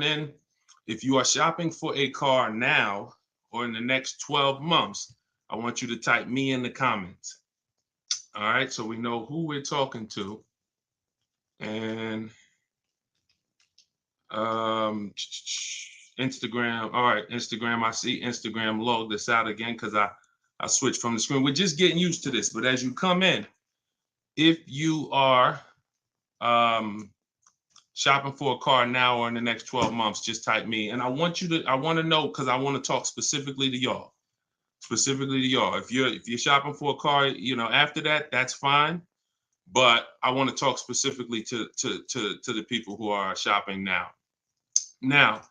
on in. If you are shopping for a car now or in the next 12 months, I want you to type me in the comments. All right, so we know who we're talking to. And Instagram. All right, Instagram. I see Instagram log this out again because I switched from the screen. We're just getting used to this. But as you come in, if you are shopping for a car now or in the next 12 months, just type me. And I want to know, because I want to talk specifically to y'all. If you're shopping for a car, after that, that's fine. But I want to talk specifically to the people who are shopping now. Now,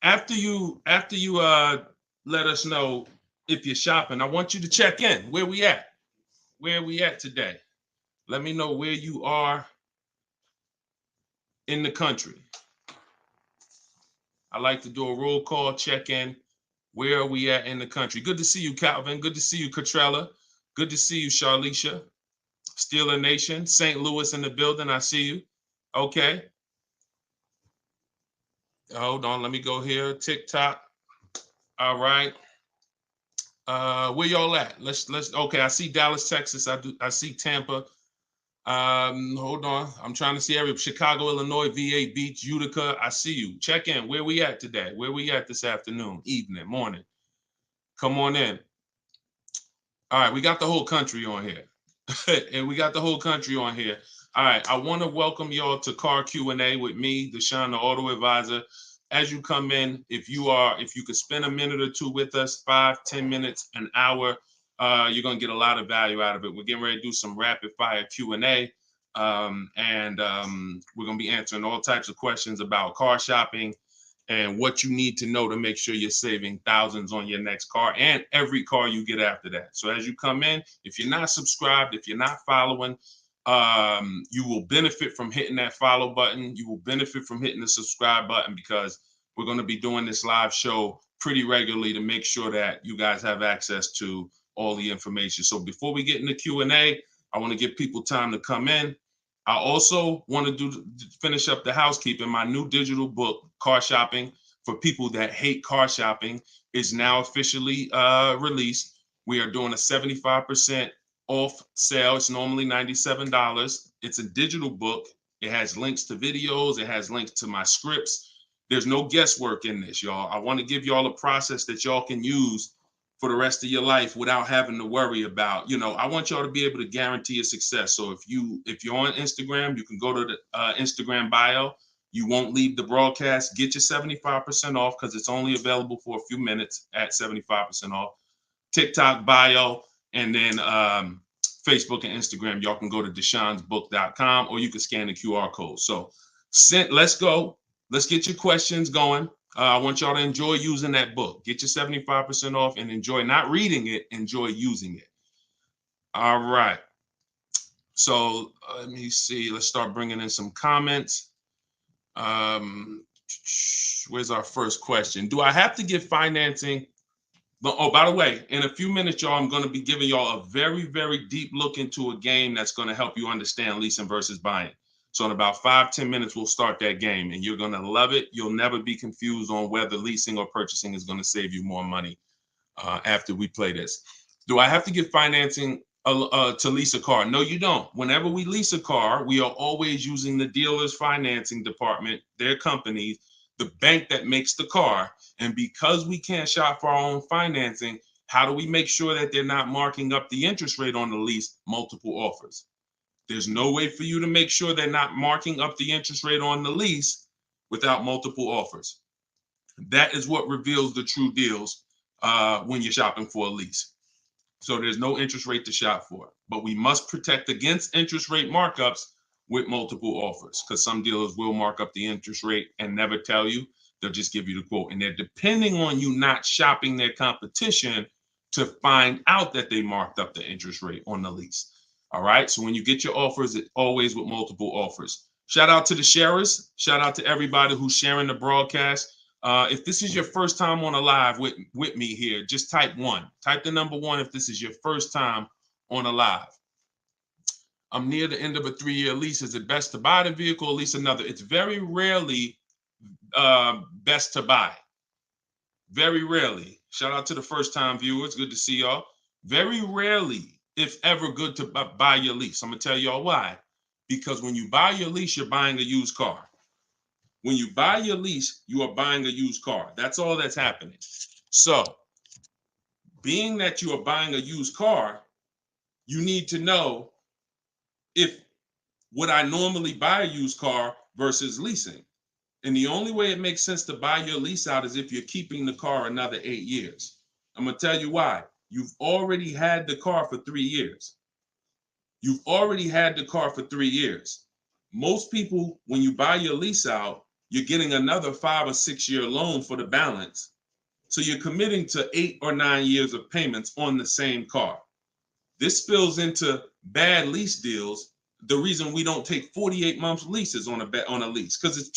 after you let us know if you're shopping, I want you to check in. Where we at? Where are we at today? Let me know where you are in the country. I like to do a roll call, check in. Where are we at in the country? Good to see you, Calvin. Good to see you, Catrella. Good to see you, Charlicia. Steeler Nation, St. Louis in the building. I see you. Okay. Hold on. Let me go here. TikTok. All right. Where y'all at? Let's. Okay. I see Dallas, Texas. I see Tampa. Hold on. I'm trying to see every Chicago, Illinois, VA Beach, Utica. I see you. Check in. Where we at today? Where we at this afternoon, evening, morning? Come on in. All right. We got the whole country on here. And we got the whole country on here. All right, I want to welcome y'all to Car Q&A with me, Deshone the Auto Advisor. As you come in, if you could spend a minute or two with us, 5-10 minutes, an hour, you're gonna get a lot of value out of it. We're getting ready to do some rapid fire Q&A, and we're gonna be answering all types of questions about car shopping and what you need to know to make sure you're saving thousands on your next car and every car you get after that. So as you come in, if you're not subscribed, if you're not following, you will benefit from hitting that follow button. You will benefit from hitting the subscribe button, because we're going to be doing this live show pretty regularly to make sure that you guys have access to all the information. So before we get into Q&A, I want to give people time to come in. I also want to finish up the housekeeping. My new digital book, Car Shopping for People That Hate Car Shopping, is now officially released. We are doing a 75% off sale. It's normally $97. It's a digital book. It has links to videos. It has links to my scripts. There's no guesswork in this, y'all. I want to give y'all a process that y'all can use for the rest of your life without having to worry about, I want y'all to be able to guarantee your success. So if you're on Instagram, you can go to the Instagram bio. You won't leave the broadcast. Get your 75% off, because it's only available for a few minutes at 75% off. TikTok bio, and then Facebook and Instagram. Y'all can go to deshonsbook.com, or you can scan the QR code. So let's go. Let's get your questions going. I want y'all to enjoy using that book. Get your 75% off and enjoy not reading it, enjoy using it. All right. So let me see. Let's start bringing in some comments. Where's our first question? Do I have to get financing? Oh, by the way, in a few minutes, y'all, I'm going to be giving y'all a very, very deep look into a game that's going to help you understand leasing versus buying. So in about 5-10 minutes, we'll start that game, and you're going to love it. You'll never be confused on whether leasing or purchasing is going to save you more money after we play this. Do I have to get financing to lease a car? No, you don't. Whenever we lease a car, we are always using the dealer's financing department, their company, the bank that makes the car. And because we can't shop for our own financing, how do we make sure that they're not marking up the interest rate on the lease? Multiple offers. There's no way for you to make sure they're not marking up the interest rate on the lease without multiple offers. That is what reveals the true deals when you're shopping for a lease. So there's no interest rate to shop for, but we must protect against interest rate markups with multiple offers, because some dealers will mark up the interest rate and never tell you. They'll just give you the quote, and they're depending on you not shopping their competition to find out that they marked up the interest rate on the lease. All right. So when you get your offers, it's always with multiple offers. Shout out to the sharers. Shout out to everybody who's sharing the broadcast. If this is your first time on a live with me here, just type 1. Type the number 1 if this is your first time on a live. I'm near the end of a 3-year lease. Is it best to buy the vehicle or lease another? It's very rarely best to buy. Very rarely. Shout out to the first time viewers. Good to see y'all. Very rarely, if ever, good to buy your lease. I'm going to tell y'all why. Because when you buy your lease, you're buying a used car. When you buy your lease, you are buying a used car. That's all that's happening. So, being that you are buying a used car, you need to know if would I normally buy a used car versus leasing. And the only way it makes sense to buy your lease out is if you're keeping the car another 8 years. I'm going to tell you why. You've already had the car for 3 years. You've already had the car for 3 years. Most people, when you buy your lease out, you're getting another 5 or 6 year loan for the balance. So you're committing to 8 or 9 years of payments on the same car. This spills into bad lease deals. The reason we don't take 48 months leases on a lease, because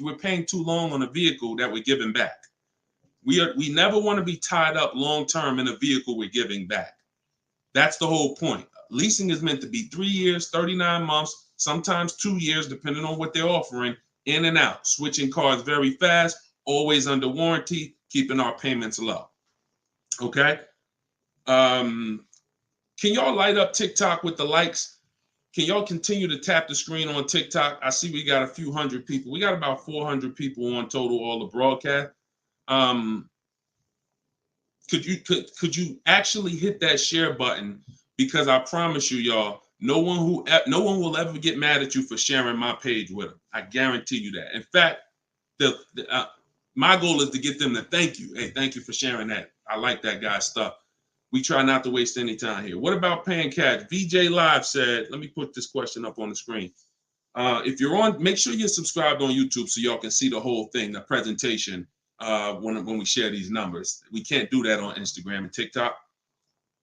we're paying too long on a vehicle that we're giving back. We never want to be tied up long term in a vehicle we're giving back. That's the whole point. Leasing is meant to be 3 years, 39 months, sometimes 2 years, depending on what they're offering, in and out, switching cars very fast, always under warranty, keeping our payments low. Okay. Can y'all light up TikTok with the likes? Can y'all continue to tap the screen on TikTok? I see we got a few hundred people. We got about 400 people on total, all the broadcast. Could you actually hit that share button? Because I promise you, y'all, no one will ever get mad at you for sharing my page with them. I guarantee you that. In fact, my goal is to get them to thank you. Hey, thank you for sharing that. I like that guy's stuff. We try not to waste any time here. What about paying cash? VJ Live said, let me put this question up on the screen. If you're on, make sure you're subscribed on YouTube so y'all can see the whole thing, the presentation, when we share these numbers. We can't do that on Instagram and TikTok.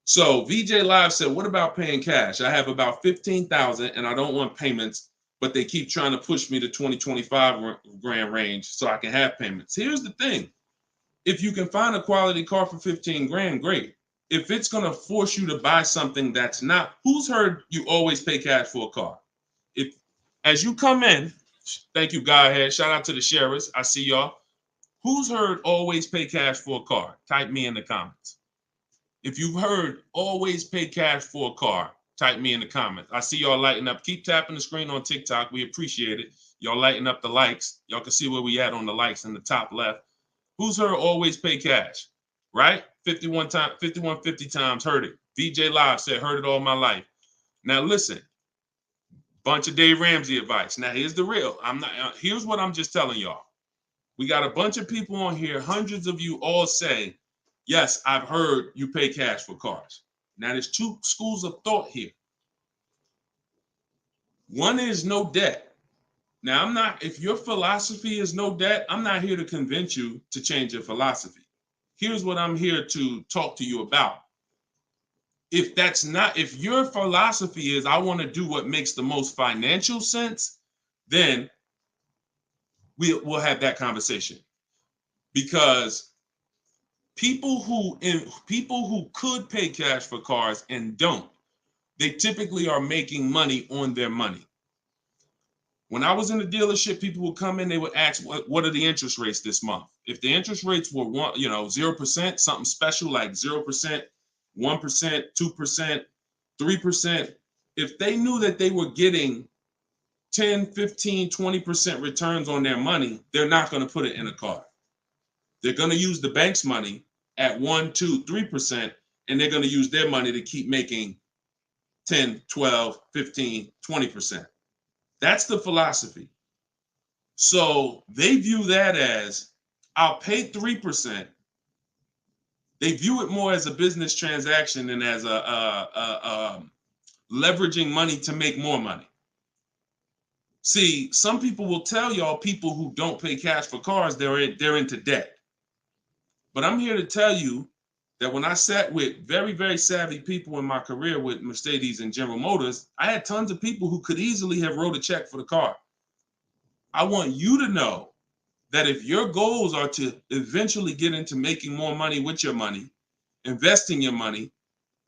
So VJ Live said, what about paying cash? I have about 15,000 and I don't want payments, but they keep trying to push me to 25 grand range so I can have payments. Here's the thing. If you can find a quality car for 15 grand, great. If it's going to force you to buy something that's not, who's heard you always pay cash for a car? If, as you come in, thank you, Godhead. Shout out to the sharers. I see y'all. Who's heard always pay cash for a car? Type me in the comments. If you've heard always pay cash for a car, type me in the comments. I see y'all lighting up. Keep tapping the screen on TikTok. We appreciate it. Y'all lighting up the likes. Y'all can see where we at on the likes in the top left. Who's heard always pay cash? Right? 5150 times heard it. VJ Live said, heard it all my life. Now listen, bunch of Dave Ramsey advice. Now here's the real. Here's what I'm just telling y'all. We got a bunch of people on here, hundreds of you all say, yes, I've heard you pay cash for cars. Now there's two schools of thought here. One is no debt. Now if your philosophy is no debt, I'm not here to convince you to change your philosophy. Here's what I'm here to talk to you about. If your philosophy is I want to do what makes the most financial sense, then we'll have that conversation. Because people who could pay cash for cars and don't, they typically are making money on their money. When I was in the dealership, people would come in, they would ask, what are the interest rates this month? If the interest rates were 0%, something special like 0%, 1%, 2%, 3%, if they knew that they were getting 10, 15, 20% returns on their money, they're not going to put it in a car. They're going to use the bank's money at 1, 2, 3%, and they're going to use their money to keep making 10, 12, 15, 20%. That's the philosophy. So they view that as, I'll pay 3%. They view it more as a business transaction than as a leveraging money to make more money. See, some people will tell y'all people who don't pay cash for cars, they're into debt. But I'm here to tell you that when I sat with very, very savvy people in my career with Mercedes and General Motors, I had tons of people who could easily have wrote a check for the car. I want you to know that if your goals are to eventually get into making more money with your money, investing your money,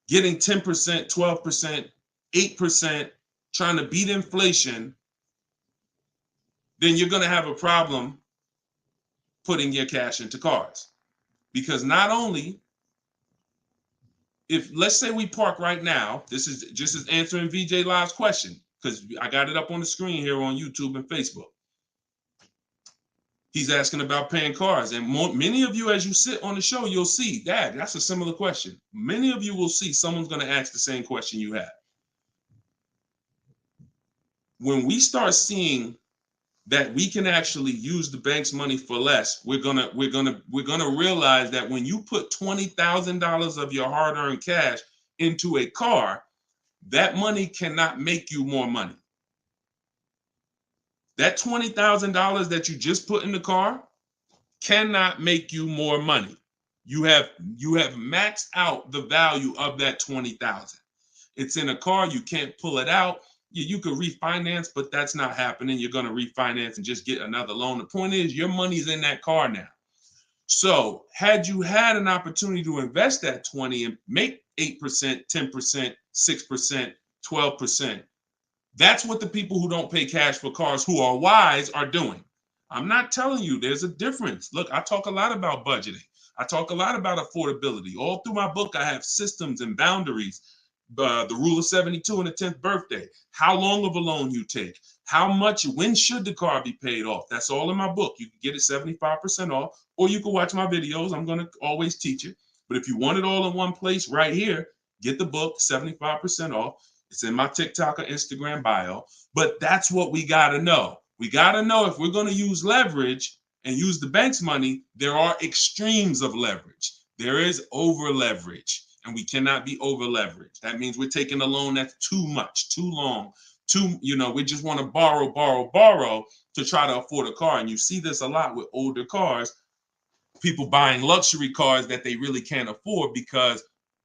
getting 10%, 12%, 8%, trying to beat inflation, then you're going to have a problem putting your cash into cars. Because not only, if let's say we park right now, this is just as answering VJ Live's question, because I got it up on the screen here on YouTube and Facebook. He's asking about paying cars. And many of you, as you sit on the show, you'll see, Dad, that's a similar question. Many of you will see someone's going to ask the same question you have. When we start seeing that we can actually use the bank's money for less, we're gonna realize that when you put $20,000 of your hard-earned cash into a car, that money cannot make you more money. That $20,000 that you just put in the car cannot make you more money. You have maxed out the value of that $20,000. It's in a car, you can't pull it out. You could refinance, but that's not happening. You're going to refinance and just get another loan. The point is, your money's in that car now. So had you had an opportunity to invest that 20 and make 8%, 10%, 6%, 12%, that's what the people who don't pay cash for cars, who are wise, are doing. I'm not telling you there's a difference. Look, I talk a lot about budgeting. I talk a lot about affordability. All through my book, I have systems and boundaries. The rule of 72 and the 10th birthday, how long of a loan you take, how much, when should the car be paid off? That's all in my book. You can get it 75% off, or you can watch my videos. I'm going to always teach it. But if you want it all in one place right here, get the book, 75% off. It's in my TikTok or Instagram bio. But that's what we got to know. We got to know if we're going to use leverage and use the bank's money, there are extremes of leverage. There is over leverage. And we cannot be over leveraged. That means we're taking a loan that's too much, too long, we just want to borrow to try to afford a car. And you see this a lot with older cars, people buying luxury cars that they really can't afford because,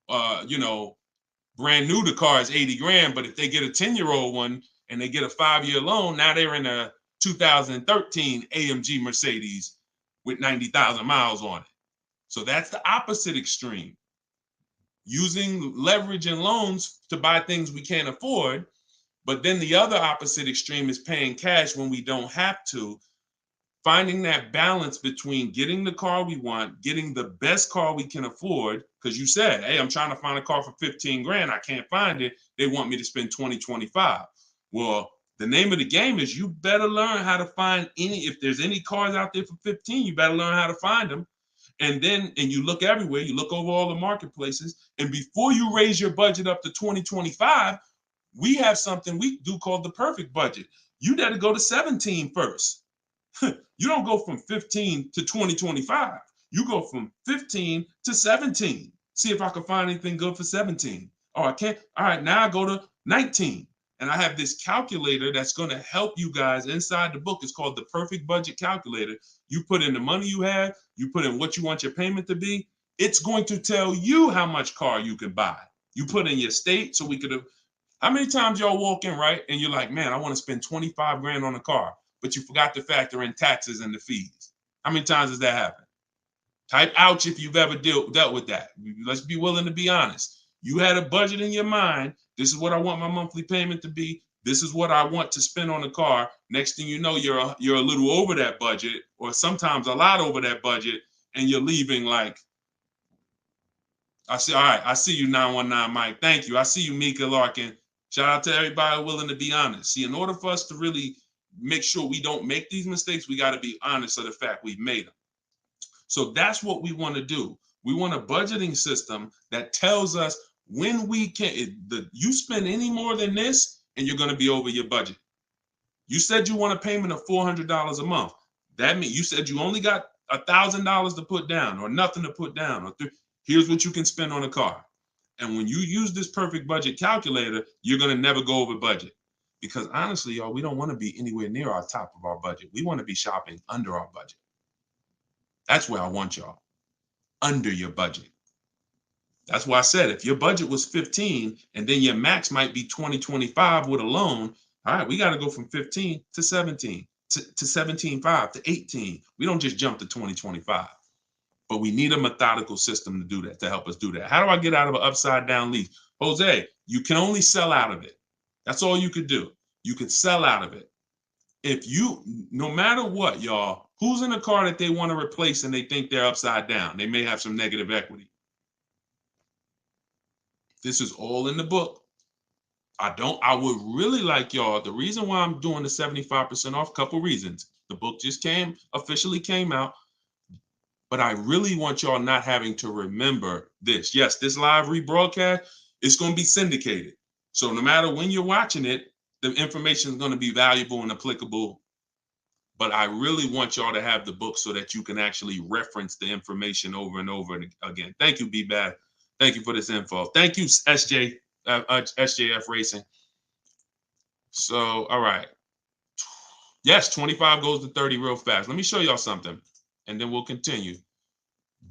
brand new, the car is 80 grand. But if they get a 10-year-old one and they get a 5-year loan, now they're in a 2013 AMG Mercedes with 90,000 miles on it. So that's the opposite extreme. Using leverage and loans to buy things we can't afford. But then the other opposite extreme is paying cash when we don't have to. Finding that balance between getting the car we want, getting the best car we can afford. Because you said, hey, I'm trying to find a car for 15 grand. I can't find it. They want me to spend 20, 25. Well, the name of the game is you better learn how to find if there's any cars out there for 15, you better learn how to find them. And you look everywhere, you look over all the marketplaces, and before you raise your budget up to 2025, we have something we do called the perfect budget. You got to go to 17 first. You don't go from 15 to 2025. You go from 15 to 17. See if I can find anything good for 17. Oh, I can't. All right, now I go to 19. And I have this calculator that's going to help you guys inside the book. It's called the Perfect Budget Calculator. You put in the money you have, you put in what you want your payment to be. It's going to tell you how much car you can buy. You put in your state, so we could have. How many times y'all walk in, right? And you're like, man, I want to spend 25 grand on a car, but you forgot to factor in taxes and the fees. How many times does that happen? Type ouch if you've ever dealt with that. Let's be willing to be honest. You had a budget in your mind. This is what I want my monthly payment to be. This is what I want to spend on the car. Next thing you know, you're a little over that budget, or sometimes a lot over that budget, and you're leaving like, all right, I see you, 919 Mike. Thank you. I see you, Mika Larkin. Shout out to everybody willing to be honest. See, in order for us to really make sure we don't make these mistakes, we got to be honest of the fact we've made them. So that's what we want to do. We want a budgeting system that tells us when we can. You spend any more than this, and you're going to be over your budget. You said you want a payment of $400 a month. That means you said you only got $1,000 to put down, or nothing to put down. Here's what you can spend on a car. And when you use this perfect budget calculator, you're going to never go over budget. Because honestly, y'all, we don't want to be anywhere near our top of our budget. We want to be shopping under our budget. That's where I want y'all. Under your budget. That's why I said if your budget was 15 and then your max might be 20, 25 with a loan, all right, we got to go from 15 to 17, to 17.5 to 18. We don't just jump to 20, 25. But we need a methodical system to do that, to help us do that. How do I get out of an upside down lease? Jose, you can only sell out of it. That's all you could do. You could sell out of it. If you, no matter what, y'all, who's in a car that they want to replace and they think they're upside down? They may have some negative equity. This is all in the book. I would really like y'all, the reason why I'm doing the 75% off, couple reasons. The book just officially came out, but I really want y'all not having to remember this. Yes, this live rebroadcast is going to be syndicated. So no matter when you're watching it, the information is going to be valuable and applicable. But I really want y'all to have the book so that you can actually reference the information over and over again. Thank you, B-Bad. Thank you for this info. Thank you, SJF Racing. So, all right. Yes, 25 goes to 30 real fast. Let me show y'all something, and then we'll continue.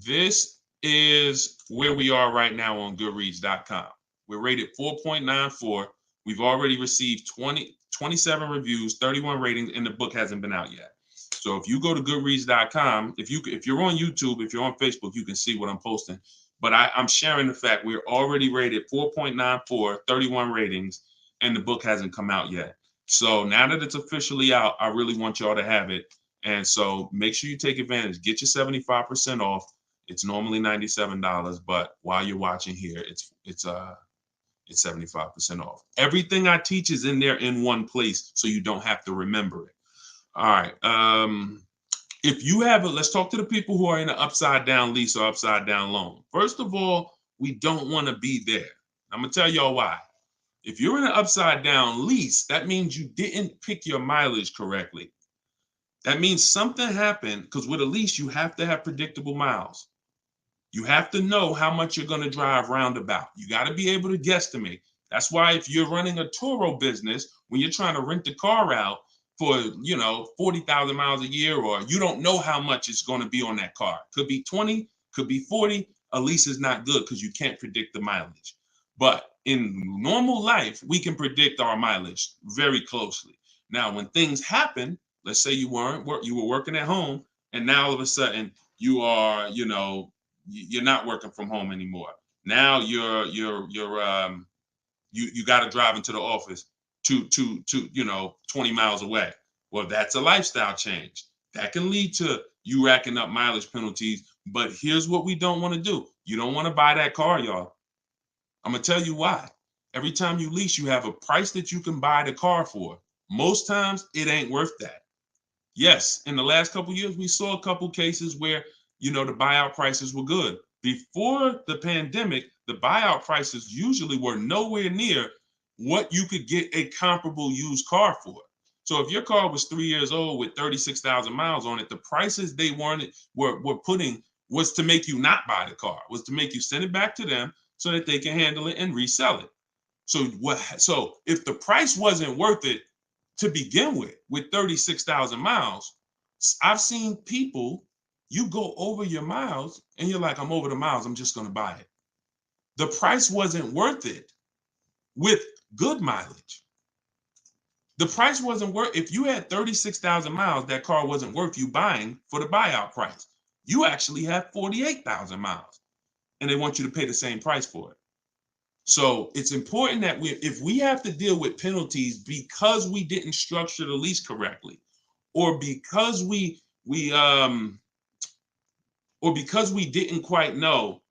This is where we are right now on Goodreads.com. We're rated 4.94. We've already received 27 reviews, 31 ratings, and the book hasn't been out yet. So if you go to Goodreads.com, if you're on YouTube, if you're on Facebook, you can see what I'm posting. But I'm sharing the fact we're already rated 4.94, 31 ratings, and the book hasn't come out yet. So now that it's officially out, I really want y'all to have it. And so make sure you take advantage. Get your 75% off. It's normally $97, but while you're watching here, it's 75% off. Everything I teach is in there in one place, so you don't have to remember it. All right. If you have let's talk to the people who are in an upside down lease or upside down loan. First of all, we don't want to be there. I'm gonna tell y'all why. If you're in an upside down lease, that means you didn't pick your mileage correctly. That means something happened, because with a lease, you have to have predictable miles. You have to know how much you're going to drive roundabout. You got to be able to guesstimate. That's why if you're running a Turo business, when you're trying to rent the car out for, 40,000 miles a year, or you don't know how much it's going to be on that car. Could be 20, could be 40. A lease is not good because you can't predict the mileage. But in normal life, we can predict our mileage very closely. Now, when things happen, let's say you were working at home, and now all of a sudden you are, you're not working from home anymore. Now you got to drive into the office to 20 miles away. Well, that's a lifestyle change. That can lead to you racking up mileage penalties. But here's what we don't want to do. You don't want to buy that car, y'all. I'm going to tell you why. Every time you lease, you have a price that you can buy the car for. Most times it ain't worth that. Yes, in the last couple of years, we saw a couple cases where, the buyout prices were good. Before the pandemic, the buyout prices usually were nowhere near what you could get a comparable used car for. So if your car was 3 years old with 36,000 miles on it, the prices they were putting was to make you not buy the car, was to make you send it back to them so that they can handle it and resell it. So if the price wasn't worth it to begin with 36,000 miles, I've seen people, you go over your miles and you're like, I'm over the miles, I'm just going to buy it. The price wasn't worth it with good mileage. The price wasn't worth, if you had 36,000 miles, that car wasn't worth you buying for the buyout price. You actually have 48,000 miles and they want you to pay the same price for it. So it's important that if we have to deal with penalties because we didn't structure the lease correctly, or because we didn't quite know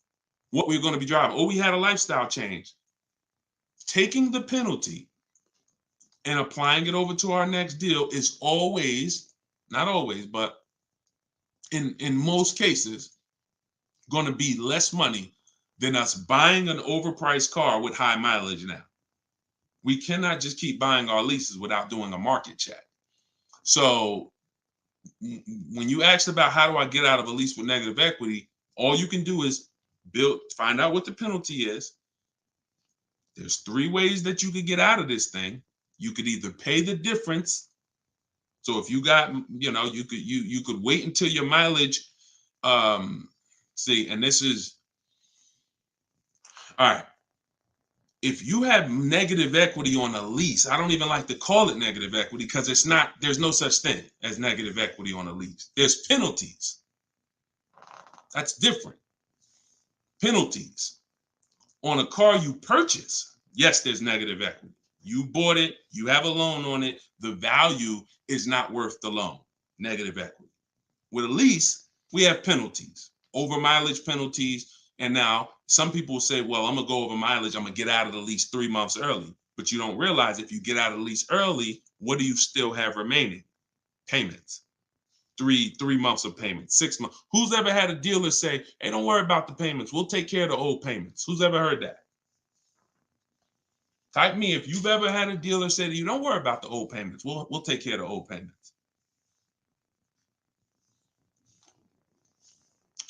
what we were going to be driving, or we had a lifestyle change, taking the penalty and applying it over to our next deal is always, not always, but in most cases, going to be less money than us buying an overpriced car with high mileage now. We cannot just keep buying our leases without doing a market check. So when you asked about how do I get out of a lease with negative equity, all you can do is find out what the penalty is. There's 3 ways that you could get out of this thing. You could either pay the difference. So if you got, you could wait until your mileage, and this is, all right. If you have negative equity on a lease, I don't even like to call it negative equity because there's no such thing as negative equity on a lease. There's penalties. That's different. Penalties on a car you purchase. Yes, there's negative equity. You bought it, you have a loan on it, the value is not worth the loan, negative equity. With a lease, we have penalties, over mileage penalties. And now some people say, well, I'm gonna go over mileage, I'm gonna get out of the lease 3 months early. But you don't realize if you get out of the lease early, what do you still have remaining? Payments. Three months of payments, 6 months. Who's ever had a dealer say, hey, don't worry about the payments, we'll take care of the old payments? Who's ever heard that? Type me if you've ever had a dealer say to you, don't worry about the old payments, we'll take care of the old payments.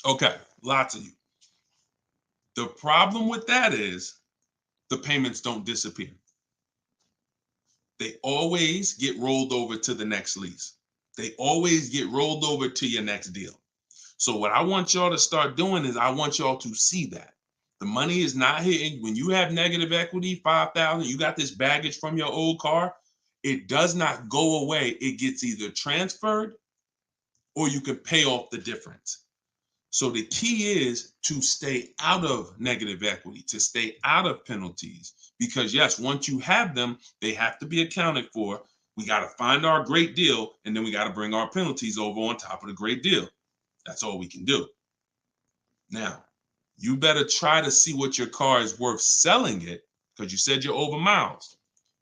Okay, lots of you. The problem with that is the payments don't disappear. They always get rolled over to the next lease. They always get rolled over to your next deal. So what I want y'all to start doing is I want y'all to see that the money is not hitting. When you have negative equity, 5,000, you got this baggage from your old car, it does not go away. It gets either transferred or you can pay off the difference. So the key is to stay out of negative equity, to stay out of penalties, because yes, once you have them, they have to be accounted for. We got to find our great deal, and then we got to bring our penalties over on top of the great deal. That's all we can do. Now, you better try to see what your car is worth selling it, because you said you're over miles.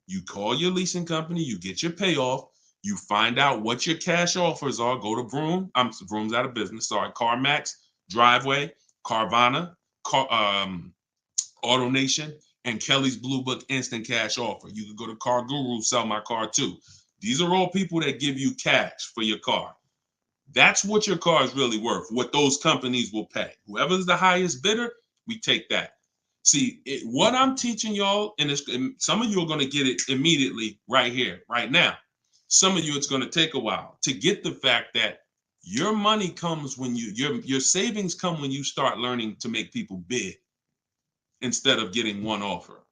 You call your leasing company, you get your payoff, you find out what your cash offers are. Go to Vroom. Vroom's out of business. Sorry, CarMax, Driveway, Carvana, AutoNation, and Kelly's Blue Book Instant Cash Offer. You can go to Car Guru, Sell My Car Too. These are all people that give you cash for your car. That's what your car is really worth, what those companies will pay. Whoever's the highest bidder, we take that. See, what I'm teaching y'all, and some of you are going to get it immediately right here, right now. Some of you, it's going to take a while to get the fact that your money comes when your savings come when you start learning to make people bid instead of getting one offer.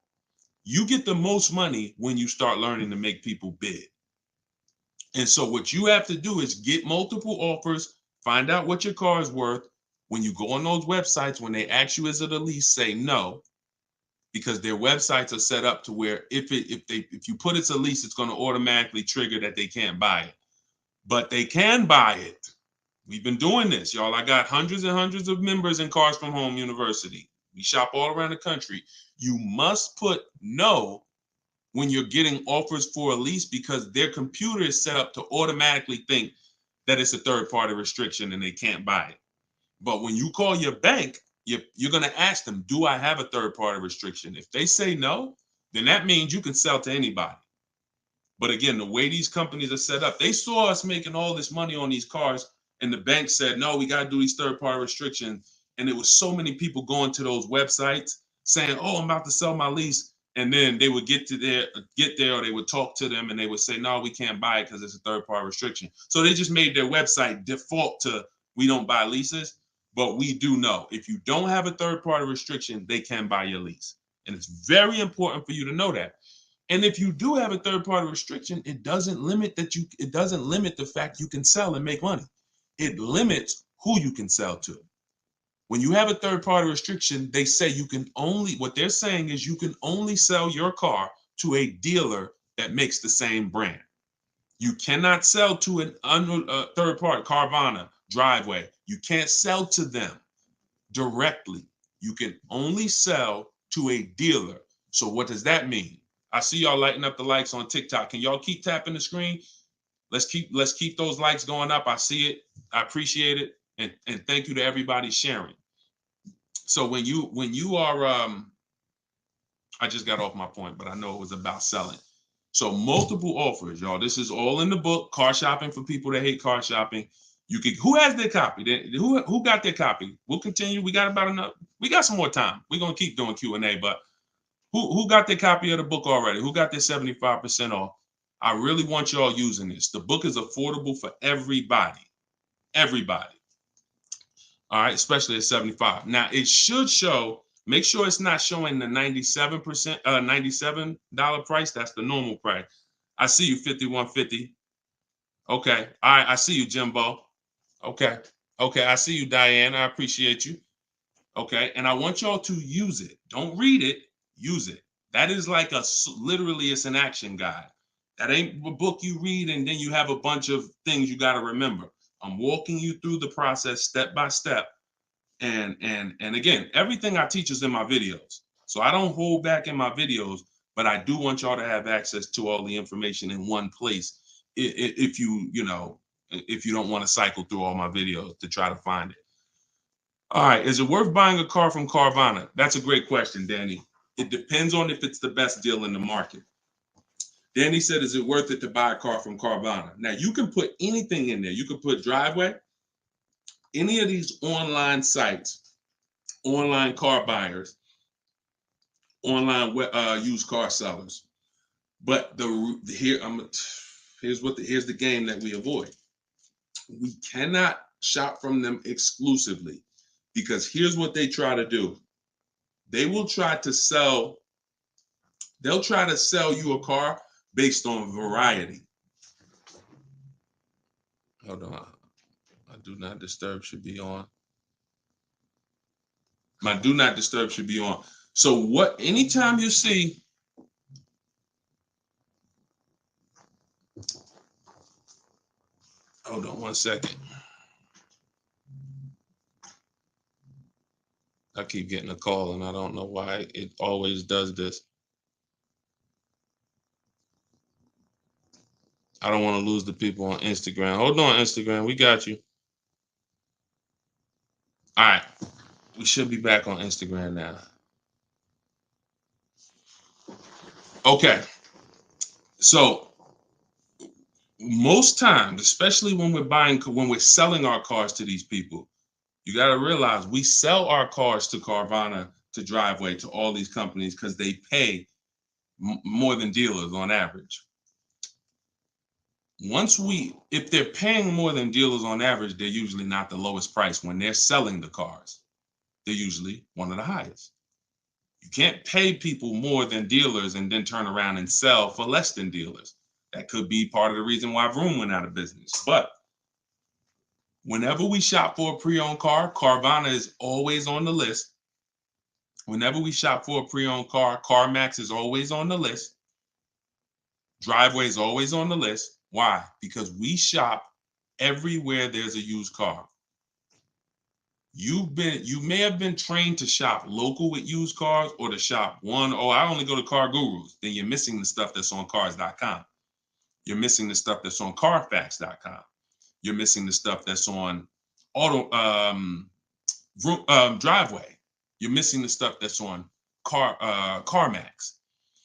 You get the most money when you start learning to make people bid. And so what you have to do is get multiple offers, find out what your car is worth. When you go on those websites, when they ask you is it a lease, say no, because their websites are set up to where if you put it's a lease, it's going to automatically trigger that they can't buy it. But they can buy it. We've been doing this, y'all. I got hundreds and hundreds of members in Cars from Home University. We shop all around the country. You must put no when you're getting offers for a lease, because their computer is set up to automatically think that it's a third-party restriction and they can't buy it. But when you call your bank, you're going to ask them, do I have a third-party restriction? If they say no, then that means you can sell to anybody. But again, the way these companies are set up, they saw us making all this money on these cars, and the bank said, no, we got to do these third-party restrictions. And there was so many people going to those websites saying, oh, I'm about to sell my lease. And then they would get there, or they would talk to them and they would say, no, we can't buy it because it's a third-party restriction. So they just made their website default to, we don't buy leases, but we do know if you don't have a third-party restriction, they can buy your lease. And it's very important for you to know that. And if you do have a third-party restriction, it doesn't limit the fact you can sell and make money. It limits who you can sell to. When you have a third-party restriction, they say what they're saying is you can only sell your car to a dealer that makes the same brand. You cannot sell to a third party, Carvana, Driveway. You can't sell to them directly. You can only sell to a dealer. So what does that mean? I see y'all lighting up the likes on TikTok. Can y'all keep tapping the screen? Let's keep those likes going up. I see it. I appreciate it. And thank you to everybody sharing. So when you are, I just got off my point, but I know it was about selling. So multiple offers, y'all. This is all in the book, Car Shopping for People That Hate Car Shopping. Who has their copy? Who got their copy? We'll continue. We got some more time. We're gonna keep doing Q&A, but who got their copy of the book already? Who got their 75% off? I really want y'all using this. The book is affordable for everybody. Everybody. All right, especially at 75. Now it should show, make sure it's not showing the $97 price. That's the normal price. I see you, 5150. Okay. All right, I see you, Jimbo. Okay. Okay, I see you, Diane. I appreciate you. Okay, and I want y'all to use it. Don't read it, use it. That is like literally it's an action guide. That ain't a book you read and then you have a bunch of things you got to remember. I'm walking you through the process step by step. And again, everything I teach is in my videos. So I don't hold back in my videos, but I do want y'all to have access to all the information in one place. If if you don't want to cycle through all my videos to try to find it. All right, is it worth buying a car from Carvana? That's a great question, Danny. It depends on if it's the best deal in the market. Danny said, is it worth it to buy a car from Carvana? Now, you can put anything in there. You can put Driveway, any of these online sites, online car buyers, online used car sellers. But here's the game that we avoid. We cannot shop from them exclusively because here's what they try to do. They'll try to sell you a car based on variety. Hold on. My do not disturb should be on. My do not disturb should be on. So anytime you see, hold on one second. I keep getting a call and I don't know why it always does this. I don't want to lose the people on Instagram. Hold on, Instagram. We got you. All right. We should be back on Instagram now. Okay. So most times, especially when we're selling our cars to these people, you got to realize we sell our cars to Carvana, to Driveway, to all these companies because they pay more than dealers on average. If they're paying more than dealers on average, they're usually not the lowest price. When they're selling the cars, they're usually one of the highest. You can't pay people more than dealers and then turn around and sell for less than dealers. That could be part of the reason why Vroom went out of business. But whenever we shop for a pre-owned car, Carvana is always on the list. Whenever we shop for a pre-owned car, CarMax is always on the list. Driveway is always on the list. Why? Because we shop everywhere there's a used car. You may have been trained to shop local with used cars or to shop I only go to Car Gurus. Then you're missing the stuff that's on cars.com. You're missing the stuff that's on carfax.com. You're missing the stuff that's on Driveway. You're missing the stuff that's on CarMax.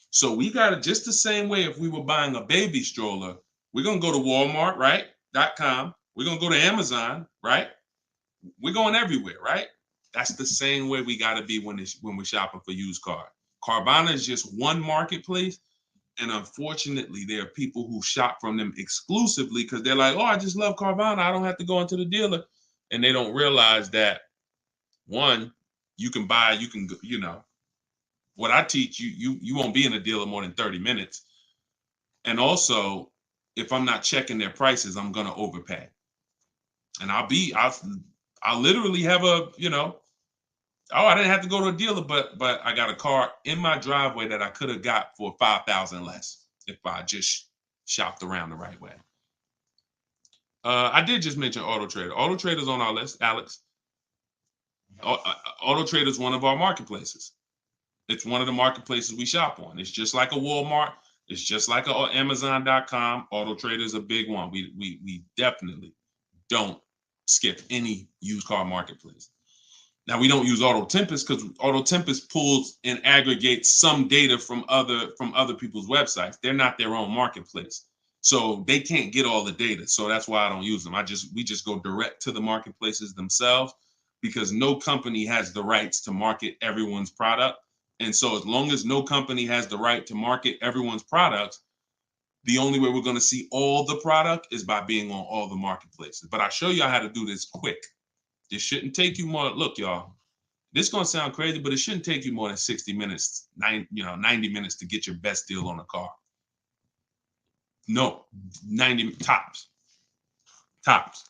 So we got it just the same way. If we were buying a baby stroller, we're going to go to Walmart, right? .com. We're going to go to Amazon, right? We're going everywhere, right? That's the same way we got to be when we're shopping for used cars. Carvana is just one marketplace. And unfortunately, there are people who shop from them exclusively because they're like, oh, I just love Carvana. I don't have to go into the dealer. And they don't realize that, one, what I teach you won't be in a dealer more than 30 minutes. And also, if I'm not checking their prices, I'm going to overpay. And I'll literally have I didn't have to go to a dealer, but I got a car in my driveway that I could have got for $5,000 less if I just shopped around the right way. I did just mention Auto Trader. Auto Trader's on our list, Alex. Auto Trader is one of our marketplaces. It's one of the marketplaces we shop on. It's just like a Walmart. It's just like a Amazon.com. Auto Trader is a big one. We definitely don't skip any used car marketplace. Now, we don't use Auto Tempest because Auto Tempest pulls and aggregates some data from other people's websites. They're not their own marketplace, so they can't get all the data. So that's why I don't use them. We just go direct to the marketplaces themselves because no company has the rights to market everyone's product. And so as long as no company has the right to market everyone's products, the only way we're going to see all the product is by being on all the marketplaces. But I'll show you how to do this quick. This shouldn't take you more. Look, y'all, this is going to sound crazy, but it shouldn't take you more than 60 minutes, 90 minutes to get your best deal on a car. No, 90 tops. Tops.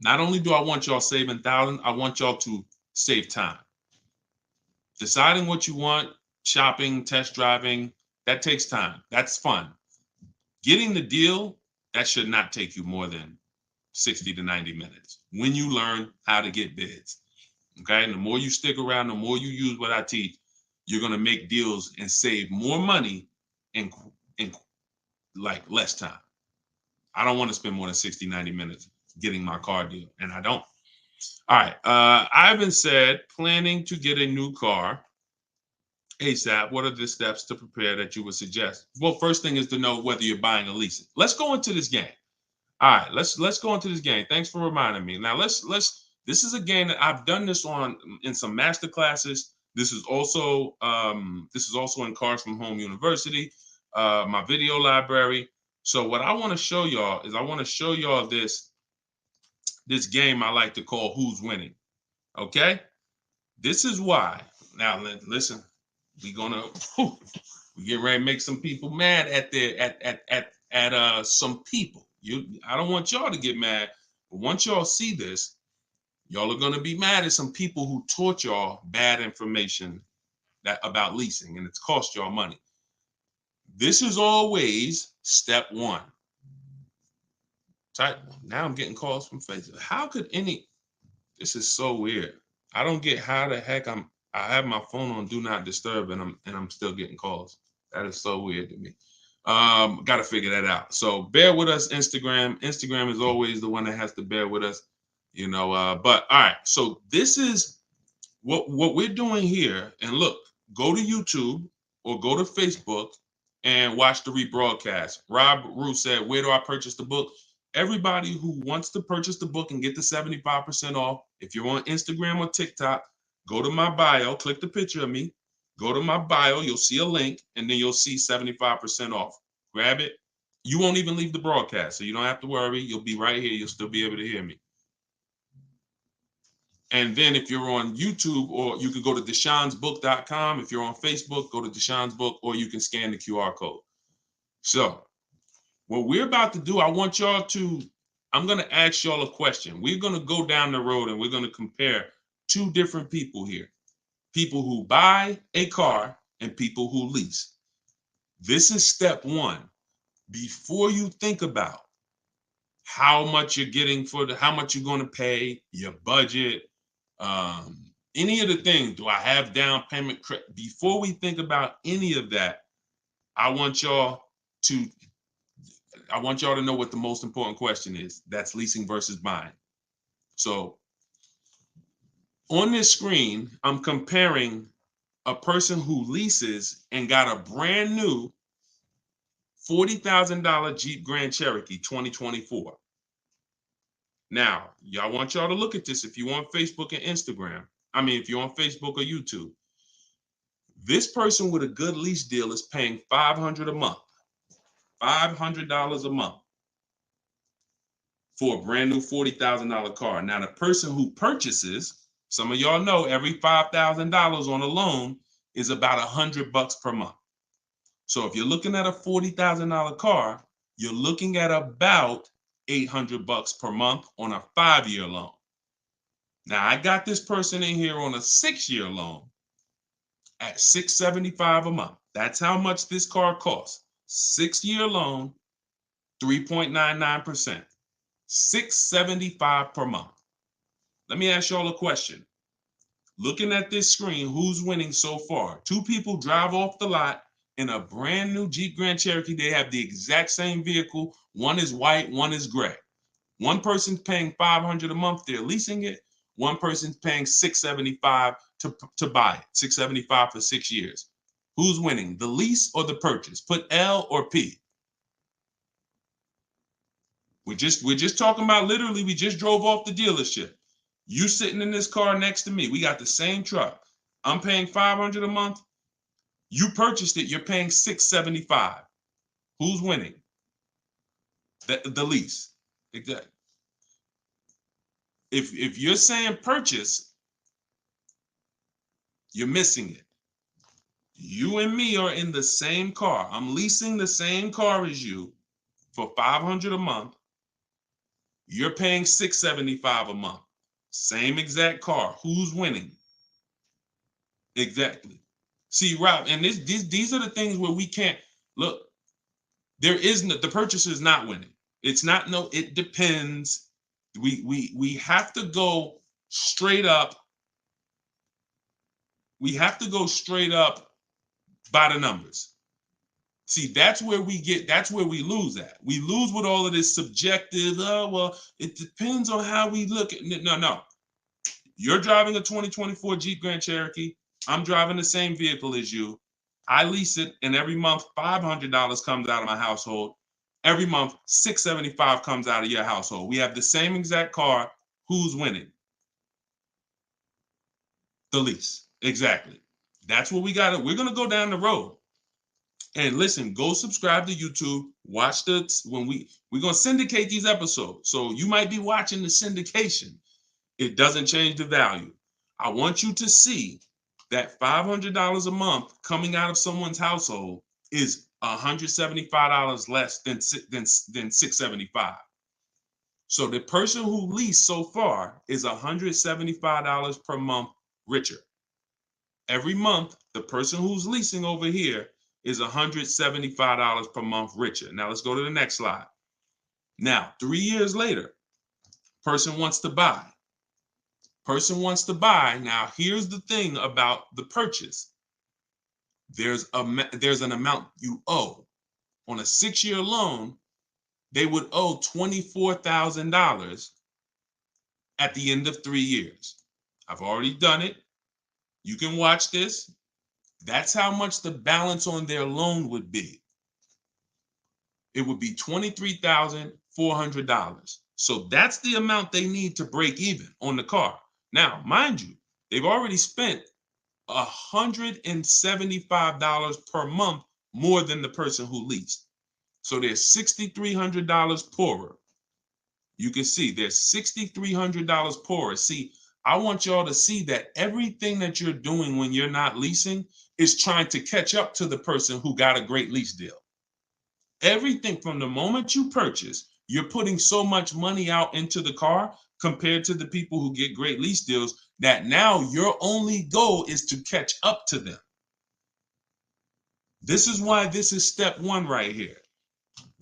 Not only do I want y'all saving thousands, I want y'all to save time. Deciding what you want, shopping, test driving, that takes time. That's fun. Getting the deal, that should not take you more than 60 to 90 minutes when you learn how to get bids. Okay. And the more you stick around, the more you use what I teach, you're going to make deals and save more money in like less time. I don't want to spend more than 60, 90 minutes getting my car deal, and I don't. All right. Ivan said, planning to get a new car ASAP. What are the steps to prepare that you would suggest? Well, first thing is to know whether you're buying or leasing. Let's go into this game. All right, let's go into this game. Thanks for reminding me. Now let's this is a game that I've done this on in some master classes. This is also in Cars from Home University, my video library. So what I want to show y'all is I want to show y'all this game I like to call Who's Winning. Okay? This is why. Now listen, we get ready to make some people mad at some people. I don't want y'all to get mad, but once y'all see this, y'all are gonna be mad at some people who taught y'all bad information about leasing, and it's cost y'all money. This is always step one. Now I'm getting calls from Facebook. How could this is so weird. I don't get how the heck I have my phone on do not disturb and I'm still getting calls. That is so weird to me. Got to figure that out. So bear with us, Instagram. Instagram is always the one that has to bear with us, you know. But all right, so this is what we're doing here. And look, go to YouTube or go to Facebook and watch the rebroadcast. Rob Rue said, "Where do I purchase the book?" Everybody who wants to purchase the book and get the 75% off, if you're on Instagram or TikTok, go to my bio, click the picture of me, go to my bio, you'll see a link, and then you'll see 75% off. Grab it. You won't even leave the broadcast, so you don't have to worry. You'll be right here. You'll still be able to hear me. And then if you're on YouTube, or you can go to deshonsbook.com. If you're on Facebook, go to Deshon's Book, or you can scan the QR code. So what we're about to do, I'm going to ask y'all a question. We're going to go down the road and we're going to compare two different people here. People who buy a car and people who lease. This is step one. Before you think about how much you're getting how much you're going to pay, your budget, any of the things, do I have down payment? Before we think about any of that, I want y'all to know what the most important question is. That's leasing versus buying. So on this screen, I'm comparing a person who leases and got a brand new $40,000 Jeep Grand Cherokee 2024. Now, I want y'all to look at this if you're on Facebook and Instagram. If you're on Facebook or YouTube. This person with a good lease deal is paying $500 a month. $500 a month for a brand new $40,000 car. Now, the person who purchases, some of y'all know every $5,000 on a loan is about $100 per month. So if you're looking at a $40,000 car, you're looking at about $800 per month on a 5-year loan. Now, I got this person in here on a 6-year loan at $675 a month. That's how much this car costs. 6-year loan, 3.99%. $675 per month. Let me ask y'all a question. Looking at this screen, who's winning so far? Two people drive off the lot in a brand new Jeep Grand Cherokee. They have the exact same vehicle. One is white, one is gray. One person's paying $500 a month. They're leasing it. One person's paying $675 to buy it. $675 for 6 years. Who's winning, the lease or the purchase? Put L or P. We're just talking about, literally, we just drove off the dealership. You sitting in this car next to me. We got the same truck. I'm paying $500 a month. You purchased it. You're paying $675. Who's winning? The lease. Exactly. If you're saying purchase, you're missing it. You and me are in the same car. I'm leasing the same car as you for $500 a month. You're paying $675 a month. Same exact car. Who's winning? Exactly. See, Rob, and these are the things where we can't look. There is no, the purchaser is not winning. It's not no. It depends. We have to go straight up. We have to go straight up by the numbers. See, that's where we lose at. We lose with all of this subjective, oh, well, it depends on how we look at it. No. You're driving a 2024 Jeep Grand Cherokee. I'm driving the same vehicle as you. I lease it, and every month $500 comes out of my household. Every month $675 comes out of your household. We have the same exact car. Who's winning? The lease. Exactly. That's what we got. We're gonna go down the road. And listen, go subscribe to YouTube. Watch we're gonna syndicate these episodes. So you might be watching the syndication. It doesn't change the value. I want you to see that $500 a month coming out of someone's household is $175 less than $675. So the person who leased so far is $175 per month richer. Every month, the person who's leasing over here is $175 per month richer. Now let's go to the next slide. Now, 3 years later, person wants to buy. Person wants to buy. Now, here's the thing about the purchase. There's an amount you owe. On a 6-year loan, they would owe $24,000 at the end of 3 years. I've already done it. You can watch this. That's how much the balance on their loan would be. It would be $23,400. So that's the amount they need to break even on the car. Now, mind you, they've already spent $175 per month more than the person who leased. So they're $6,300 poorer. You can see they're $6,300 poorer. See, I want y'all to see that everything that you're doing when you're not leasing is trying to catch up to the person who got a great lease deal. Everything from the moment you purchase, you're putting so much money out into the car compared to the people who get great lease deals that now your only goal is to catch up to them. This is why this is step one right here.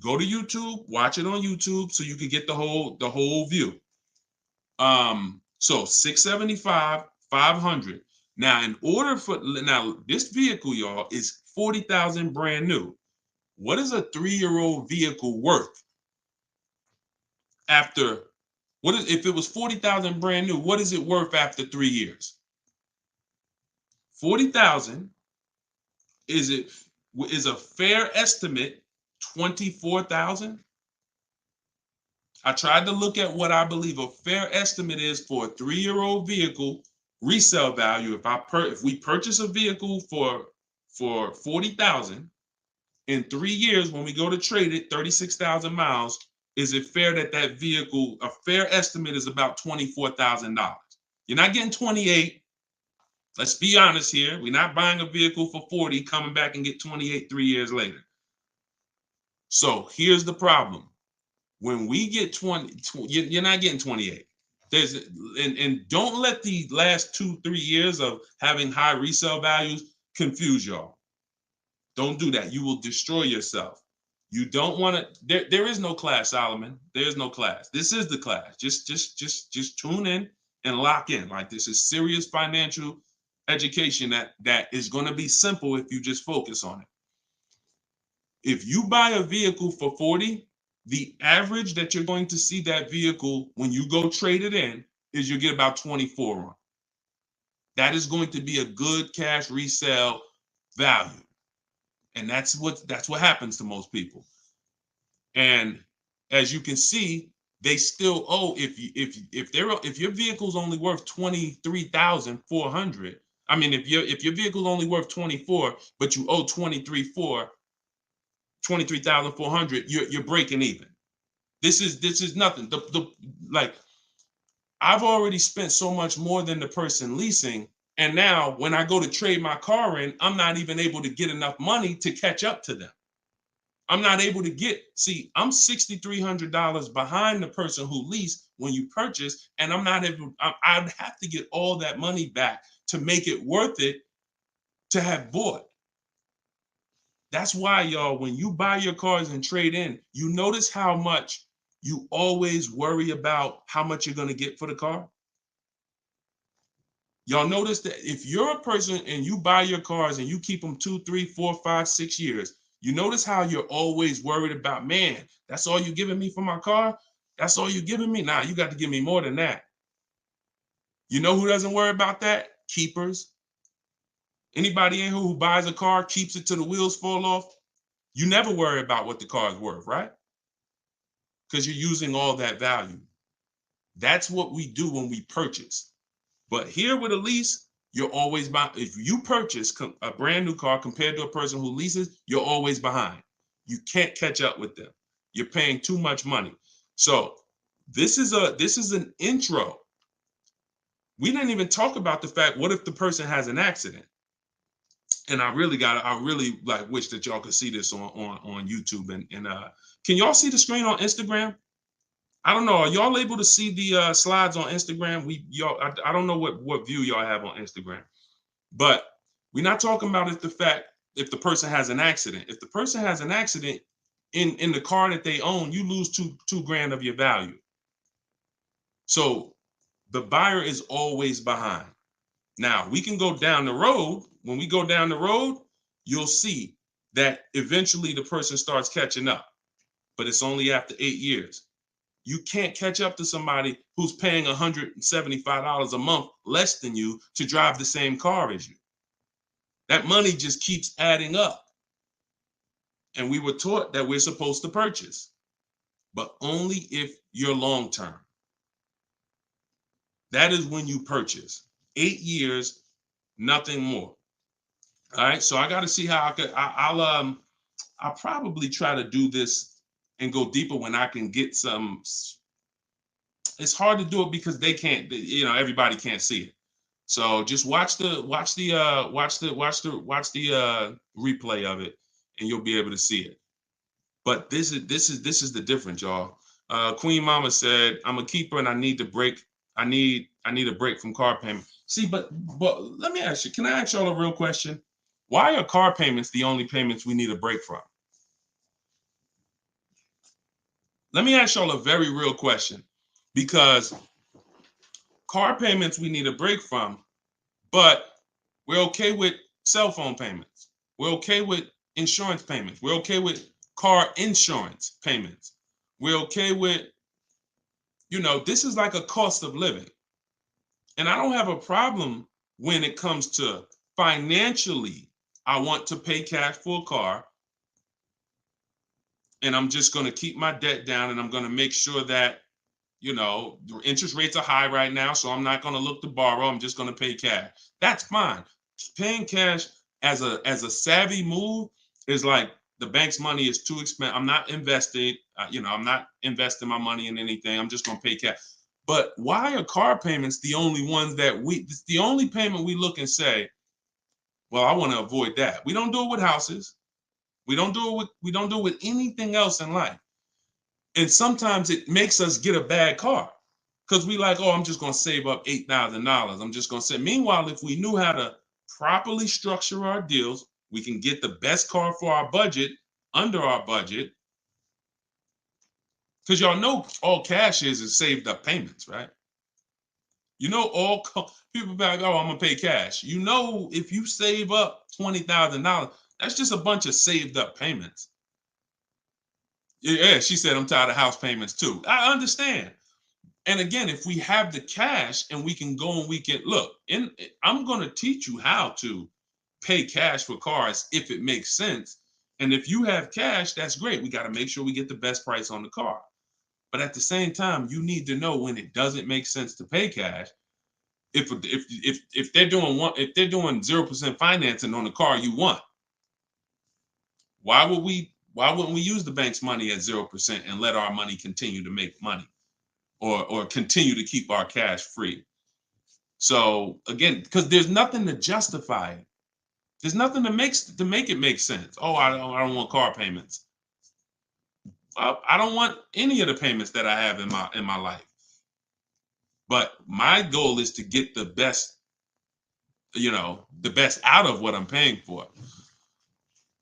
Go to YouTube, watch it on YouTube so you can get the whole view. So 675, 500. Now, this vehicle, y'all, is 40,000 brand new. What is a 3-year-old vehicle worth? If it was 40,000 brand new, what is it worth after 3 years? 40,000 is a fair estimate 24,000. I tried to look at what I believe a fair estimate is for a 3-year-old vehicle resale value. If we purchase a vehicle for 40,000 in 3 years, when we go to trade it, 36,000 miles, is it fair that vehicle, a fair estimate is about $24,000? You're not getting 28. Let's be honest here. We're not buying a vehicle for 40, coming back and get 28 3 years later. So here's the problem. When we get 20, you're not getting 28. And don't let the last 2-3 years of having high resale values confuse y'all. Don't do that. You will destroy yourself. You don't want to. There is no class, Solomon. There is no class. This is the class. Just tune in and lock in. Like, this is serious financial education that is going to be simple if you just focus on it. If you buy a vehicle for 40, the average that you're going to see that vehicle when you go trade it in is you get about 24 on. That is going to be a good cash resale value. And that's what happens to most people. And as you can see, they still owe, if your vehicle's only worth 23,400. I mean, if your vehicle's only worth 24, but you owe 23,400, you're breaking even. This is nothing. Like, I've already spent so much more than the person leasing. And now when I go to trade my car in, I'm not even able to get enough money to catch up to them. I'm not able to I'm $6,300 behind the person who leased when you purchase, and I'd have to get all that money back to make it worth it to have bought. That's why, y'all, when you buy your cars and trade in, you notice how much you always worry about how much you're going to get for the car. Y'all notice that if you're a person and you buy your cars and you keep them 2, 3, 4, 5, 6 years, you notice how you're always worried about, man, that's all you're giving me for my car? That's all you're giving me? Nah, you got to give me more than that. You know who doesn't worry about that? Keepers. Anybody in here who buys a car, keeps it till the wheels fall off, you never worry about what the car is worth, right? Because you're using all that value. That's what we do when we purchase. But here with a lease, you're always behind. If you purchase a brand new car compared to a person who leases, you're always behind. You can't catch up with them. You're paying too much money. So this is an intro. We didn't even talk about the fact, what if the person has an accident? And I really like wish that y'all could see this on YouTube. And can y'all see the screen on Instagram? I don't know. Are y'all able to see the slides on Instagram? I don't know what view y'all have on Instagram, but we're not talking about if the person has an accident. If the person has an accident in the car that they own, you lose two grand of your value. So the buyer is always behind. Now we can go down the road. When we go down the road, you'll see that eventually the person starts catching up, but it's only after 8 years. You can't catch up to somebody who's paying $175 a month less than you to drive the same car as you. That money just keeps adding up. And we were taught that we're supposed to purchase, but only if you're long term. That is when you purchase. 8 years, nothing more. All right, so I got to see how I'll probably try to do this and go deeper when I can get some. It's hard to do it because they can't, everybody can't see it. So just watch the replay of it, and you'll be able to see it. But this is the difference, y'all. Queen Mama said, "I'm a keeper and I need to break. I need a break from car payment." See, but let me ask you. Can I ask y'all a real question? Why are car payments the only payments we need a break from? Let me ask y'all a very real question, because car payments we need a break from, but we're okay with cell phone payments. We're okay with insurance payments. We're okay with car insurance payments. We're okay with, this is like a cost of living. And I don't have a problem when it comes to financially, I want to pay cash for a car, and I'm just going to keep my debt down, and I'm going to make sure that, the interest rates are high right now, so I'm not going to look to borrow. I'm just going to pay cash. That's fine. Paying cash as a savvy move is like, the bank's money is too expensive. I'm not investing. I'm not investing my money in anything. I'm just going to pay cash. But why are car payments the only ones it's the only payment we look and say, well, I want to avoid that. We don't do it with houses. We don't do it with anything else in life. And sometimes it makes us get a bad car because we like, oh, I'm just going to save up $8,000. I'm just going to say. Meanwhile, if we knew how to properly structure our deals, we can get the best car for our budget, under our budget. Because y'all know all cash is saved up payments, right? All people be like, oh, I'm going to pay cash. If you save up $20,000, that's just a bunch of saved up payments. Yeah, she said, I'm tired of house payments too. I understand. And again, if we have the cash and we can go and we can look, I'm going to teach you how to pay cash for cars if it makes sense. And if you have cash, that's great. We got to make sure we get the best price on the car. But at the same time, you need to know when it doesn't make sense to pay cash. If they're doing 0% financing on the car you want, why wouldn't we use the bank's money at 0% and let our money continue to make money, or continue to keep our cash free? So again, because there's nothing to justify it. There's nothing to make it make sense. Oh, I don't want car payments. I don't want any of the payments that I have in my life. But my goal is to get the best the best out of what I'm paying for.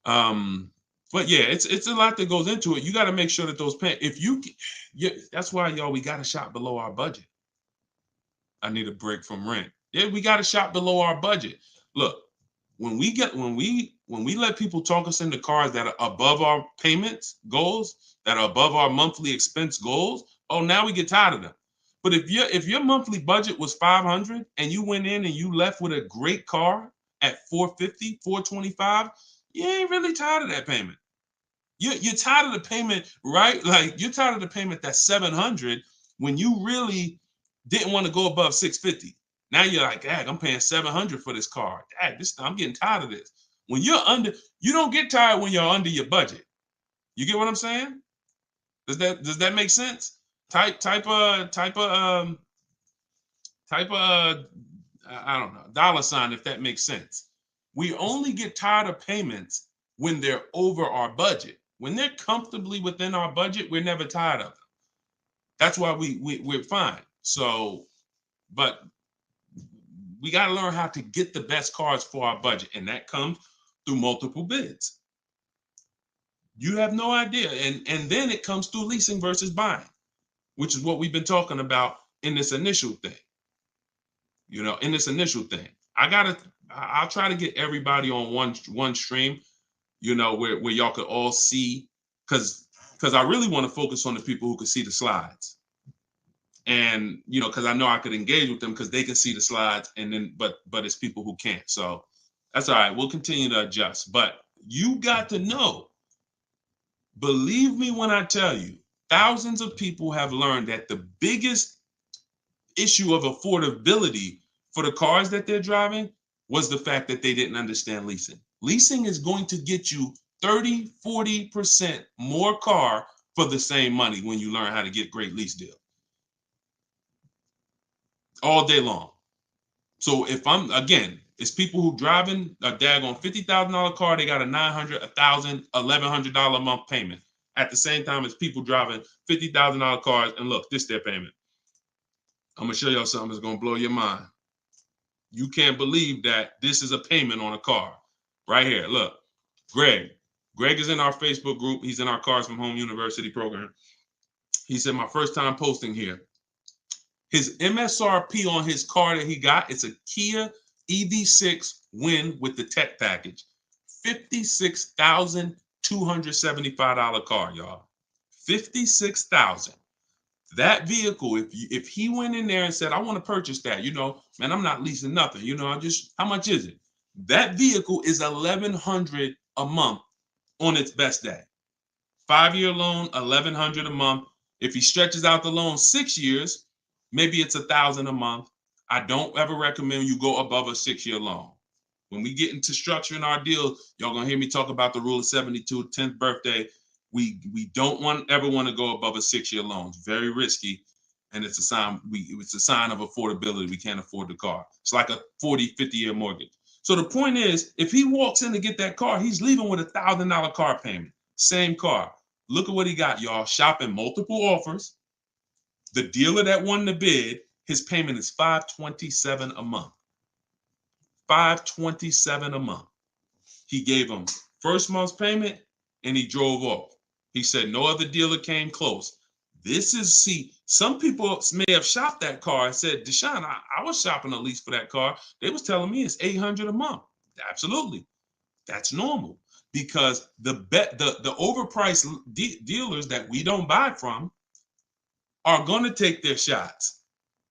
But yeah, it's a lot that goes into it. You got to make sure that those that's why, y'all, we got to shop below our budget. I need a break from rent. Yeah, we got to shop below our budget. Look, when we let people talk us into cars that are above our payments goals, that are above our monthly expense goals, oh, now we get tired of them. But if your monthly budget was 500 and you went in and you left with a great car at 450, 425, you ain't really tired of that payment. You're tired of the payment, right? Like, you're tired of the payment that's 700 when you really didn't want to go above 650. Now you're like, dang, I'm paying 700 for this car. Dang, I'm getting tired of this. When you're under, you don't get tired when you're under your budget. You get what I'm saying? Does that make sense? Type I don't know, $, if that makes sense. We only get tired of payments when they're over our budget. When they're comfortably within our budget, we're never tired of them. That's why we're fine. So, but we got to learn how to get the best cars for our budget, and that comes through multiple bids. You have no idea. And then it comes through leasing versus buying, which is what we've been talking about in this initial thing. In this initial thing. I'll try to get everybody on one stream, where y'all could all see, because I really want to focus on the people who can see the slides. And because I know I could engage with them because they can see the slides, and then but it's people who can't. So that's all right. We'll continue to adjust. But you got to know, believe me when I tell you, thousands of people have learned that the biggest issue of affordability for the cars that they're driving was the fact that they didn't understand leasing. Leasing is going to get you 30, 40% more car for the same money when you learn how to get great lease deals. All day long. So if it's people who driving a daggone $50,000 car, they got a $900, $1,000, $1,100 a month payment. At the same time as people driving $50,000 cars, and look, this is their payment. I'm gonna show y'all something that's gonna blow your mind. You can't believe that this is a payment on a car. Right here, look. Greg is in our Facebook group. He's in our Cars from Home University program. He said, my first time posting here. His MSRP on his car that he got, it's a Kia EV6 Win with the tech package. $56,275 car, y'all. $56,000. That vehicle, if he went in there and said, I want to purchase that, man, I'm not leasing nothing. How much is it? That vehicle is $1,100 a month on its best day. 5-year loan, $1,100 a month. If he stretches out the loan 6 years, maybe it's $1,000 a month. I don't ever recommend you go above a 6-year loan. When we get into structuring our deal, y'all gonna hear me talk about the rule of 72, 10th birthday. We don't ever want to go above a 6-year loan. It's very risky, and it's a sign of affordability. We can't afford the car. It's like a 40, 50-year mortgage. So the point is, if he walks in to get that car, he's leaving with a $1,000 car payment. Same car. Look at what he got, y'all. Shopping multiple offers. The dealer that won the bid, his payment is $527 a month. $527 a month. He gave him first month's payment, and he drove off. He said no other dealer came close. Some people may have shopped that car and said, Deshone, I was shopping a lease for that car. They was telling me it's $800 a month. Absolutely. That's normal, because the overpriced dealers that we don't buy from are going to take their shots.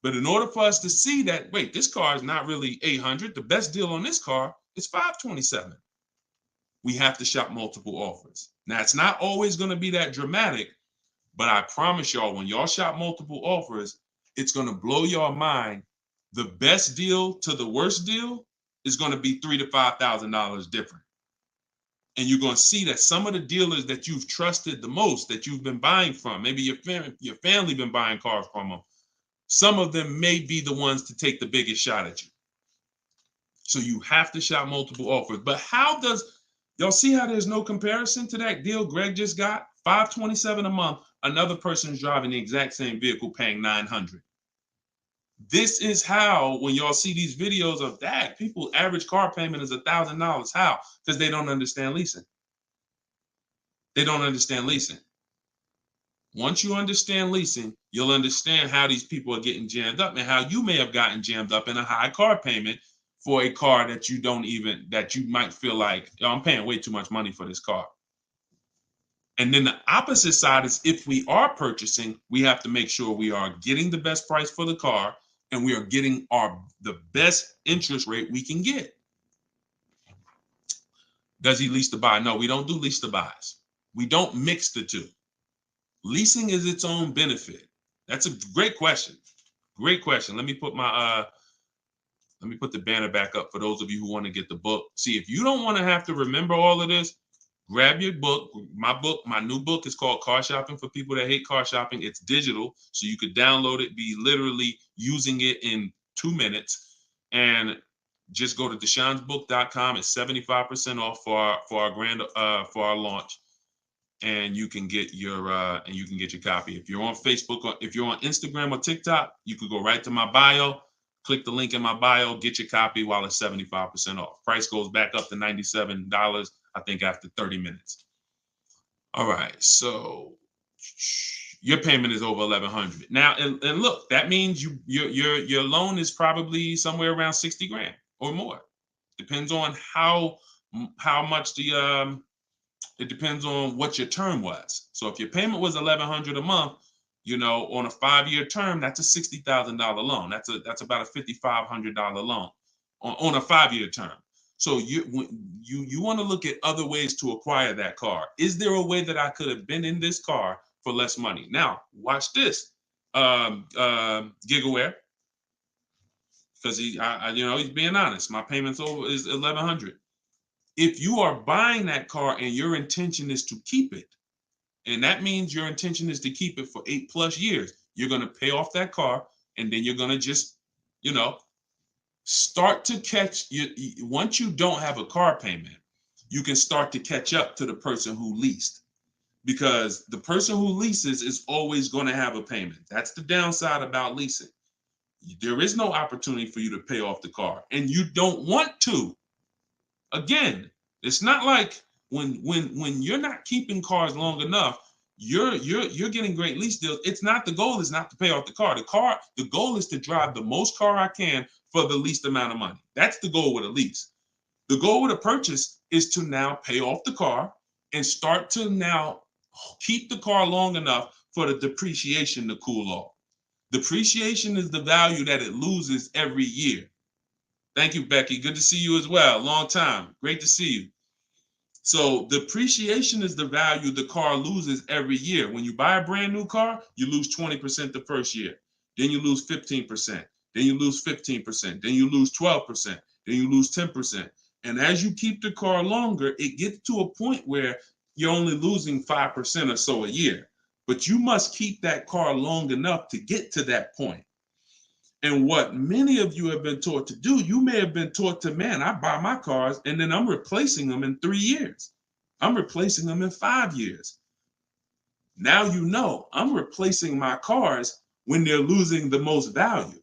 But in order for us to see that, wait, this car is not really $800. The best deal on this car is $527. We have to shop multiple offers. Now, it's not always going to be that dramatic, but I promise y'all, when y'all shop multiple offers, it's going to blow your mind. The best deal to the worst deal is going to be $3,000 to $5,000 different. And you're going to see that some of the dealers that you've trusted the most, that you've been buying from, maybe your family been buying cars from them, some of them may be the ones to take the biggest shot at you. So you have to shop multiple offers. But y'all see how there's no comparison to that deal Greg just got? $527 a month. Another person is driving the exact same vehicle paying $900. This is how, when y'all see these videos of that, people average car payment is $1,000. How? Because they don't understand leasing. They don't understand leasing. Once you understand leasing, you'll understand how these people are getting jammed up and how you may have gotten jammed up in a high car payment for a car that you might feel like, oh, I'm paying way too much money for this car. And then the opposite side is, if we are purchasing, we have to make sure we are getting the best price for the car and we are getting the best interest rate we can get. Does he lease to buy? No, we don't do lease to buys. We don't mix the two. Leasing is its own benefit. That's a great question. Great question. Let me put the banner back up for those of you who want to get the book. See, if you don't want to have to remember all of this, grab your book. My new book is called Car Shopping for People That Hate Car Shopping. It's digital, so you could download it, be literally using it in 2 minutes, and just go to deshonsbook.com. It's 75% off for our launch, and you can get your copy. If you're on Facebook or if you're on Instagram or TikTok, you could go right to my bio. Click the link in my bio, get your copy while it's 75% off. Price goes back up to $97, I think, after 30 minutes. All right, so your payment is over $1,100 now, and look, that means your loan is probably somewhere around 60 grand or more. Depends on how much it depends on what your term was. So if your payment was $1,100 a month, on a 5-year term, that's a $60,000 loan. That's about a $5,500 loan on a 5-year term. So you want to look at other ways to acquire that car. Is there a way that I could have been in this car for less money? Now, watch this, Gigaware, because he's being honest. My payments is $1,100. If you are buying that car and your intention is to keep it, and that means your intention is to keep it for 8+ years, you're going to pay off that car, and then you're going to just, start to catch once you don't have a car payment, you can start to catch up to the person who leased, because the person who leases is always going to have a payment. That's the downside about leasing. There is no opportunity for you to pay off the car, and you don't want to. Again, it's not like when you're not keeping cars long enough, you're getting great lease deals. The goal is not to pay off the car. The goal is to drive the most car I can for the least amount of money. That's the goal with a lease. The goal with a purchase is to now pay off the car and start to now keep the car long enough for the depreciation to cool off. Depreciation is the value that it loses every year. Thank you, Becky. Good to see you as well. Long time. Great to see you. So depreciation is the value the car loses every year. When you buy a brand new car, you lose 20% the first year. Then you lose 15%. Then you lose 15%. Then you lose 12%. Then you lose 10%. And as you keep the car longer, it gets to a point where you're only losing 5% or so a year. But you must keep that car long enough to get to that point. And what many of you have been taught to do, you may have been taught to, man, I buy my cars and then I'm replacing them in 3 years. I'm replacing them in 5 years. Now I'm replacing my cars when they're losing the most value.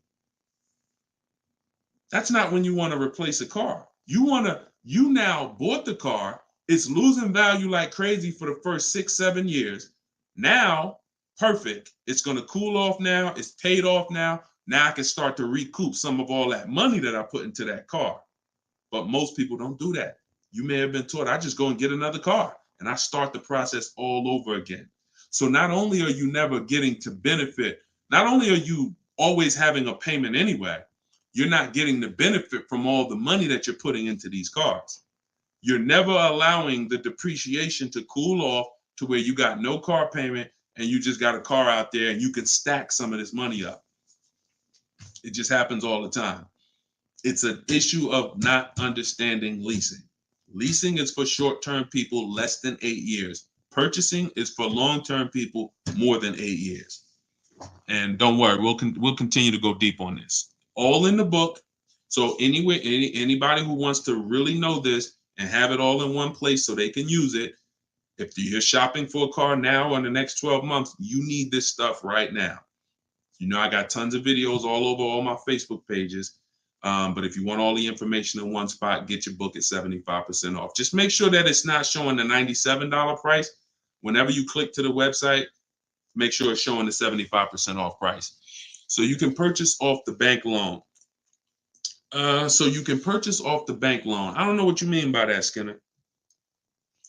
That's not when you want to replace a car. You now bought the car, it's losing value like crazy for the first 6-7 years. Now, perfect. It's going to cool off now. It's paid off now. Now I can start to recoup some of all that money that I put into that car. But most people don't do that. You may have been taught, I just go and get another car and I start the process all over again. So not only are you never getting to benefit, not only are you always having a payment anyway, you're not getting the benefit from all the money that you're putting into these cars. You're never allowing the depreciation to cool off to where you got no car payment and you just got a car out there and you can stack some of this money up. It just happens all the time. It's an issue of not understanding leasing. Leasing is for short-term people less than 8 years. Purchasing is for long-term people more than 8 years. And don't worry, we'll continue to go deep on this. All in the book. So anyway, anybody who wants to really know this and have it all in one place so they can use it, if you're shopping for a car now or in the next 12 months, you need this stuff right now. You know, I got tons of videos all over all my Facebook pages. But if you want all the information in one spot, get your book at 75% off. Just make sure that it's not showing the $97 price. Whenever you click to the website, make sure it's showing the 75% off price. So you can purchase off the bank loan. I don't know what you mean by that, Skinner.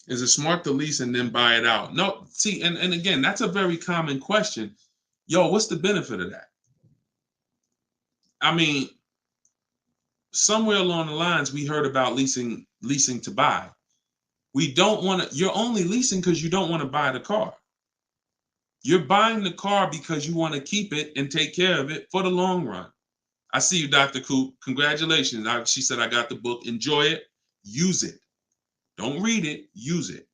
Is it smart to lease and then buy it out? No, see, and again, that's a very common question. Yo, what's the benefit of that? I mean, somewhere along the lines, we heard about leasing to buy. We don't want to, you're only leasing because you don't want to buy the car. You're buying the car because you want to keep it and take care of it for the long run. I see you, Dr. Coop. Congratulations. She said, I got the book. Enjoy it. Use it. Don't read it. Use it.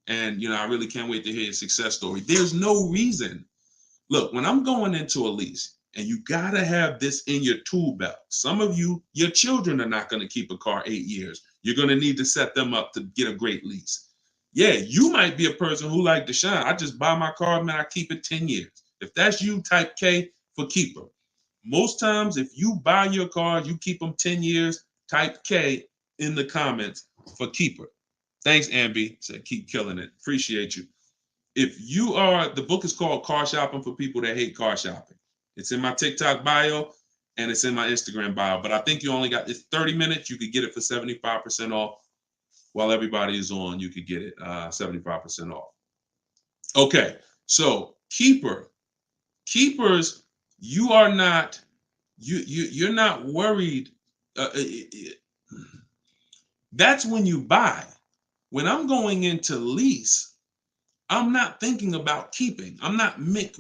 And, I really can't wait to hear your success story. There's no reason. Look, when I'm going into a lease, and you got to have this in your tool belt. Some of you, your children are not going to keep a car 8 years. You're going to need to set them up to get a great lease. Yeah, you might be a person who like Deshone. I just buy my car, man, I keep it 10 years. If that's you, type K for keeper. Most times, if you buy your car, you keep them 10 years, type K in the comments for keeper. Thanks, Ambi. Said keep killing it. Appreciate you. If you are, the book is called Car Shopping for People That Hate Car Shopping. It's in my TikTok bio and it's in my Instagram bio. But I think you only got, it's 30 minutes. You could get it for 75% off. While everybody is on, you could get it 75% off. Okay, so keepers, you are not, you're not worried. That's when you buy. When I'm going into lease, I'm not thinking about keeping.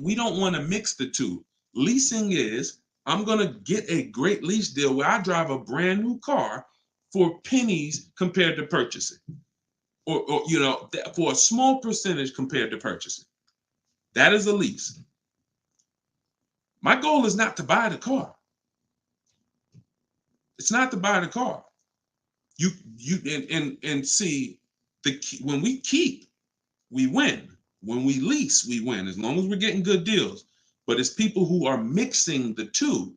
We don't want to mix the two. Leasing is, I'm going to get a great lease deal where I drive a brand new car for pennies compared to purchasing. Or for a small percentage compared to purchasing. That is a lease. My goal is not to buy the car. It's not to buy the car. You see, when we keep, we win. When we lease, we win, as long as we're getting good deals. But it's people who are mixing the two,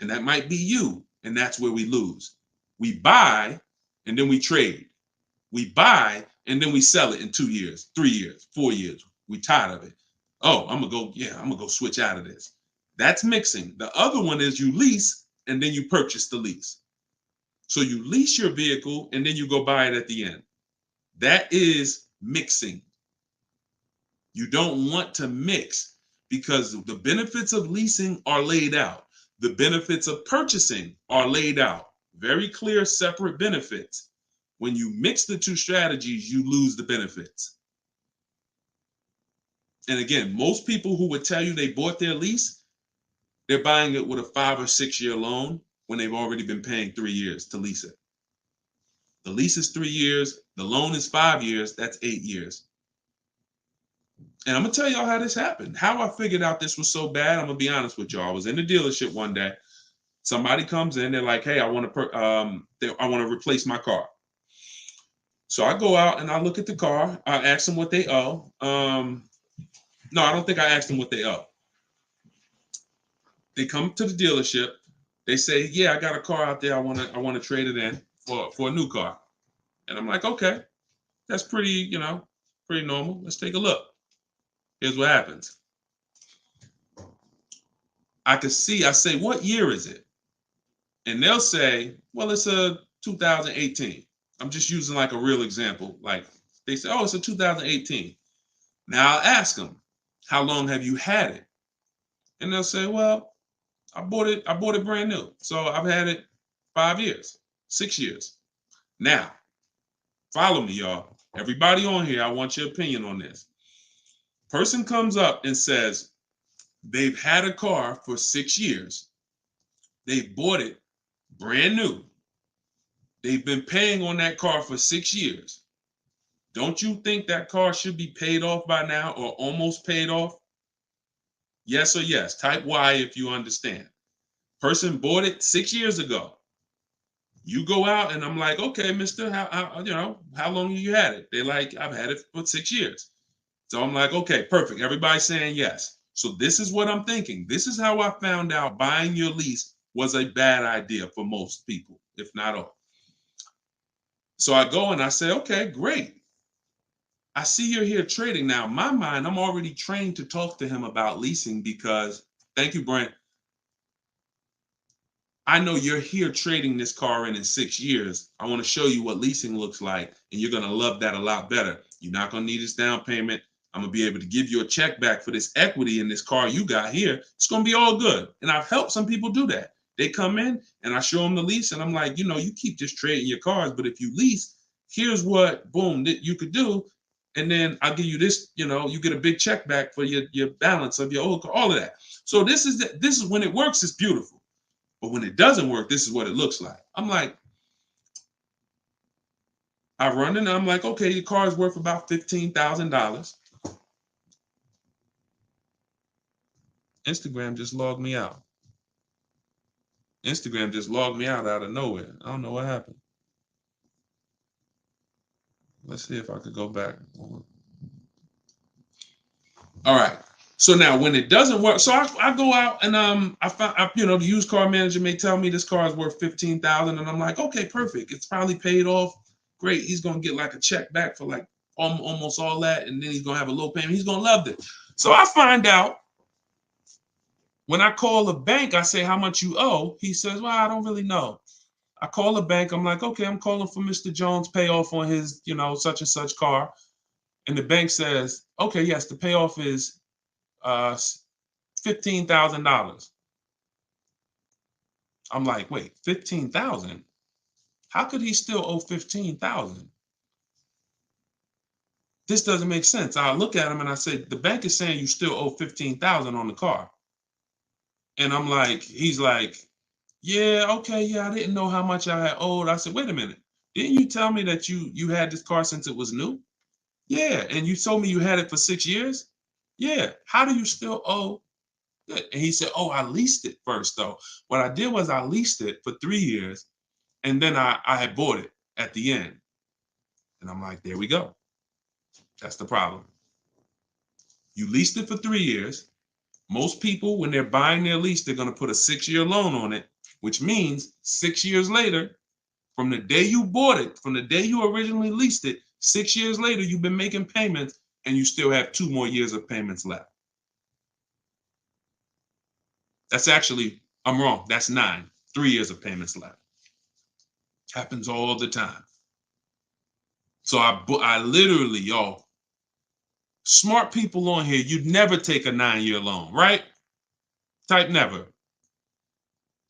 and that might be you, and that's where we lose. We buy, and then we trade. We buy, and then we sell it in 2 years, 3 years, 4 years. We tired of it. Oh, I'm gonna go switch out of this. That's mixing. The other one is you lease, and then you purchase the lease. So you lease your vehicle, and then you go buy it at the end. That is mixing. You don't want to mix because the benefits of leasing are laid out. The benefits of purchasing are laid out. Very clear, separate benefits. When you mix the two strategies, you lose the benefits. And again, most people who would tell you they bought their lease, they're buying it with a 5 or 6 year loan when they've already been paying 3 years to lease it. The lease is 3 years. The loan is 5 years. That's 8 years. And I'm going to tell y'all how this happened. How I figured out this was so bad, I'm going to be honest with y'all. I was in the dealership one day. Somebody comes in. They're like, hey, I want to replace my car. So I go out and I look at the car. I ask them what they owe. No, I don't think I asked them what they owe. They come to the dealership. They say, yeah, I got a car out there. I want to trade it in for a new car. And I'm like, okay, that's pretty normal. Let's take a look. Here's what happens. I say, what year is it? And they'll say, well, it's a 2018. I'm just using like a real example. Like they say, oh, it's a 2018. Now I'll ask them, how long have you had it? And they'll say, well, I bought it brand new. So I've had it 5 years, 6 years. Now, follow me, y'all. Everybody on here, I want your opinion on this. Person comes up and says they've had a car for 6 years. They bought it brand new. They've been paying on that car for 6 years. Don't you think that car should be paid off by now or almost paid off? Yes or yes. Type Y if you understand. Person bought it 6 years ago. You go out and I'm like, okay, mister, how long have you had it? They're like, I've had it for 6 years. So I'm like, okay, perfect. Everybody's saying yes. So this is what I'm thinking. This is how I found out buying your lease was a bad idea for most people, if not all. So I go and I say, okay, great. I see you're here trading. Now, in my mind, I'm already trained to talk to him about leasing because, thank you, Brent. I know you're here trading this car in 6 years. I want to show you what leasing looks like, and you're going to love that a lot better. You're not going to need this down payment. I'm going to be able to give you a check back for this equity in this car you got here. It's going to be all good. And I've helped some people do that. They come in and I show them the lease, and I'm like, you know, you keep just trading your cars, but if you lease, here's what, boom, that you could do. And then I'll give you this, you know, you get a big check back for your balance of your old car, all of that. So this is when it works, it's beautiful. But when it doesn't work, this is what it looks like. I'm like, I run in and I'm like, okay, your car is worth about $15,000. Instagram just logged me out. Instagram just logged me out of nowhere. I don't know what happened. Let's see if I could go back. All right. So now when it doesn't work, so I go out and I find, you know, the used car manager may tell me this car is worth 15,000, and I'm like, okay, perfect. It's probably paid off. Great. He's gonna get like a check back for like almost all that, and then he's gonna have a low payment. He's gonna love it. So I find out when I call the bank, I say how much you owe. He says, well, I don't really know. I call the bank. I'm like, okay, I'm calling for Mr. Jones' payoff on his, you know, such and such car. And the bank says, okay, yes, the payoff is $15,000. I'm like, wait, 15,000? How could he still owe 15,000? This doesn't make sense. I look at him and I say, the bank is saying you still owe 15,000 on the car. And I'm like, he's like, yeah, okay, yeah, I didn't know how much I had owed. I said, wait a minute. Didn't you tell me that you had this car since it was new? Yeah, and you told me you had it for 6 years? Yeah. How do you still owe? And he said, oh, I leased it first, though. What I did was I leased it for 3 years, and then I had bought it at the end. And I'm like, there we go. That's the problem. You leased it for 3 years. Most people, when they're buying their lease, they're going to put a 6-year loan on it, which means 6 years later, from the day you bought it, from the day you originally leased it, 6 years later, you've been making payments and you still have 2 more years of payments left. That's actually, I'm wrong. That's 9, 3 years of payments left. Happens all the time. So I literally, y'all, smart people on here, you'd never take a 9-year loan, right? Type never.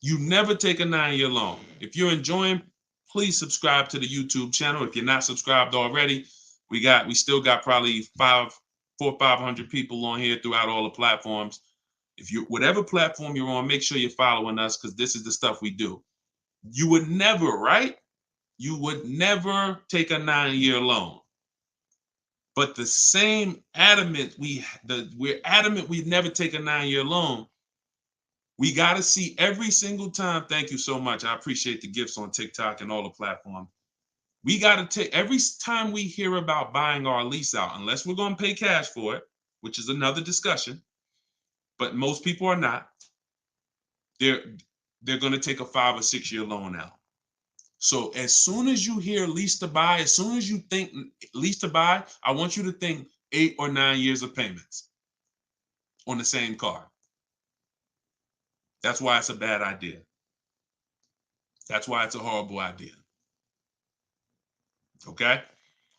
You never take a 9-year loan. If you're enjoying, please subscribe to the YouTube channel. If you're not subscribed already, we still got probably 400 or 500 people on here throughout all the platforms. If you, whatever platform you're on, make sure you're following us, because this is the stuff we do. You would never, right? You would never take a 9-year loan. But the same adamant, we're adamant we'd never take a 9-year loan. We got to see every single time. Thank you so much. I appreciate the gifts on TikTok and all the platforms. We got to take every time we hear about buying our lease out, unless we're going to pay cash for it, which is another discussion. But most people are not. They're going to take a 5 or 6 year loan out. So as soon as you hear lease to buy, as soon as you think lease to buy, I want you to think 8 or 9 years of payments on the same car. That's why it's a bad idea. That's why it's a horrible idea. Okay.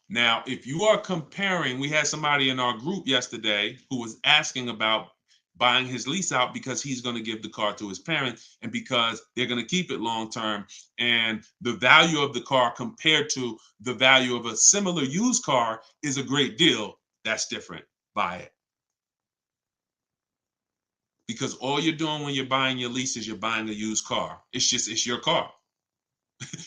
Now, if you are comparing, we had somebody in our group yesterday who was asking about buying his lease out because he's going to give the car to his parents and because they're going to keep it long term. And the value of the car compared to the value of a similar used car is a great deal. That's different. Buy it. Because all you're doing when you're buying your lease is you're buying a used car. It's your car.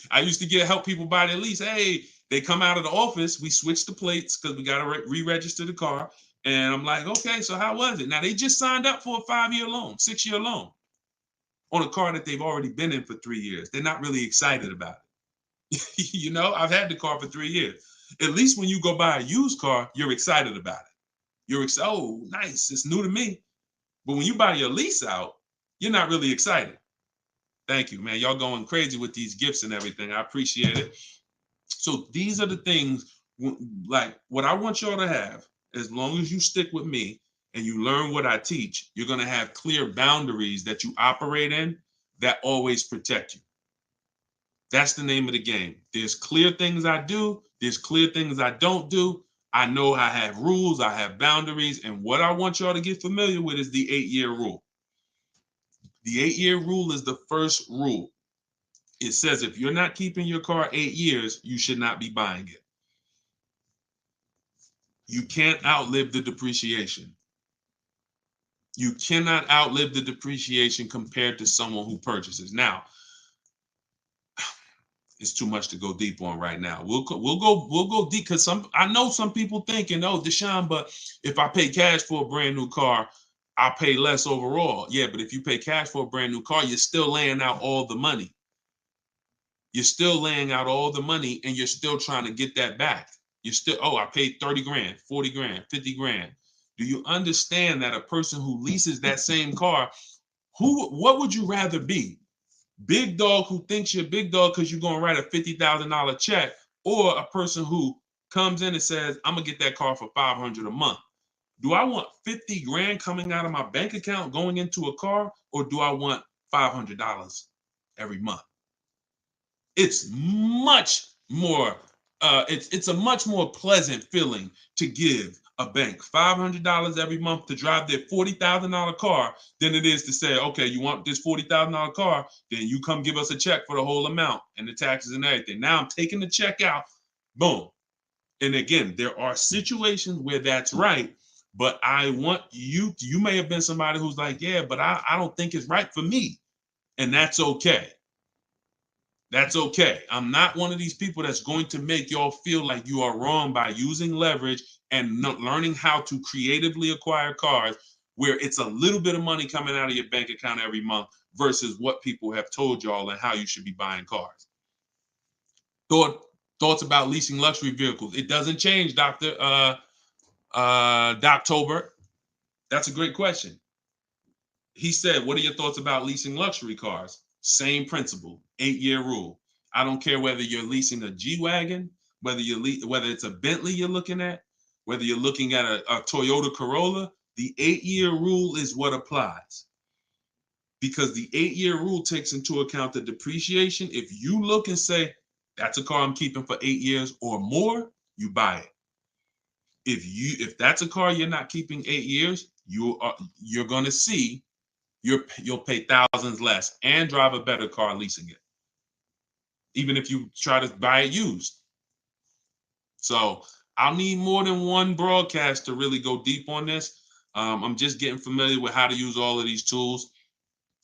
I used to help people buy their lease. Hey, they come out of the office. We switch the plates because we got to re-register the car. And I'm like, okay, so how was it? Now, they just signed up for a 5-year loan, 6-year loan on a car that they've already been in for 3 years. They're not really excited about it. You know, I've had the car for 3 years. At least when you go buy a used car, you're excited about it. You're excited. Oh, nice. It's new to me. But when you buy your lease out, you're not really excited. Thank you, man. Y'all going crazy with these gifts and everything. I appreciate it. So these are the things, like what I want y'all to have, as long as you stick with me and you learn what I teach, you're going to have clear boundaries that you operate in that always protect you. That's the name of the game. There's clear things I do. There's clear things I don't do. I know I have rules. I have boundaries. And what I want y'all to get familiar with is the 8-year rule. The 8-year rule is the first rule. It says if you're not keeping your car 8 years, you should not be buying it. You can't outlive the depreciation. You cannot outlive the depreciation compared to someone who purchases. Now, it's too much to go deep on right now. We'll go deep because I know some people thinking, oh, Deshone, but if I pay cash for a brand new car, I'll pay less overall. Yeah, but if you pay cash for a brand new car, you're still laying out all the money. You're still laying out all the money and you're still trying to get that back. You're still, oh, I paid 30 grand, 40 grand, 50 grand. Do you understand that a person who leases that same car, what would you rather be? Big dog who thinks you're big dog because you're going to write a $50,000 check, or a person who comes in and says, I'm going to get that car for $500 a month. Do I want 50 grand coming out of my bank account going into a car, or do I want $500 every month? It's much more, it's a much more pleasant feeling to give a bank $500 every month to drive their $40,000 car than it is to say, okay, you want this $40,000 car, then you come give us a check for the whole amount and the taxes and everything. Now I'm taking the check out, boom. And again, there are situations where that's right, but I want you may have been somebody who's like, yeah, but I don't think it's right for me. And that's okay. That's okay. I'm not one of these people that's going to make y'all feel like you are wrong by using leverage and learning how to creatively acquire cars where it's a little bit of money coming out of your bank account every month versus what people have told y'all and how you should be buying cars. Thoughts about leasing luxury vehicles. It doesn't change, Dr. Doctober. That's a great question. He said, what are your thoughts about leasing luxury cars? Same principle, 8-year rule. I don't care whether you're leasing a G-Wagon, whether it's a Bentley you're looking at, whether you're looking at a Toyota Corolla, the 8-year rule is what applies. Because the 8-year rule takes into account the depreciation. If you look and say, that's a car I'm keeping for 8 years or more, you buy it. If that's a car you're not keeping 8 years, you're going to see you'll pay thousands less and drive a better car leasing it, even if you try to buy it used. So I'll need more than one broadcast to really go deep on this. I'm just getting familiar with how to use all of these tools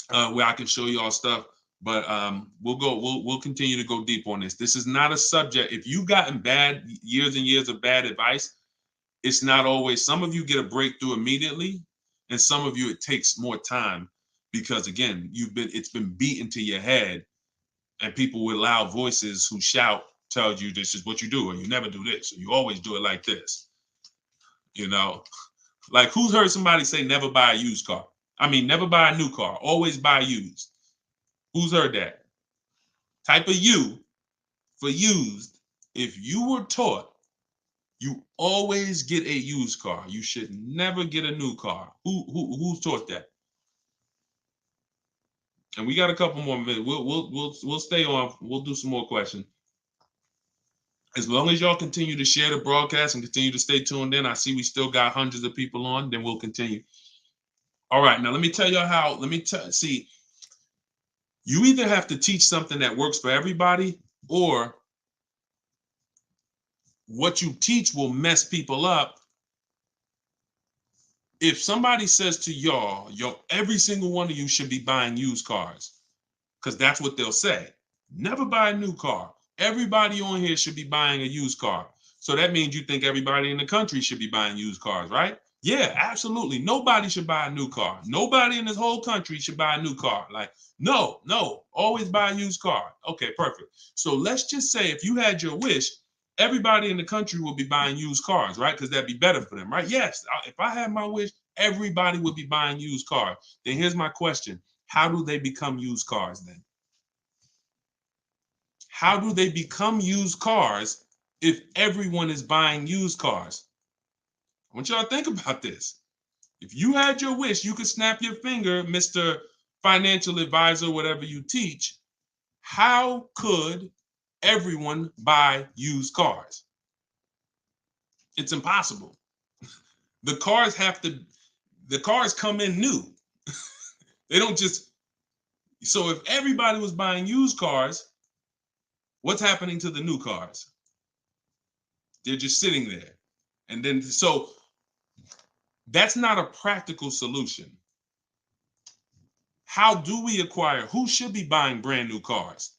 where I can show you all stuff. But we'll continue to go deep on this. This is not a subject. If you've gotten years and years of bad advice, it's not always. Some of you get a breakthrough immediately, and some of you it takes more time because again, it's been beaten to your head, and people with loud voices who shout tell you this is what you do, or you never do this, or you always do it like this. You know, like who's heard somebody say never buy a used car? I mean, never buy a new car, always buy used. Who's heard that? Type of U for used. If you were taught you always get a used car, you should never get a new car. Who's taught that? And we got a couple more minutes. We'll stay on. We'll do some more questions. As long as y'all continue to share the broadcast and continue to stay tuned in, I see we still got hundreds of people on. Then we'll continue. All right, now let me tell y'all how. See. You either have to teach something that works for everybody, or what you teach will mess people up. If somebody says to y'all, every single one of you should be buying used cars, because that's what they'll say. Never buy a new car. Everybody on here should be buying a used car. So that means you think everybody in the country should be buying used cars, right? Yeah, absolutely. Nobody should buy a new car. Nobody in this whole country should buy a new car. Like, no, always buy a used car. Okay, perfect. So let's just say if you had your wish, everybody in the country will be buying used cars, right? Because that'd be better for them, right? Yes, if I had my wish, everybody would be buying used cars. Then here's my question. How do they become used cars then? How do they become used cars if everyone is buying used cars? I want y'all to think about this. If you had your wish, you could snap your finger, Mr. Financial Advisor, whatever you teach. How could everyone buy used cars? It's impossible. The cars come in new. They don't just, so if everybody was buying used cars, what's happening to the new cars? They're just sitting there. And then, so that's not a practical solution. How do we acquire? Who should be buying brand new cars?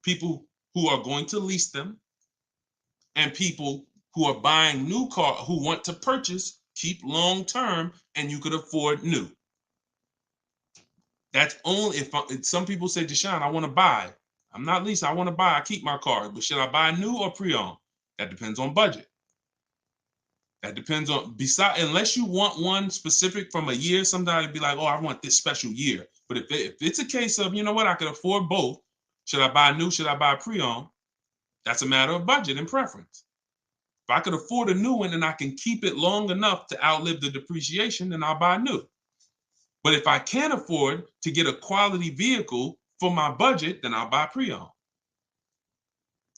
People who are going to lease them, and people who are buying new cars, who want to purchase, keep long term, and you could afford new. That's only if some people say, Deshone, I want to buy. I'm not leasing, I want to buy. I keep my car, but should I buy new or pre-owned? That depends on budget. That depends on, unless you want one specific from a year, sometimes it'd be like, oh, I want this special year. But if it's a case of, you know what, I could afford both. Should I buy new? Should I buy pre-owned? That's a matter of budget and preference. If I could afford a new one and I can keep it long enough to outlive the depreciation, then I'll buy new. But if I can't afford to get a quality vehicle for my budget, then I'll buy pre-owned.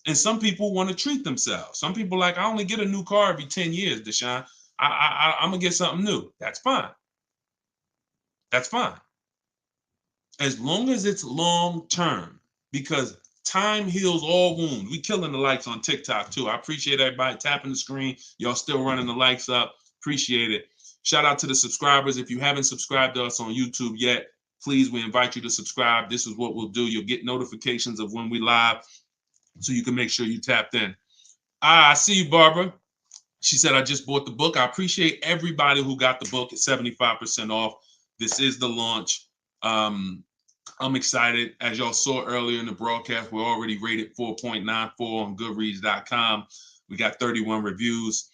And some people want to treat themselves. Some people like, I only get a new car every 10 years, Deshone. I'm going to get something new. That's fine. That's fine. As long as it's long term, because time heals all wounds. We killing the likes on TikTok too. I appreciate everybody tapping the screen. Y'all still running the likes up. Appreciate it. Shout out to the subscribers. If you haven't subscribed to us on YouTube yet, please, we invite you to subscribe. This is what we'll do. You'll get notifications of when we live, so you can make sure you tapped in. I see you, Barbara. She said, I just bought the book. I appreciate everybody who got the book at 75% off. This is the launch. I'm excited. As y'all saw earlier in the broadcast, we're already rated 4.94 on Goodreads.com. We got 31 reviews.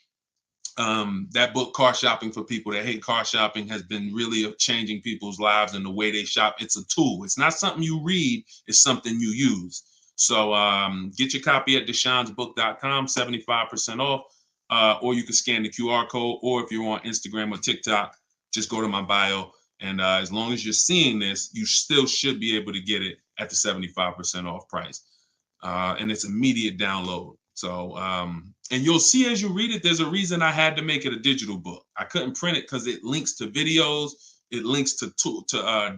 That book, Car Shopping for People That Hate Car Shopping, has been really changing people's lives and the way they shop. It's a tool. It's not something you read. It's something you use. So get your copy at deshonesbook.com, 75% off, or you can scan the QR code, or if you're on Instagram or TikTok, just go to my bio. And as long as you're seeing this, you still should be able to get it at the 75% off price. And it's immediate download. So, and you'll see as you read it, there's a reason I had to make it a digital book. I couldn't print it because it links to videos, it links to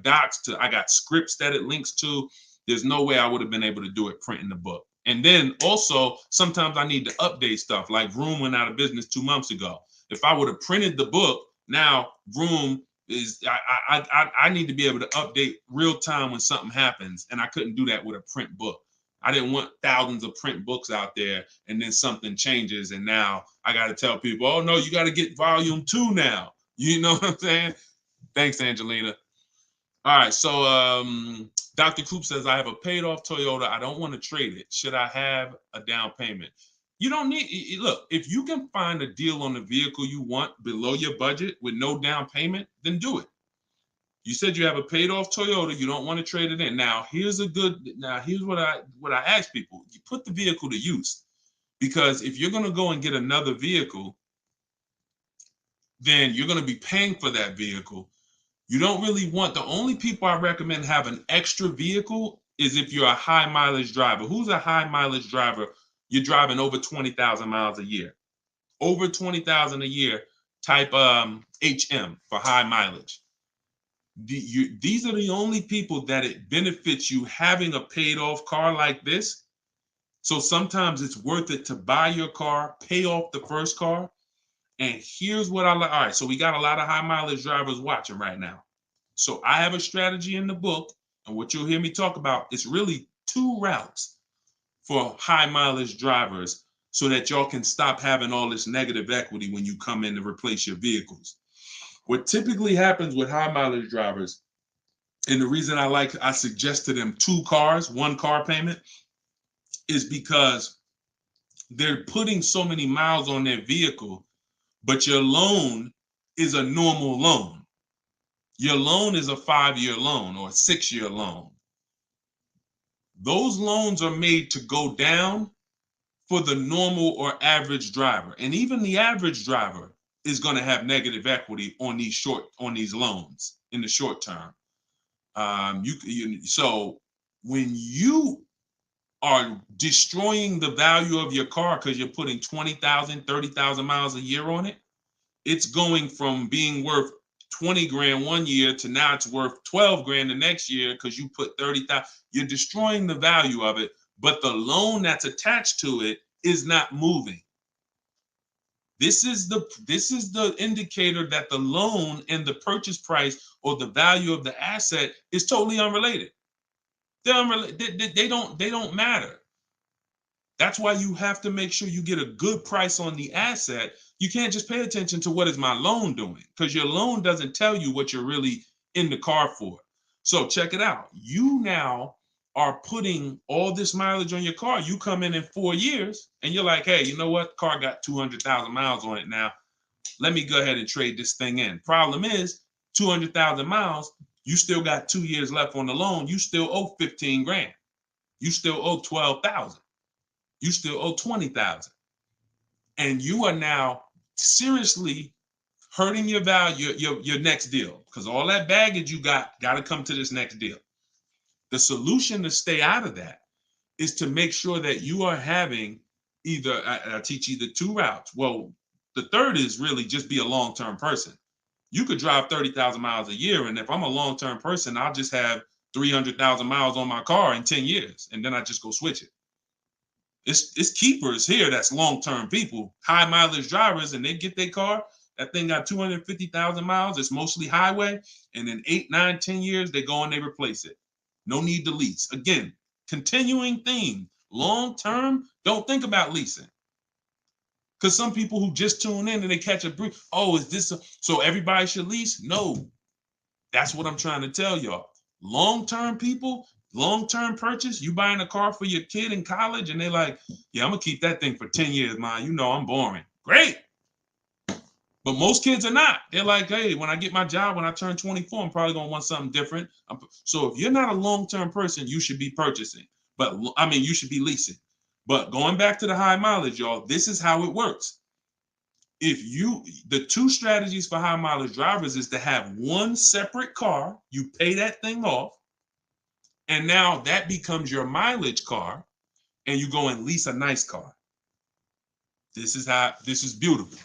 docs, I got scripts that it links to. There's no way I would have been able to do it printing the book. And then also, sometimes I need to update stuff, like Vroom went out of business 2 months ago. If I would have printed the book, now Vroom is, I need to be able to update real time when something happens, and I couldn't do that with a print book. I didn't want thousands of print books out there, and then something changes, and now I got to tell people, oh no, you got to get volume 2 now. You know what I'm saying? Thanks, Angelina. All right, so Dr. Coop says, I have a paid off Toyota. I don't want to trade it. Should I have a down payment? You don't need, look, if you can find a deal on the vehicle you want below your budget with no down payment, then do it. You said you have a paid off Toyota. You don't want to trade it in. Now, here's what I ask people. You put the vehicle to use, because if you're going to go and get another vehicle, then you're going to be paying for that vehicle. You don't really want, the only people I recommend have an extra vehicle is if you're a high mileage driver. Who's a high mileage driver? You're driving over 20,000 miles a year. Over 20,000 a year, type HM for high mileage. These are the only people that it benefits you having a paid off car like this. So sometimes it's worth it to buy your car, pay off the first car. And here's what I like. All right, so we got a lot of high mileage drivers watching right now. So I have a strategy in the book, and what you'll hear me talk about is really 2 routes for high mileage drivers, so that y'all can stop having all this negative equity when you come in to replace your vehicles. What typically happens with high mileage drivers, and the reason I suggest to them 2 cars, 1 car payment, is because they're putting so many miles on their vehicle, but your loan is a normal loan. Your loan is a 5-year loan or a 6-year loan. Those loans are made to go down for the normal or average driver. And even the average driver is going to have negative equity on these loans in the short term. So when you are destroying the value of your car because you're putting 20,000, 30,000 miles a year on it, it's going from being worth 20 grand one year to now it's worth 12 grand the next year because you put 30,000. You're destroying the value of it, but the loan that's attached to it is not moving. This is the indicator that the loan and the purchase price or the value of the asset is totally unrelated. They're unrelated. They don't matter. That's why you have to make sure you get a good price on the asset. You can't just pay attention to what is my loan doing, because your loan doesn't tell you what you're really in the car for. So check it out. You now are putting all this mileage on your car. You come in 4 years and you're like, hey, you know what? Car got 200,000 miles on it now. Let me go ahead and trade this thing in. Problem is 200,000 miles, you still got 2 years left on the loan. You still owe 15 grand. You still owe 12,000. You still owe 20,000. And you are now seriously hurting your value, your next deal, because all that baggage you got to come to this next deal. The solution to stay out of that is to make sure that you are having either, I teach either 2 routes. Well, the third is really just be a long-term person. You could drive 30,000 miles a year. And if I'm a long-term person, I'll just have 300,000 miles on my car in 10 years. And then I just go switch it. It's keepers here that's long-term people, high mileage drivers, and they get their car. That thing got 250,000 miles. It's mostly highway. And in 8, 9, 10 years, they go and they replace it. No need to lease. Again, continuing theme. Long-term, don't think about leasing. Because some people who just tune in and they catch a brief, oh, is this so everybody should lease? No. That's what I'm trying to tell y'all. Long-term people, long-term purchase, you buying a car for your kid in college and they're like, yeah, I'm going to keep that thing for 10 years, man. You know I'm boring. Great. But most kids are not. They're like, hey, when I get my job, when I turn 24, I'm probably going to want something different. So if you're not a long-term person, you should be purchasing. But I mean, you should be leasing. But going back to the high mileage, y'all, this is how it works. The 2 strategies for high mileage drivers is to have one separate car. You pay that thing off. And now that becomes your mileage car. And you go and lease a nice car. This is beautiful.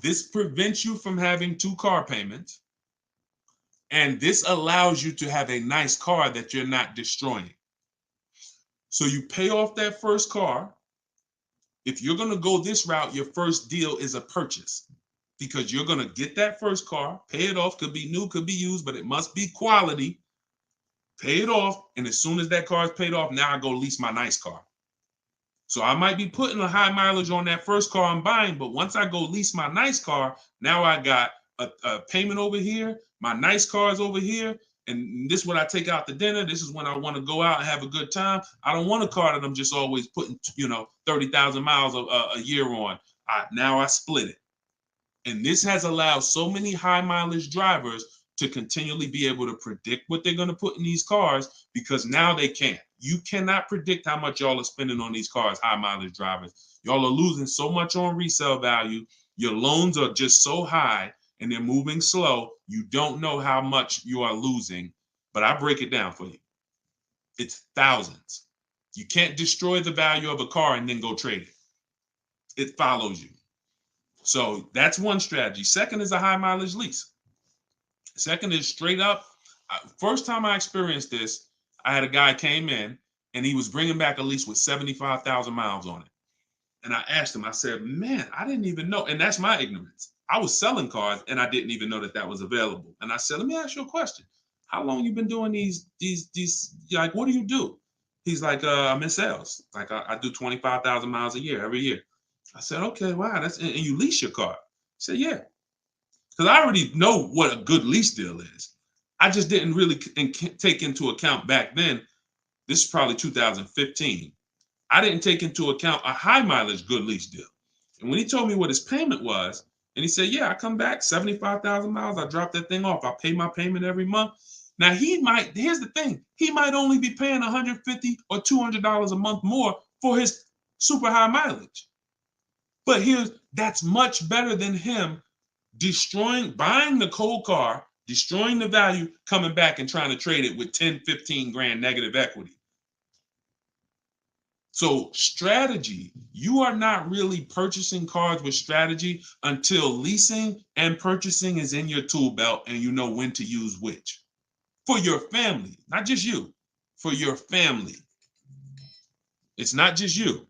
This prevents you from having 2 car payments. And this allows you to have a nice car that you're not destroying. So you pay off that first car. If you're going to go this route, your first deal is a purchase, because you're going to get that first car, pay it off, could be new, could be used, but it must be quality. Pay it off. And as soon as that car is paid off, now I go lease my nice car. So I might be putting a high mileage on that first car I'm buying, but once I go lease my nice car, now I got a payment over here. My nice car is over here. And this is when I take out to dinner. This is when I want to go out and have a good time. I don't want a car that I'm just always putting, 30,000 miles a year on. Now I split it. And this has allowed so many high mileage drivers to continually be able to predict what they're going to put in these cars, because now they can't. You cannot predict how much y'all are spending on these cars, high mileage drivers. Y'all are losing so much on resale value. Your loans are just so high and they're moving slow. You don't know how much you are losing, but I break it down for you. It's thousands. You can't destroy the value of a car and then go trade it. It follows you. So that's one strategy. Second is a high mileage lease. Second is straight up. First time I experienced this, I had a guy came in and he was bringing back a lease with 75,000 miles on it. And I asked him, I said, man, I didn't even know. And that's my ignorance. I was selling cars and I didn't even know that was available. And I said, let me ask you a question. How long you been doing these, like, what do you do? He's like, I'm in sales. Like I do 25,000 miles a year, every year. I said, okay, wow. And you lease your car? He said, yeah. Because I already know what a good lease deal is. I just didn't really take into account back then. This is probably 2015. I didn't take into account a high mileage good lease deal. And when he told me what his payment was, And he said, yeah, I come back 75,000 miles. I drop that thing off. I pay my payment every month. Now here's the thing. He might only be paying $150 or $200 a month more for his super high mileage. But that's much better than him buying the cold car, destroying the value, coming back and trying to trade it with 10, 15 grand negative equity. So strategy, you are not really purchasing cars with strategy until leasing and purchasing is in your tool belt and you know when to use which. For your family, not just you, for your family. It's not just you.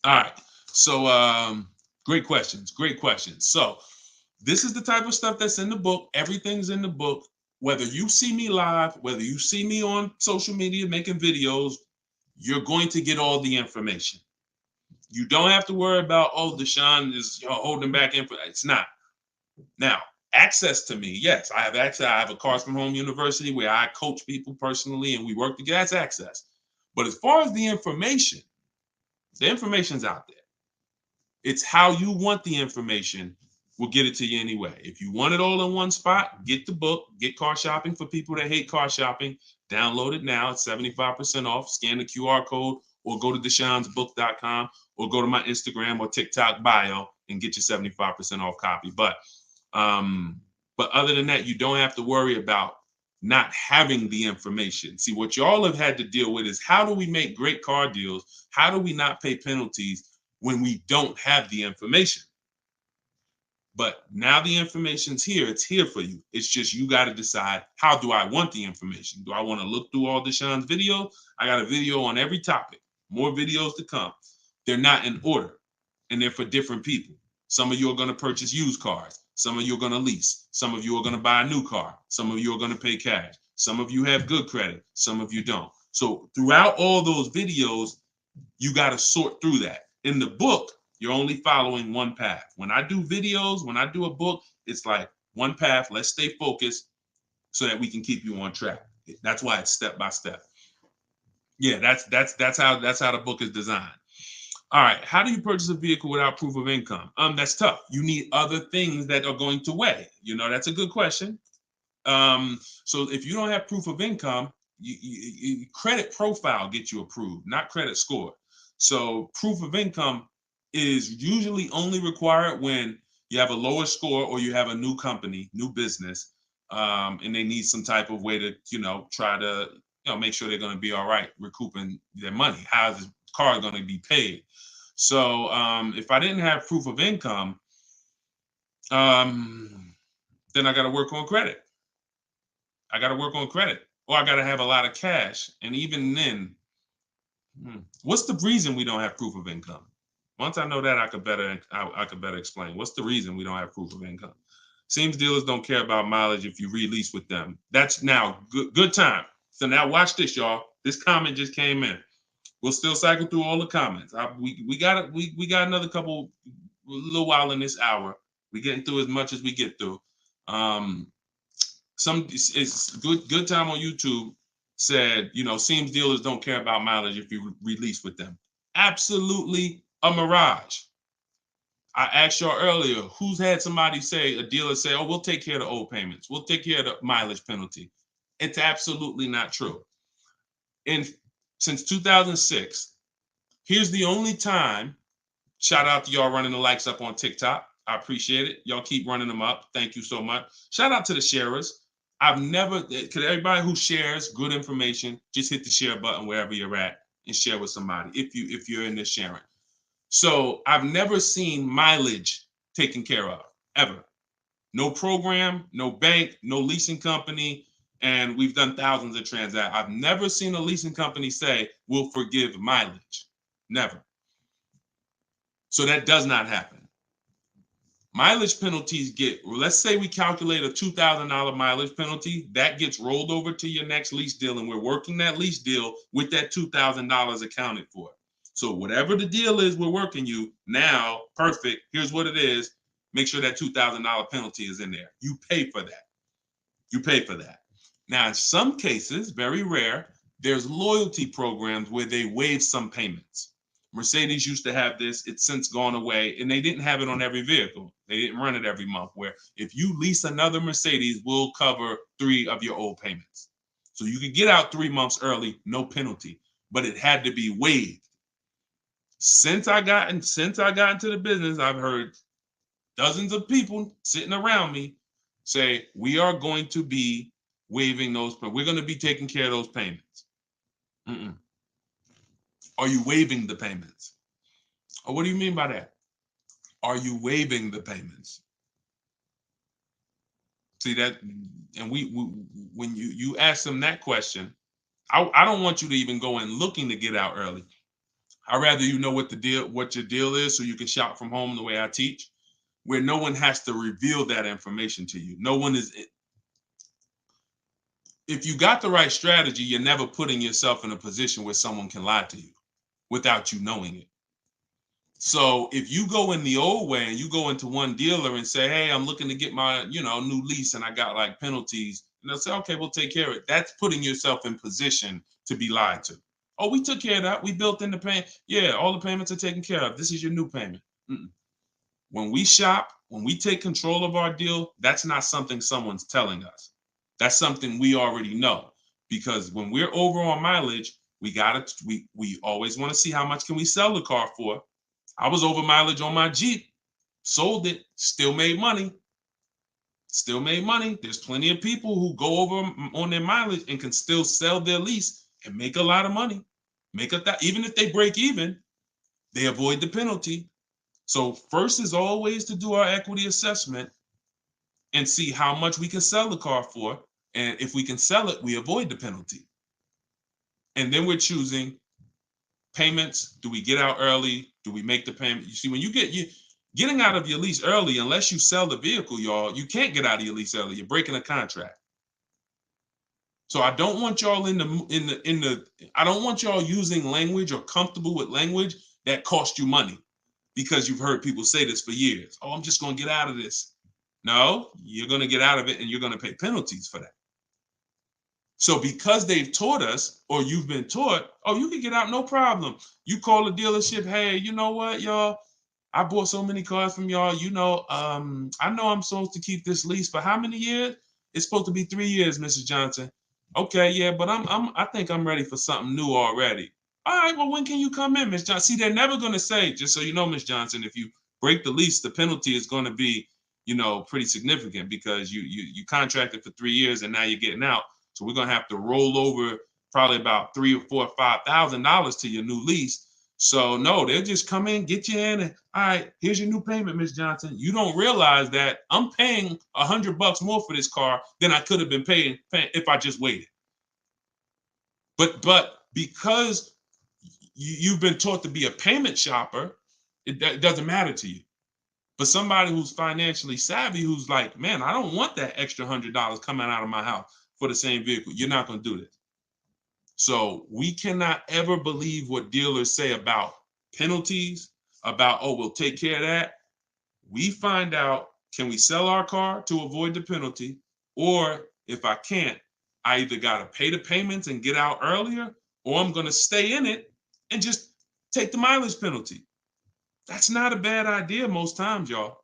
All right. So great questions. So this is the type of stuff that's in the book. Everything's in the book. Whether you see me live, whether you see me on social media making videos, you're going to get all the information. You don't have to worry about, oh, Deshone is holding back info. It's not. Now, access to me, yes, I have access. I have a Cars from Home University where I coach people personally and we work together. That's access. But as far as the information's out there. It's how you want the information. We'll get it to you anyway. If you want it all in one spot, get the book, get Car Shopping for people that hate car shopping. Download it now. It's 75% off. Scan the QR code or go to deshonesbook.com or go to my Instagram or TikTok bio and get your 75% off copy. But other than that, you don't have to worry about not having the information. See, what y'all have had to deal with is how do we make great car deals? How do we not pay penalties when we don't have the information? But now the information's here. It's here for you. It's just you got to decide, how do I want the information? Do I want to look through all Deshone's videos? I got a video on every topic. More videos to come. They're not in order, and they're for different people. Some of you are going to purchase used cars. Some of you are going to lease. Some of you are going to buy a new car. Some of you are going to pay cash. Some of you have good credit. Some of you don't. So throughout all those videos, you got to sort through that. In the book, you're only following one path. When I do videos, when I do a book, it's like one path. Let's stay focused so that we can keep you on track. That's why it's step by step. Yeah, that's how the book is designed. All right, how do you purchase a vehicle without proof of income? That's tough. You need other things that are going to weigh. That's a good question. So if you don't have proof of income, credit profile gets you approved, not credit score. So proof of income is usually only required when you have a lower score or you have a new company, new business, and they need some type of way to, try to, make sure they're going to be all right recouping their money. How is the car going to be paid? So if I didn't have proof of income, then I got to work on credit. Or I got to have a lot of cash. And even then, what's the reason we don't have proof of income? Once I know that, I could better explain. What's the reason we don't have proof of income? Seems dealers don't care about mileage if you release with them. That's now good time. So now watch this, y'all. This comment just came in. We'll still cycle through all the comments. We got another little while in this hour. We're getting through as much as we get through. It's good time on YouTube said, seems dealers don't care about mileage if you release with them. Absolutely a mirage. I asked y'all earlier, who's had somebody a dealer say, oh, we'll take care of the old payments. We'll take care of the mileage penalty. It's absolutely not true. Since 2006, here's the only time, shout out to y'all running the likes up on TikTok. I appreciate it. Y'all keep running them up. Thank you so much. Shout out to the sharers. Everybody who shares good information, just hit the share button wherever you're at and share with somebody if you're in this sharing. So I've never seen mileage taken care of, ever. No program, no bank, no leasing company, and we've done thousands of transactions. I've never seen a leasing company say, we'll forgive mileage. Never. So that does not happen. Mileage penalties let's say we calculate a $2,000 mileage penalty, that gets rolled over to your next lease deal, and we're working that lease deal with that $2,000 accounted for. So whatever the deal is we're working you now, perfect, here's what it is. Make sure that $2,000 penalty is in there. You pay for that. Now, in some cases, very rare, there's loyalty programs where they waive some payments. Mercedes used to have this. It's since gone away, and they didn't have it on every vehicle. They didn't run it every month, where if you lease another Mercedes, we'll cover 3 of your old payments. So you could get out 3 months early, no penalty, but it had to be waived. Since I got into the business, I've heard dozens of people sitting around me say, we are going to be waiving those, but we're going to be taking care of those payments. Mm-mm. Are you waiving the payments? Oh, what do you mean by that? Are you waiving the payments? See that, and we when you ask them that question, I don't want you to even go in looking to get out early. I'd rather you know what your deal is, so you can shop from home the way I teach, where no one has to reveal that information to you. No one is. If you got the right strategy, you're never putting yourself in a position where someone can lie to you without you knowing it. So if you go in the old way and you go into one dealer and say, hey, I'm looking to get my, new lease and I got like penalties, and they'll say, okay, we'll take care of it. That's putting yourself in position to be lied to. Oh, we took care of that. We built in the payment. Yeah, all the payments are taken care of. This is your new payment. Mm-mm. When we shop, when we take control of our deal, that's not something someone's telling us. That's something we already know. Because when we're over on mileage, we always want to see how much can we sell the car for. I was over mileage on my Jeep, sold it, still made money. Still made money. There's plenty of people who go over on their mileage and can still sell their lease and make a lot of money. Even if they break even, they avoid the penalty. So first is always to do our equity assessment and see how much we can sell the car for. And if we can sell it, we avoid the penalty. And then we're choosing payments. Do we get out early? Do we make the payment? You see, when getting out of your lease early, unless you sell the vehicle, y'all, you can't get out of your lease early. You're breaking a contract. So I don't want y'all I don't want y'all using language or comfortable with language that cost you money, because you've heard people say this for years. Oh, I'm just going to get out of this. No, you're going to get out of it and you're going to pay penalties for that. So because they've taught us, or you've been taught, oh, you can get out, no problem. You call the dealership, hey, you know what, y'all? I bought so many cars from y'all. I know I'm supposed to keep this lease for how many years? It's supposed to be 3 years, Mrs. Johnson. Okay, yeah, but I think I'm ready for something new already. All right, well, when can you come in, Miss Johnson? See, they're never going to say, just so you know, Miss Johnson, if you break the lease, the penalty is going to be, pretty significant, because you contracted for 3 years and now you're getting out. So we're going to have to roll over probably about $3,000 or $4,000 or $5,000 to your new lease. So no, they'll just come in, get you in, and all right, here's your new payment, Miss Johnson. You don't realize that I'm paying $100 more for this car than I could have been paying if I just waited. But because you've been taught to be a payment shopper, it doesn't matter to you. But somebody who's financially savvy, who's like, man, I don't want that extra $100 coming out of my house for the same vehicle. You're not going to do this. So we cannot ever believe what dealers say about penalties, about, oh, we'll take care of that. We find out, can we sell our car to avoid the penalty? Or if I can't, I either got to pay the payments and get out earlier, or I'm going to stay in it and just take the mileage penalty. That's not a bad idea most times, y'all.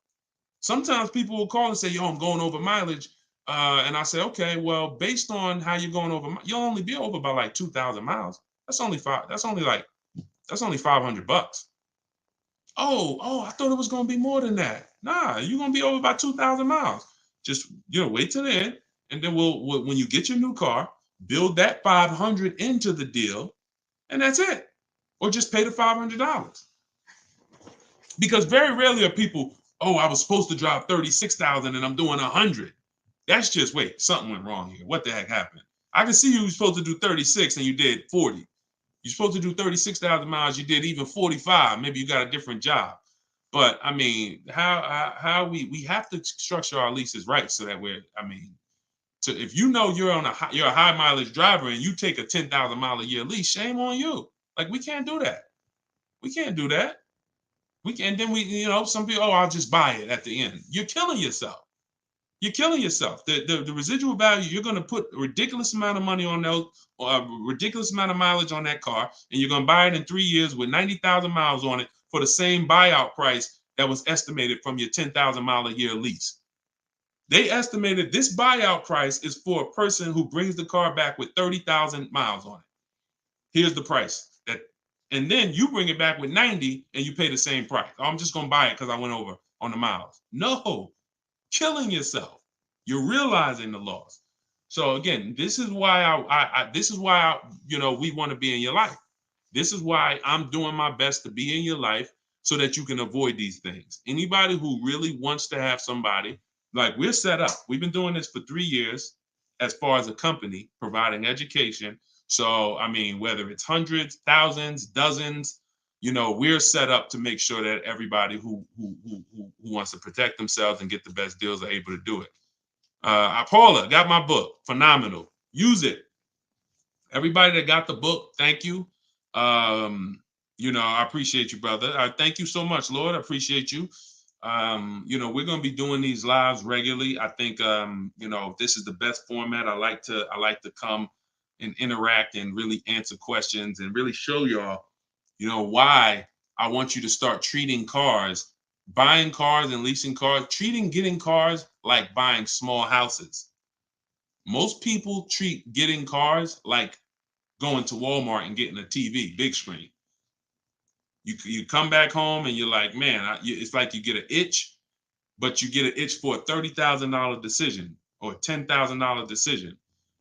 Sometimes people will call and say, yo, I'm going over mileage. And I say, okay, well, based on how you're going over, you'll only be over by like 2,000 miles. That's only $500. Oh, I thought it was going to be more than that. Nah, you're going to be over by 2,000 miles. Just, wait till the end. And then when you get your new car, build that 500 into the deal, and that's it. Or just pay the $500. Because very rarely are people, oh, I was supposed to drive 36,000 and I'm doing 100. That's just, wait, something went wrong here. What the heck happened? I can see you were supposed to do 36 and you did 40. You're supposed to do 36,000 miles, you did even 45. Maybe you got a different job. But I mean, how we have to structure our leases right, so that if you know you're a high mileage driver and you take a 10,000 mile a year lease, shame on you. Like, we can't do that. We can't do that. We can, and then some people, oh, I'll just buy it at the end. You're killing yourself. You're killing yourself. The residual value, you're going to put a ridiculous amount of money on those, or a ridiculous amount of mileage on that car, and you're going to buy it in 3 years with 90,000 miles on it for the same buyout price that was estimated from your 10,000 mile a year lease. They estimated this buyout price is for a person who brings the car back with 30,000 miles on it. Here's the price. And then you bring it back with 90 and you pay the same price. Oh, I'm just going to buy it because I went over on the miles. No, killing yourself. You're realizing the loss. So again, this is why we want to be in your life. This is why I'm doing my best to be in your life so that you can avoid these things. Anybody who really wants to have somebody, like we're set up. We've been doing this for 3 years as far as a company, providing education. So, I mean, whether it's hundreds, thousands, dozens, we're set up to make sure that everybody who wants to protect themselves and get the best deals are able to do it. Paula, got my book. Phenomenal. Use it. Everybody that got the book, thank you. I appreciate you, brother. Thank you so much, Lord. I appreciate you. We're going to be doing these lives regularly. I think, this is the best format. I like to come and interact and really answer questions and really show y'all, why I want you to start treating cars, buying cars and leasing cars, treating getting cars like buying small houses. Most people treat getting cars like going to Walmart and getting a TV, big screen. You come back home and you're like, man, it's like you get an itch, but you get an itch for a $30,000 decision or a $10,000 decision.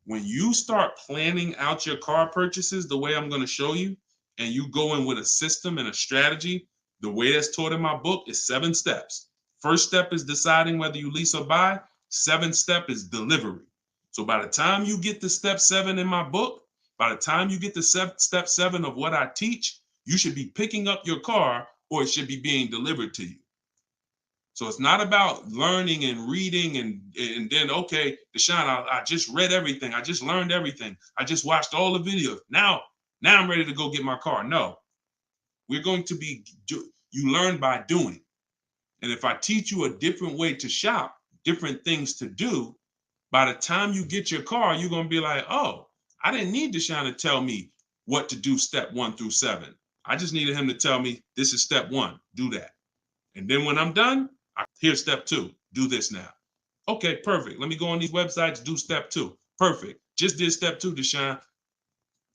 When you start planning out your car purchases the way I'm going to show you, and you go in with a system and a strategy, the way that's taught in my book is 7 steps. First step is deciding whether you lease or buy. 7th step is delivery. So by the time you get to step 7 in my book, by the time you get to step 7 of what I teach, you should be picking up your car or it should be being delivered to you. So it's not about learning and reading and then, okay, Deshone, I just read everything. I just learned everything. I just watched all the videos. Now I'm ready to go get my car. No, we're going to you learn by doing. And if I teach you a different way to shop, different things to do, by the time you get your car, you're going to be like, oh, I didn't need Deshone to tell me what to do step 1 through 7. I just needed him to tell me this is step 1, do that. And then when I'm done, here's step 2, do this now. Okay, perfect. Let me go on these websites, do step 2. Perfect. Just did step 2, Deshone.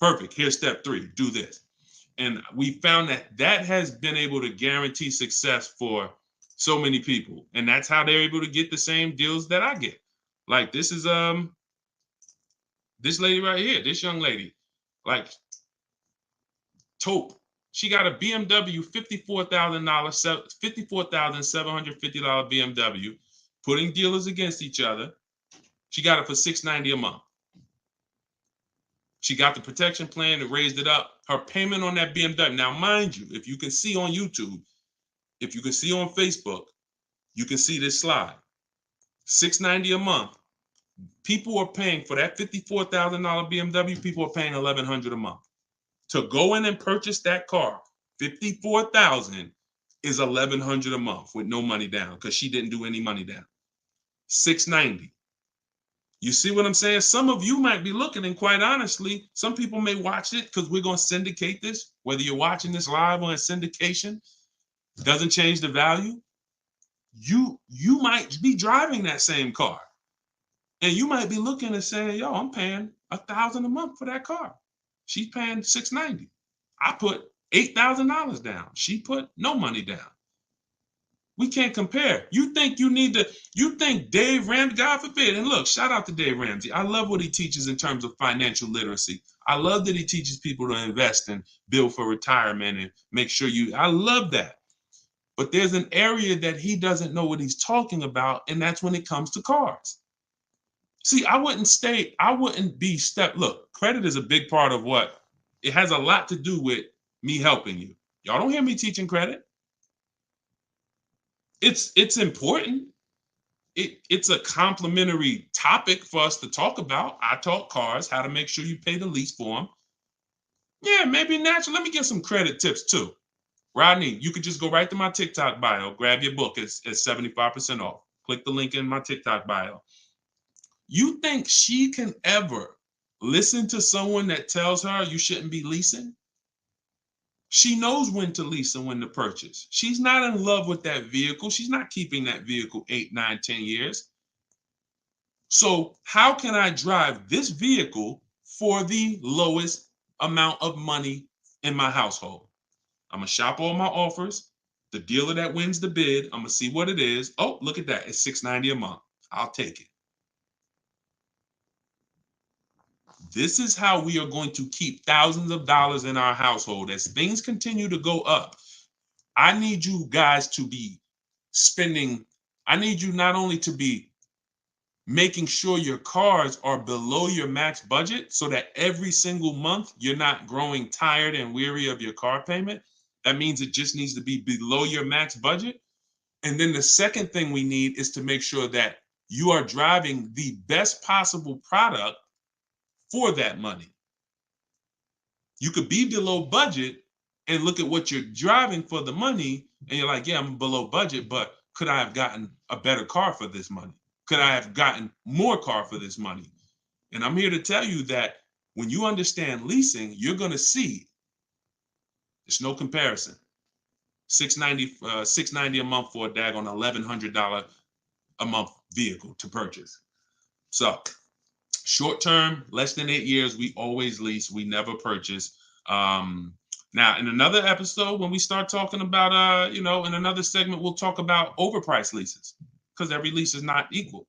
Perfect. Here's step 3, do this. And we found that has been able to guarantee success for so many people. And that's how they're able to get the same deals that I get. Like this is this lady right here, this young lady, like Taupe. She got a BMW $54,750 BMW, putting dealers against each other. She got it for $690 a month. She got the protection plan and raised it up. Her payment on that BMW. Now, mind you, if you can see on YouTube, if you can see on Facebook, you can see this slide. $690 a month. People are paying for that $54,000 BMW. People are paying $1,100 a month. To go in and purchase that car, $54,000 is $1,100 a month with no money down because she didn't do any money down. $690. You see what I'm saying? Some of you might be looking, and quite honestly, some people may watch it because we're going to syndicate this. Whether you're watching this live or in syndication, doesn't change the value. You might be driving that same car, and you might be looking and saying, "Yo, I'm paying $1,000 a month for that car. She's paying $690. I put $8,000 down. She put no money down. We can't compare. You think Dave Ramsey, God forbid, and look, shout out to Dave Ramsey. I love what he teaches in terms of financial literacy. I love that he teaches people to invest and build for retirement and make sure I love that. But there's an area that he doesn't know what he's talking about, and that's when it comes to cars. See, look, credit is a big part of what, it has a lot to do with me helping you. Y'all don't hear me teaching credit. It's important. It's a complimentary topic for us to talk about. I talk cars, how to make sure you pay the lease for them. Yeah, maybe naturally. Let me give some credit tips too. Rodney, you could just go right to my TikTok bio, grab your book. It's 75% off. Click the link in my TikTok bio. You think she can ever listen to someone that tells her you shouldn't be leasing? She knows when to lease and when to purchase. She's not in love with that vehicle. She's not keeping that vehicle 8, 9, 10 years. So how can I drive this vehicle for the lowest amount of money in my household? I'm gonna shop all my offers. The dealer that wins the bid, I'm gonna see what it is. Oh, look at that. It's $690 a month. I'll take it. This is how we are going to keep thousands of dollars in our household. As things continue to go up, I need you guys to be spending, I need you not only to be making sure your cars are below your max budget so that every single month you're not growing tired and weary of your car payment. That means it just needs to be below your max budget. And then the second thing we need is to make sure that you are driving the best possible product for that money. You could be below budget and look at what you're driving for the money, and you're like, yeah, I'm below budget, but could I have gotten a better car for this money? Could I have gotten more car for this money? And I'm here to tell you that when you understand leasing, you're going to see there's no comparison. $690 a month for a daggone $1,100 a month vehicle to purchase. So short term, less than 8 years, we always lease. We never purchase. Now, in another episode, when we start talking about, in another segment, we'll talk about overpriced leases because every lease is not equal.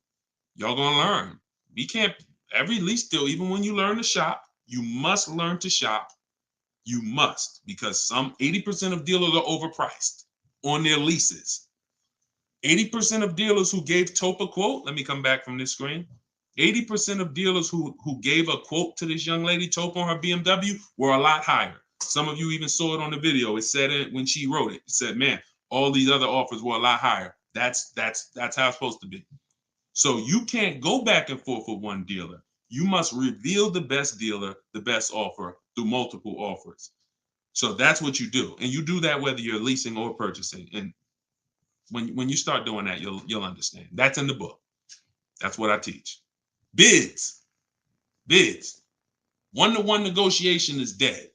Y'all gonna learn. We can't, every lease deal, even when you learn to shop, you must learn to shop. You must, because 80% of dealers are overpriced on their leases. 80% of dealers who gave Tope a quote, let me come back from this screen. 80% of dealers who gave a quote to this young lady, Tope, on her BMW, were a lot higher. Some of you even saw it on the video. It said it when she wrote it. It said, man, all these other offers were a lot higher. That's how it's supposed to be. So you can't go back and forth with one dealer. You must reveal the best dealer, the best offer through multiple offers. So that's what you do. And you do that whether you're leasing or purchasing. And when you start doing that, you'll understand. That's in the book. That's what I teach. Bids. One-to-one negotiation is dead.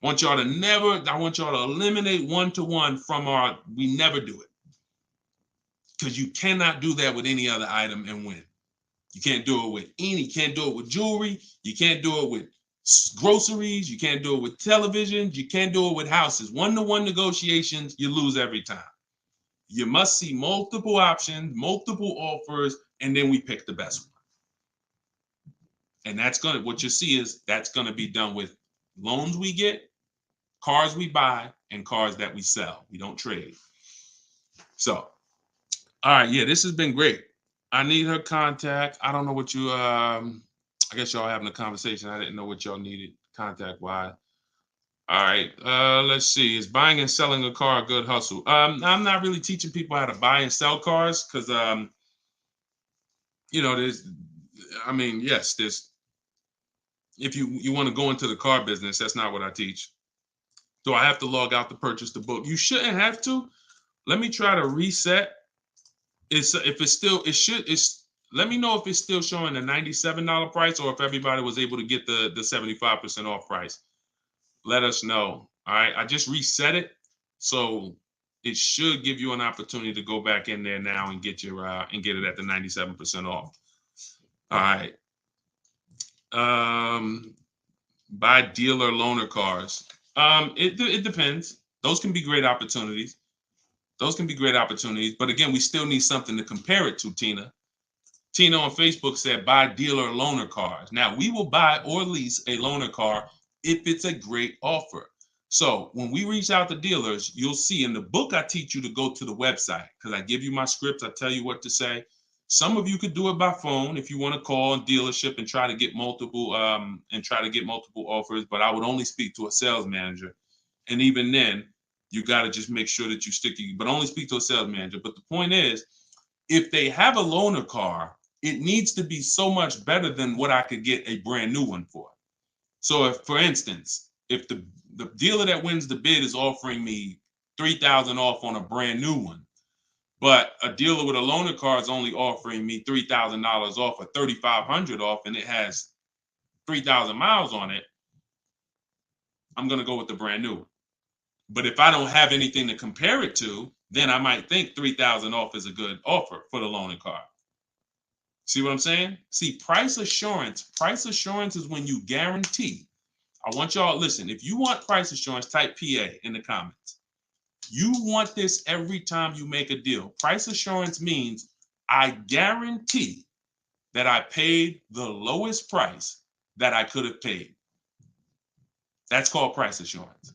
I want y'all to eliminate one-to-one from we never do it. Because you cannot do that with any other item and win. You can't do it with you can't do it with jewelry. You can't do it with groceries. You can't do it with televisions. You can't do it with houses. One-to-one negotiations, you lose every time. You must see multiple options, multiple offers, and then we pick the best one. And what you see is that's going to be done with loans we get, cars we buy, and cars that we sell. We don't trade. So, all right, yeah, this has been great. I need her contact. I don't know what you, I guess y'all having a conversation. I didn't know what y'all needed contact-wise. All right, let's see. Is buying and selling a car a good hustle? I'm not really teaching people how to buy and sell cars because, there's, if you want to go into the car business, that's not what I teach. Do I have to log out to purchase the book? You shouldn't have to. Let me try to reset. Let me know if it's still showing the $97 price or if everybody was able to get the 75% off price. Let us know. All right, I just reset it, so it should give you an opportunity to go back in there now and get your and get it at the 97% off. All right. Buy dealer loaner cars. It depends. Those can be great opportunities. But again, we still need something to compare it to, Tina. Tina on Facebook said, buy dealer loaner cars. Now, we will buy or lease a loaner car if it's a great offer. So when we reach out to dealers, you'll see in the book, I teach you to go to the website because I give you my scripts. I tell you what to say. Some of you could do it by phone if you want to call a dealership and try to get multiple offers, but I would only speak to a sales manager. And even then, you got to just make sure that you but only speak to a sales manager. But the point is, if they have a loaner car, it needs to be so much better than what I could get a brand new one for. So if, for instance, if the dealer that wins the bid is offering me $3,000 off on a brand new one, but a dealer with a loaner car is only offering me $3,000 off or $3,500 off, and it has 3,000 miles on it, I'm going to go with the brand new. But if I don't have anything to compare it to, then I might think 3,000 off is a good offer for the loaner car. See what I'm saying? See, price assurance is when you guarantee. I want y'all, listen, if you want price assurance, type PA in the comments. You want this every time you make a deal. Price assurance means I guarantee that I paid the lowest price that I could have paid. That's called price assurance.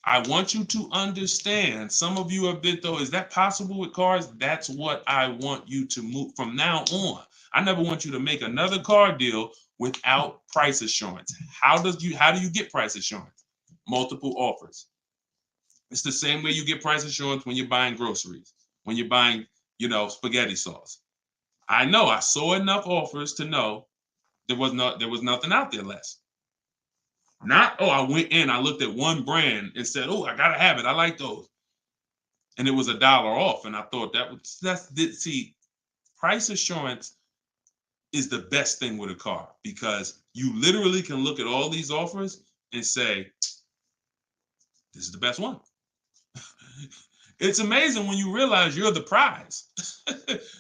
I want you to understand, some of you have been, though, is that possible with cars? That's what I want you to move from now on. I never want you to make another car deal without price assurance. How do you get price assurance? Multiple offers. It's the same way you get price assurance when you're buying groceries, when you're buying, spaghetti sauce. I know I saw enough offers to know there was nothing out there less. Not, I went in, I looked at one brand and said, I gotta have it. I like those. And it was $1 off. And I thought see, price assurance is the best thing with a car, because you literally can look at all these offers and say, this is the best one. It's amazing when you realize you're the prize.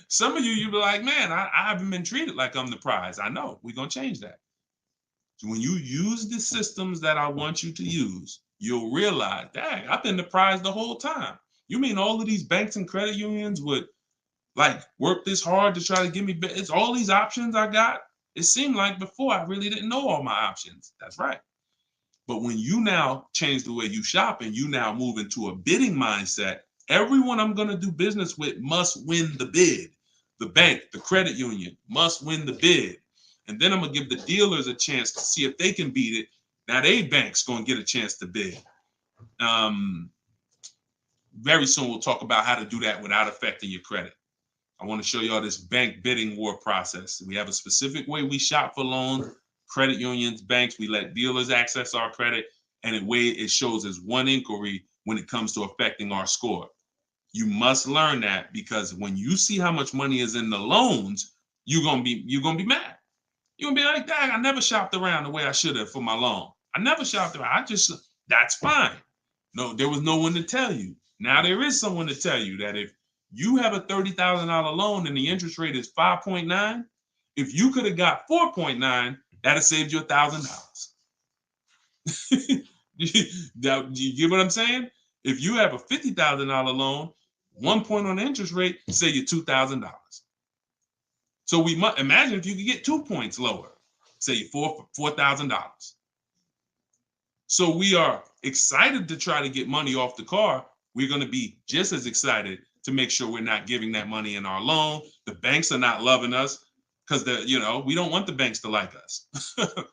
Some of you'll be like, man, I haven't been treated like I'm the prize. I know, we're gonna change that. So when you use the systems that I want you to use, you'll realize, dang, I've been the prize the whole time. You mean all of these banks and credit unions would work this hard to try to give me, it's all these options I got? It seemed like before I really didn't know all my options. That's right. But when you now change the way you shop and you now move into a bidding mindset, everyone I'm going to do business with must win the bid. The bank, the credit union must win the bid. And then I'm going to give the dealers a chance to see if they can beat it. Now they bank's going to get a chance to bid. Very soon we'll talk about how to do that without affecting your credit. I want to show y'all this bank bidding war process. We have a specific way we shop for loans, credit unions, banks. We let dealers access our credit, and the way it shows as one inquiry when it comes to affecting our score. You must learn that, because when you see how much money is in the loans, you're gonna be mad. You're gonna be like, dang, I never shopped around the way I should have for my loan. I never shopped around. That's fine. No, there was no one to tell you. Now there is someone to tell you that if you have a $30,000 loan and the interest rate is 5.9, if you could have got 4.9, that'd have saved you $1,000. You get what I'm saying? If you have a $50,000 loan, 1 point on the interest rate, say you $2,000. So we must imagine if you could get 2 points lower, say you $4,000. So we are excited to try to get money off the car. We're going to be just as excited to make sure we're not giving that money in our loan. The banks are not loving us because we don't want the banks to like us.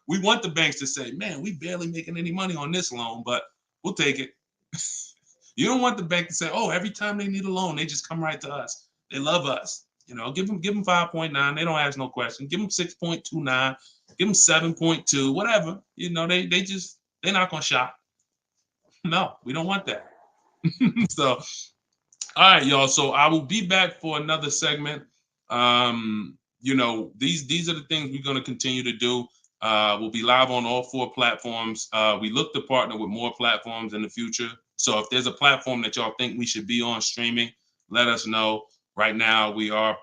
We want the banks to say, man, we barely making any money on this loan, but we'll take it. You don't want the bank to say, every time they need a loan, they just come right to us. They love us. Give them 5.9. They don't ask no question. Give them 6.29. Give them 7.2. Whatever. They're not gonna shop. No, we don't want that. So, all right, y'all. So I will be back for another segment. These are the things we're gonna continue to do. We'll be live on all 4 platforms. We look to partner with more platforms in the future. So if there's a platform that y'all think we should be on streaming, let us know. Right now, we are,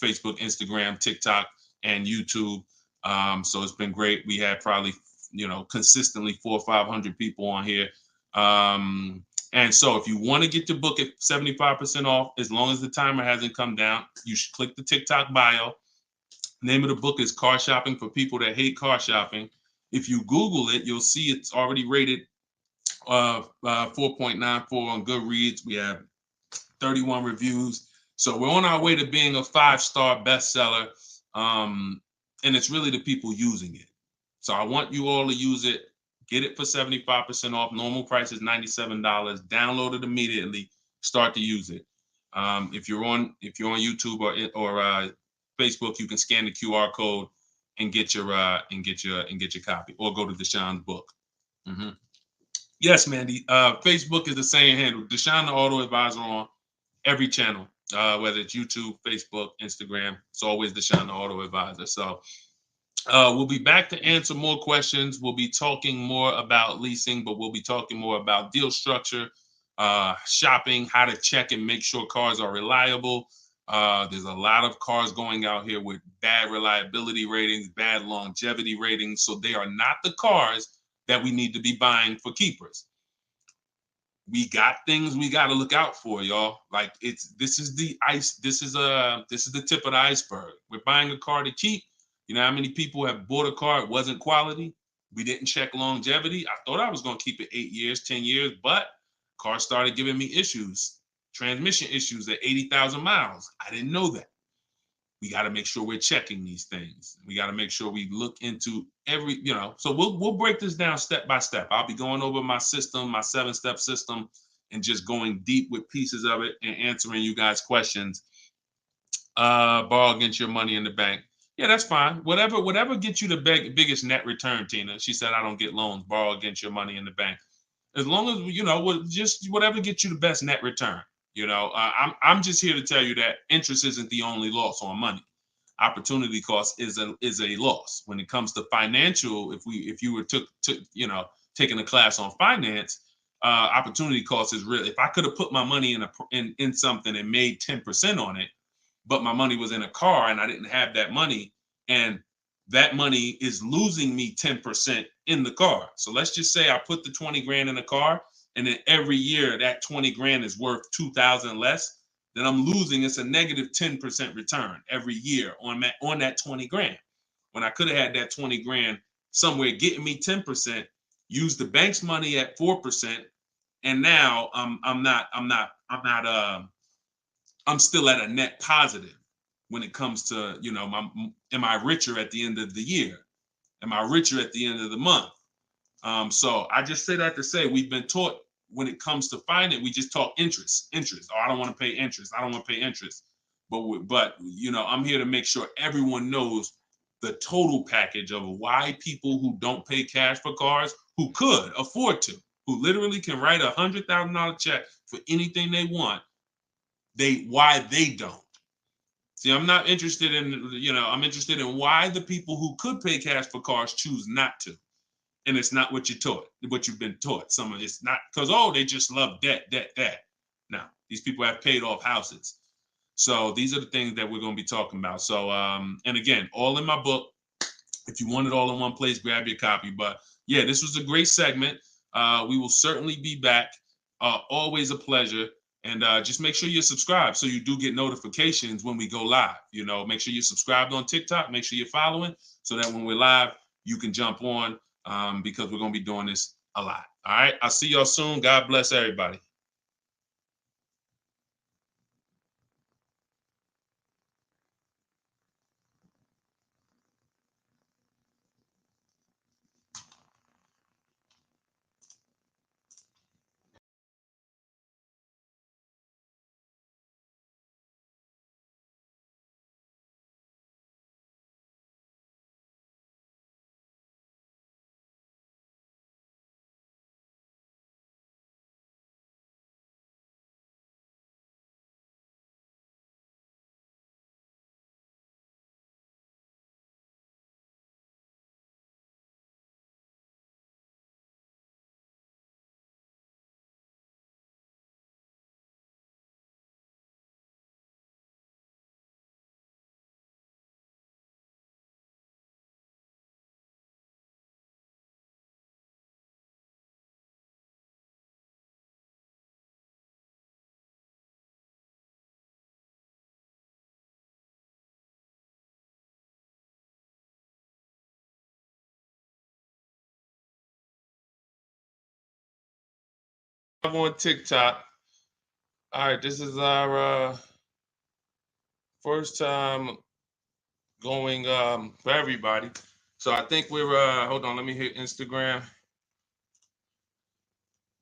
Facebook, Instagram, TikTok, and YouTube. So it's been great. We had probably, consistently 400 or 500 people on here. And so if you want to get your book at 75% off, as long as the timer hasn't come down, you should click the TikTok bio. Name of the book is Car Shopping for People That Hate Car Shopping. If you Google it, you'll see it's already rated 4.94 on Goodreads. We have 31 reviews. So we're on our way to being a 5-star bestseller. And it's really the people using it. So I want you all to use it. Get it for 75% off. Normal price is $97. Download it immediately. Start to use it. If you're on YouTube or Facebook, you can scan the QR code and get your copy, or go to Deshone's book. Yes, Mandy. Facebook is the same handle. Deshone the Auto Advisor on every channel, whether it's YouTube, Facebook, Instagram. It's always Deshone the Auto Advisor. So we'll be back to answer more questions. We'll be talking more about leasing, but we'll be talking more about deal structure, shopping, how to check and make sure cars are reliable. There's a lot of cars going out here with bad reliability ratings, bad longevity ratings. So they are not the cars that we need to be buying for keepers. We got things we got to look out for, y'all. Like this is the ice. This is the tip of the iceberg. We're buying a car to keep. You know how many people have bought a car, it wasn't quality. We didn't check longevity. I thought I was going to keep it 8 years, 10 years, but car started giving me issues, transmission issues at 80,000 miles. I didn't know that. We got to make sure we're checking these things. We got to make sure we look into every, so we'll break this down step by step. I'll be going over my system, my 7-step system, and just going deep with pieces of it and answering you guys' questions. Borrow against your money in the bank. Yeah, that's fine. Whatever gets you the biggest net return, Tina. She said, I don't get loans. Borrow against your money in the bank. As long as, just whatever gets you the best net return. I'm just here to tell you that interest isn't the only loss on money. Opportunity cost is a loss when it comes to financial. If you were taking a class on finance, opportunity cost is real. If I could have put my money in something and made 10% on it, but my money was in a car and I didn't have that money, and that money is losing me 10% in the car. So let's just say I put the 20 grand in the car, and then every year that 20 grand is worth 2,000 less, then I'm losing. It's a negative 10% return every year on that 20 grand. When I could have had that 20 grand somewhere getting me 10%, use the bank's money at 4%, and now I'm still at a net positive when it comes to, am I richer at the end of the year? Am I richer at the end of the month? So I just say that to say we've been taught when it comes to finance, we just talk interest. Oh, I don't want to pay interest. I don't want to pay interest. But I'm here to make sure everyone knows the total package of why people who don't pay cash for cars, who could afford to, who literally can write $100,000 check for anything they want, why they don't. See, I'm not interested in, I'm interested in why the people who could pay cash for cars choose not to. And it's not what you've been taught. Some of it's not because, they just love debt. Now, these people have paid off houses. So these are the things that we're going to be talking about. So, and again, all in my book. If you want it all in one place, grab your copy. But yeah, this was a great segment. We will certainly be back. Always a pleasure. And just make sure you're subscribed so you do get notifications when we go live. Make sure you're subscribed on TikTok. Make sure you're following so that when we're live, you can jump on because we're going to be doing this a lot. All right. I'll see y'all soon. God bless everybody. I'm on TikTok. All right. This is our first time going for everybody. So I think we're hold on, let me hit Instagram.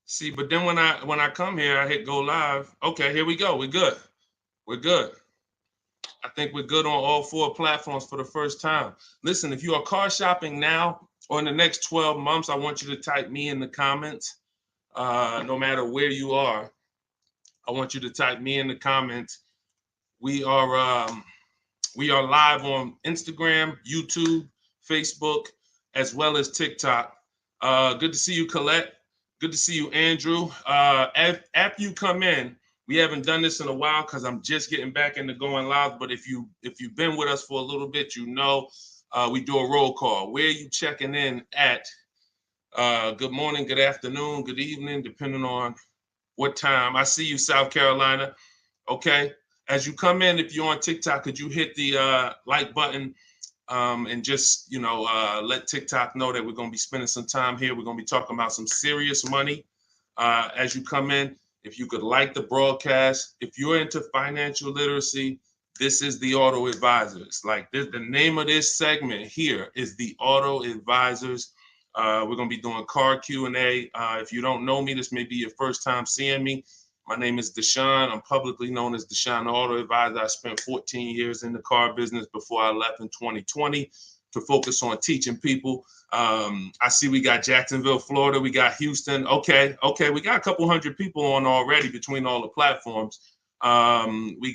See, but then when I come here, I hit go live. Okay, here we go. We're good. We're good. I think we're good on all 4 platforms for the first time. Listen, if you are car shopping now or in the next 12 months, I want you to type me in the comments. no matter where you are, I want you to type me in the comments. We are live on Instagram, YouTube, Facebook, as well as TikTok. Good to see you, Colette. Good to see you, Andrew. After you come in, we haven't done this in a while because I'm just getting back into going live. But if you've been with us for a little bit, you know we do a roll call. Where are you checking in at? Good morning, good afternoon, good evening, depending on what time. I see you, South Carolina. Okay. As you come in, if you're on TikTok, could you hit the like button and just, let TikTok know that we're going to be spending some time here. We're going to be talking about some serious money as you come in. If you could like the broadcast, if you're into financial literacy, this is the Auto Advisors. Like this, the name of this segment here is the Auto Advisors. We're going to be doing car Q&A. If you don't know me, this may be your first time seeing me. My name is Deshone. I'm publicly known as Deshone the Auto Advisor. I spent 14 years in the car business before I left in 2020 to focus on teaching people. I see we got Jacksonville, Florida. We got Houston. Okay. We got a couple hundred people on already between all the platforms. We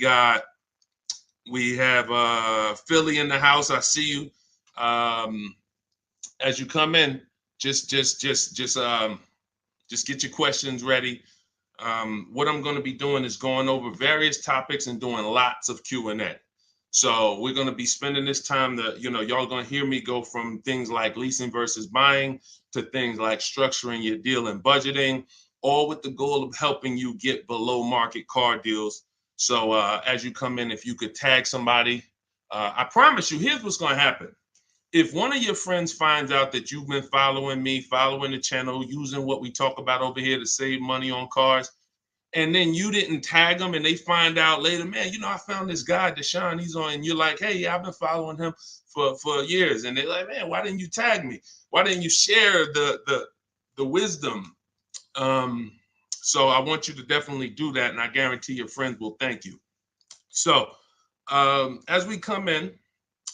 have Philly in the house. I see you. As you come in, just get your questions ready. What I'm going to be doing is going over various topics and doing lots of Q&A. So we're going to be spending this time that, y'all going to hear me go from things like leasing versus buying to things like structuring your deal and budgeting, all with the goal of helping you get below market car deals. So as you come in, if you could tag somebody, I promise you, here's what's going to happen. If one of your friends finds out that you've been following me, following the channel, using what we talk about over here to save money on cars, and then you didn't tag them and they find out later, man, I found this guy, Deshone, he's on, and you're like, hey, yeah, I've been following him for years. And they're like, man, why didn't you tag me? Why didn't you share the wisdom? So I want you to definitely do that. And I guarantee your friends will thank you. So as we come in,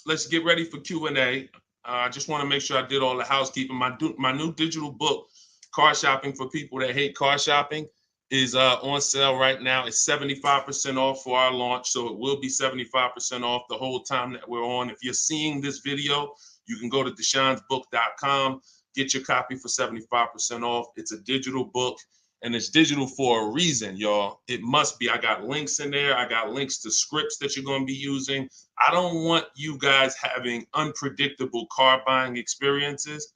let's get ready for Q&A. I just want to make sure I did all the housekeeping. My new digital book, Car Shopping for People That Hate Car Shopping, is on sale right now. It's 75% off for our launch, so it will be 75% off the whole time that we're on. If you're seeing this video, you can go to deshonesbook.com, get your copy for 75% off. It's a digital book, and it's digital for a reason, y'all. It must be. I got links in there. I got links to scripts that you're going to be using. I don't want you guys having unpredictable car buying experiences.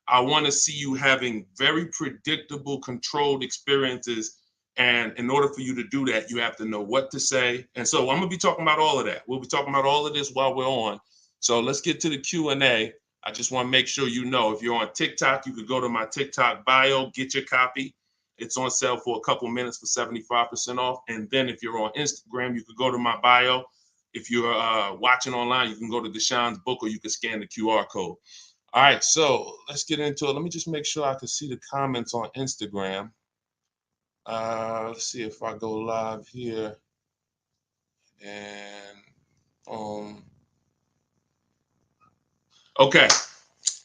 I want to see you having very predictable, controlled experiences. And in order for you to do that, you have to know what to say. And so I'm going to be talking about all of that. We'll be talking about all of this while we're on. So let's get to the Q&A. I just want to make sure you know, if you're on TikTok, you could go to my TikTok bio, get your copy. It's on sale for a couple minutes for 75% off. And then if you're on Instagram, you could go to my bio. If you're watching online, you can go to Deshone's book, or you can scan the QR code. All right, so let's get into it. Let me just make sure I can see the comments on Instagram. Let's see if I go live here. And okay.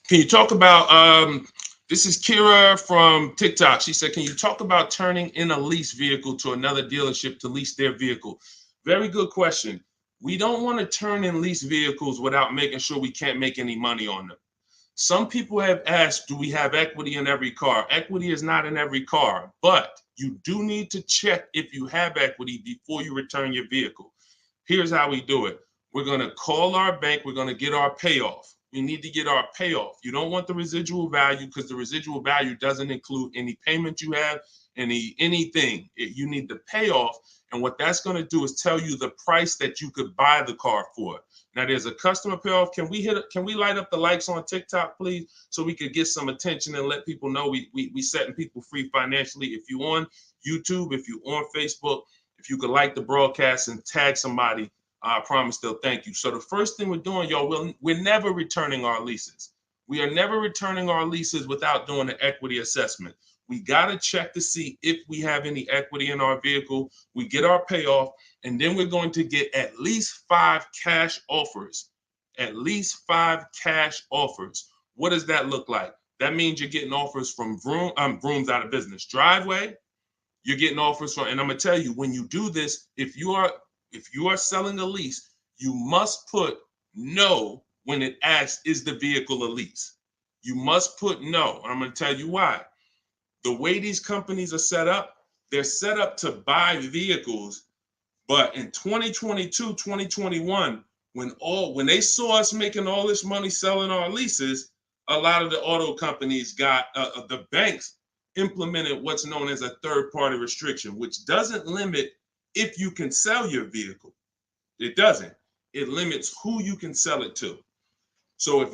Can you talk about, this is Kira from TikTok. She said, can you talk about turning in a lease vehicle to another dealership to lease their vehicle? Very good question. We don't want to turn in lease vehicles without making sure we can't make any money on them. Some people have asked, do we have equity in every car? Equity is not in every car, but you do need to check if you have equity before you return your vehicle. Here's how we do it. We're going to call our bank. We're going to get our payoff. We need to get our payoff. You don't want the residual value, because the residual value doesn't include any payment you have, anything. You need the payoff. And what that's going to do is tell you the price that you could buy the car for. Now, there's a customer payoff. Can we light up the likes on TikTok, please, so we could get some attention and let people know we setting people free financially. If you're on YouTube, if you're on Facebook, if you could like the broadcast and tag somebody, I promise they'll thank you. So the first thing we're doing, y'all, we're never returning our leases. We are never returning our leases without doing an equity assessment. We got to check to see if we have any equity in our vehicle. We get our payoff, and then we're going to get at least 5 cash offers. At least 5 cash offers. What does that look like? That means you're getting offers from Vroom's out of business. Driveway, you're getting offers from, and I'm gonna tell you, when you do this, if you are selling a lease, you must put no when it asks, is the vehicle a lease? You must put no. And I'm gonna tell you why. The way these companies are set up, they're set up to buy vehicles. But in 2022, 2021, when they saw us making all this money selling our leases, a lot of the auto companies got the banks implemented what's known as a third-party restriction, which doesn't limit if you can sell your vehicle. It doesn't. It limits who you can sell it to. So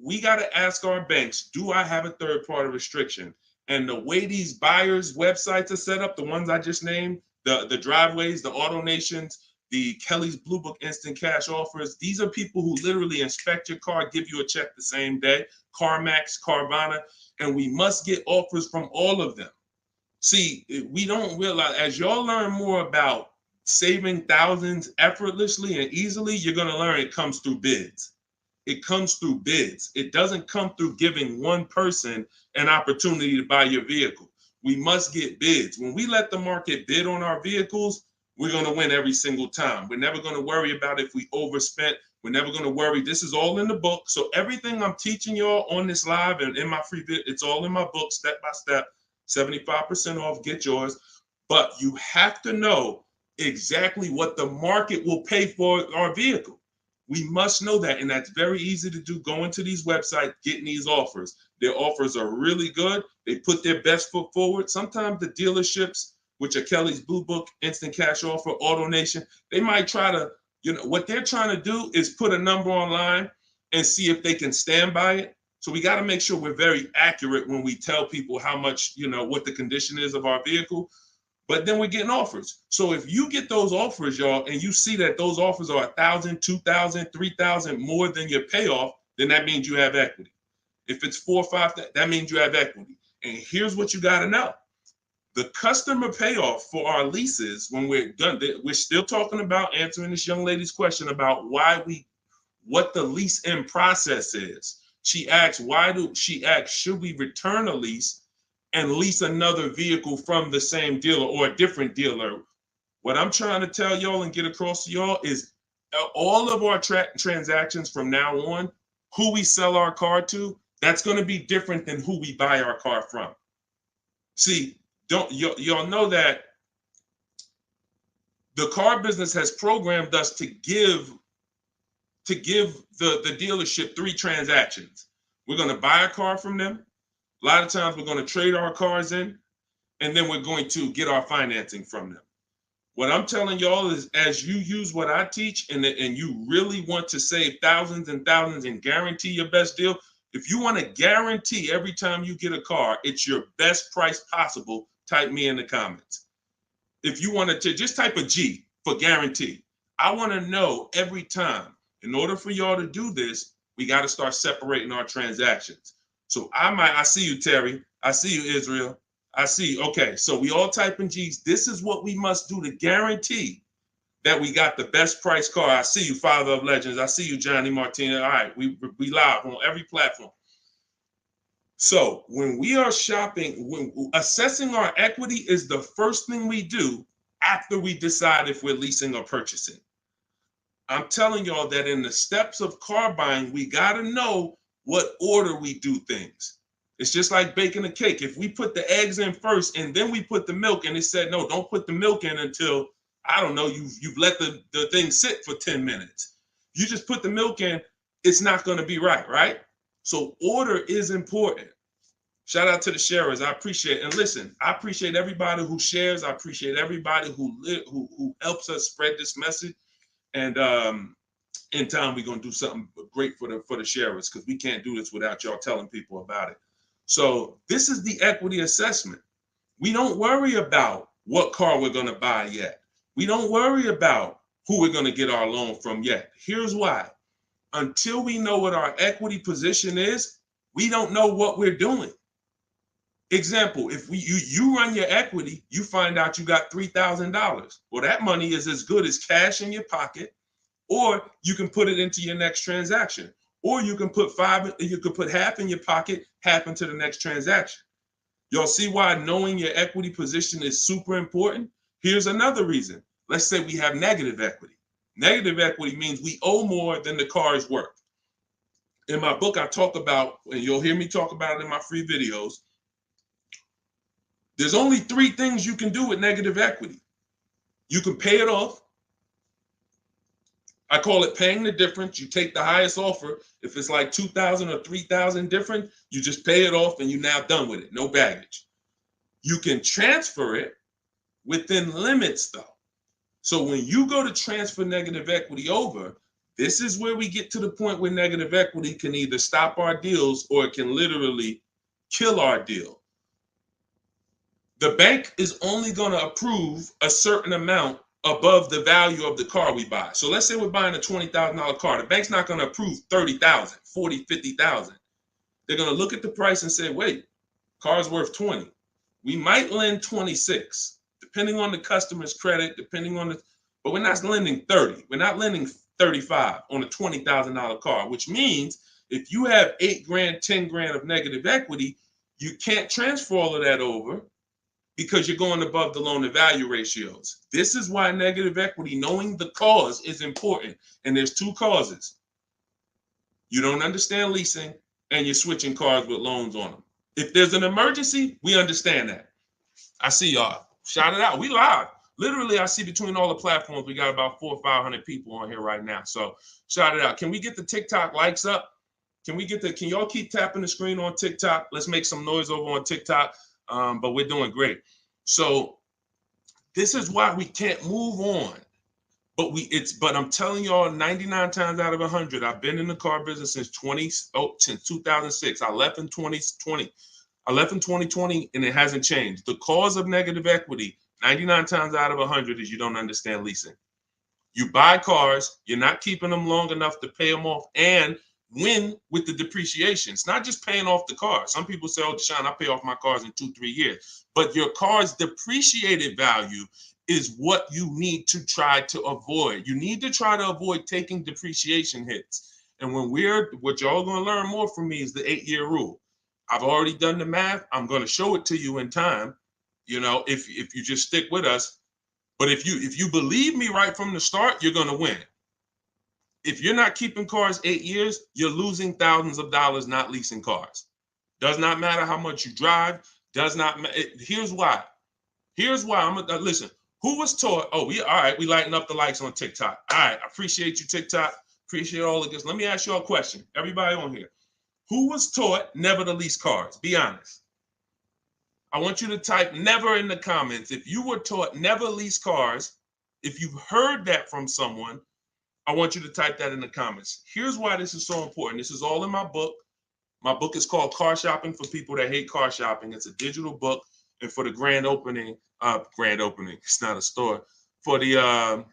we got to ask our banks, do I have a third-party restriction? And the way these buyers' websites are set up, the ones I just named, the Driveways, the Auto Nations, the Kelly's Blue Book Instant Cash Offers, these are people who literally inspect your car, give you a check the same day, CarMax, Carvana, and we must get offers from all of them. See, we don't realize, as y'all learn more about saving thousands effortlessly and easily, you're going to learn it comes through bids. It comes through bids. It doesn't come through giving one person an opportunity to buy your vehicle. We must get bids. When we let the market bid on our vehicles, we're going to win every single time. We're never going to worry about if we overspent. We're never going to worry. This is all in the book. So everything I'm teaching y'all on this live and in my free vid, it's all in my book, step by step, 75% off, get yours. But you have to know exactly what the market will pay for our vehicle. We must know that, and that's very easy to do. Going to these websites, getting these offers. Their offers are really good. They put their best foot forward. Sometimes the dealerships, which are Kelly's Blue Book, Instant Cash Offer, Auto Nation, they might try to, what they're trying to do is put a number online and see if they can stand by it. So we got to make sure we're very accurate when we tell people how much, what the condition is of our vehicle. But then we're getting offers. So if you get those offers, y'all, and you see that those offers are $1,000, $2,000, $3,000 more than your payoff, then that means you have equity. If it's $4,000 or $5,000, that means you have equity. And here's what you got to know. The customer payoff for our leases, when we're done, we're still talking about answering this young lady's question about what the lease in process is. She asks, should we return a lease and lease another vehicle from the same dealer or a different dealer? What I'm trying to tell y'all and get across to y'all is all of our transactions from now on, who we sell our car to, that's going to be different than who we buy our car from. See, y'all know that the car business has programmed us to give the dealership 3 transactions. We're going to buy a car from them. A lot of times we're going to trade our cars in, and then we're going to get our financing from them. What I'm telling y'all is, as you use what I teach and you really want to save thousands and thousands and guarantee your best deal, if you want to guarantee every time you get a car, it's your best price possible, type me in the comments. If you want to just type a G for guarantee. I want to know every time. In order for y'all to do this, we got to start separating our transactions. So I see you, Terry. I see you, Israel. I see you. Okay, so we all type in G's. This is what we must do to guarantee that we got the best price car. I see you, Father of Legends. I see you, Johnny Martinez. All right, we live on every platform. So when we are shopping, when assessing our equity is the first thing we do after we decide if we're leasing or purchasing. I'm telling y'all that in the steps of car buying, we got to know what order we do things. It's just like baking a cake. If we put the eggs in first and then we put the milk, and it said, no, don't put the milk in until, I don't know, you've let the thing sit for 10 minutes. You just put the milk in, it's not going to be right? So order is important. Shout out to the sharers. I appreciate it. And listen, I appreciate everybody who shares. I appreciate everybody who helps us spread this message. And in time, we're going to do something great for the sharers, because we can't do this without y'all telling people about it. So this is the equity assessment. We don't worry about what car we're going to buy yet. We don't worry about who we're going to get our loan from yet. Here's why. Until we know what our equity position is, we don't know what we're doing. Example, if you run your equity, you find out you got $3,000. Well, that money is as good as cash in your pocket, or you can put it into your next transaction. Or you can put half in your pocket, half into the next transaction. Y'all see why knowing your equity position is super important? Here's another reason. Let's say we have negative equity. Negative equity means we owe more than the car is worth. In my book, I talk about, and you'll hear me talk about it in my free videos, there's only 3 things you can do with negative equity. You can pay it off. I call it paying the difference. You take the highest offer. If it's like $2,000 or $3,000 different, you just pay it off and you're now done with it. No baggage. You can transfer it within limits though. So when you go to transfer negative equity over, this is where we get to the point where negative equity can either stop our deals or it can literally kill our deal. The bank is only going to approve a certain amount above the value of the car we buy. So let's say we're buying a $20,000 car. The bank's not going to approve 30,000, 40, 50,000. They're going to look at the price and say, wait, car's worth 20. We might lend 26, depending on the customer's credit, but we're not lending 30. We're not lending 35 on a $20,000 car, which means if you have 8 grand, 10 grand of negative equity, you can't transfer all of that over because you're going above the loan to value ratios. This is why negative equity, knowing the cause, is important. And there's 2 causes. You don't understand leasing and you're switching cars with loans on them. If there's an emergency, we understand that. I see y'all. Shout it out. We live. Literally, I see between all the platforms, we got about 400 or 500 people on here right now. So shout it out. Can we get the TikTok likes up? Can y'all keep tapping the screen on TikTok? Let's make some noise over on TikTok. But we're doing great. So this is why we can't move on. But I'm telling y'all, 99 times out of 100, I've been in the car business since 2006. I left in 2020. I left in 2020 and it hasn't changed. The cause of negative equity, 99 times out of 100, is you don't understand leasing. You buy cars, you're not keeping them long enough to pay them off and win with the depreciation. It's not just paying off the car. Some people say, oh, Deshone, I pay off my cars in 2-3 years. But your car's depreciated value is what you need to try to avoid. You need to try to avoid taking depreciation hits. And what y'all going to learn more from me is the 8-year rule. I've already done the math. I'm going to show it to you in time, if you just stick with us. But if you believe me right from the start, you're going to win. If you're not keeping cars 8 years, you're losing thousands of dollars not leasing cars. Does not matter how much you drive. Does not matter. Here's why. Listen. Who was taught? Oh, all right. We lighting up the likes on TikTok. All right. I appreciate you, TikTok. Appreciate all of this. Let me ask you a question. Everybody on here. Who was taught never to lease cars? Be honest. I want you to type never in the comments. If you were taught never lease cars, if you've heard that from someone, I want you to type that in the comments. Here's why this is so important. This is all in my book. My book is called Car Shopping for People That Hate Car Shopping. It's a digital book. And for the grand opening, it's not a store. For the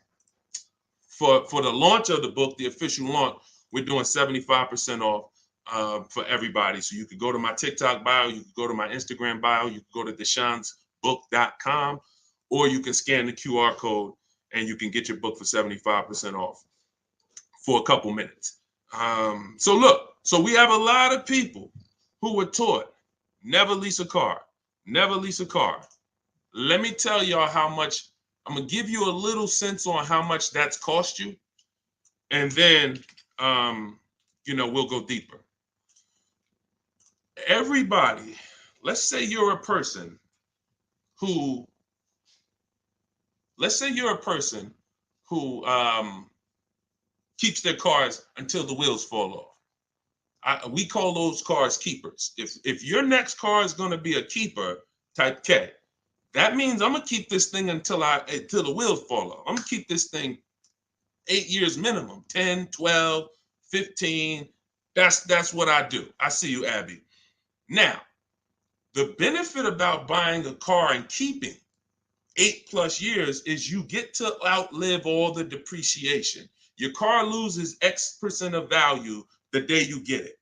for the launch of the book, the official launch, we're doing 75% off for everybody. So you could go to my TikTok bio, you could go to my Instagram bio, you could go to deshonesbook.com, or you can scan the QR code and you can get your book for 75% off for a couple minutes. So we have a lot of people who were taught never lease a car, never lease a car. Let me tell y'all how much. I'm gonna give you a little sense on how much that's cost you, and then we'll go deeper. Everybody, let's say you're a person who keeps their cars until the wheels fall off. We call those cars keepers. If your next car is going to be a keeper, type K. That means I'm going to keep this thing until the wheels fall off. I'm going to keep this thing 8 years minimum, 10, 12, 15. That's what I do. I see you, Abby. Now, the benefit about buying a car and keeping 8+ years is you get to outlive all the depreciation. Your car loses X% of value the day you get it.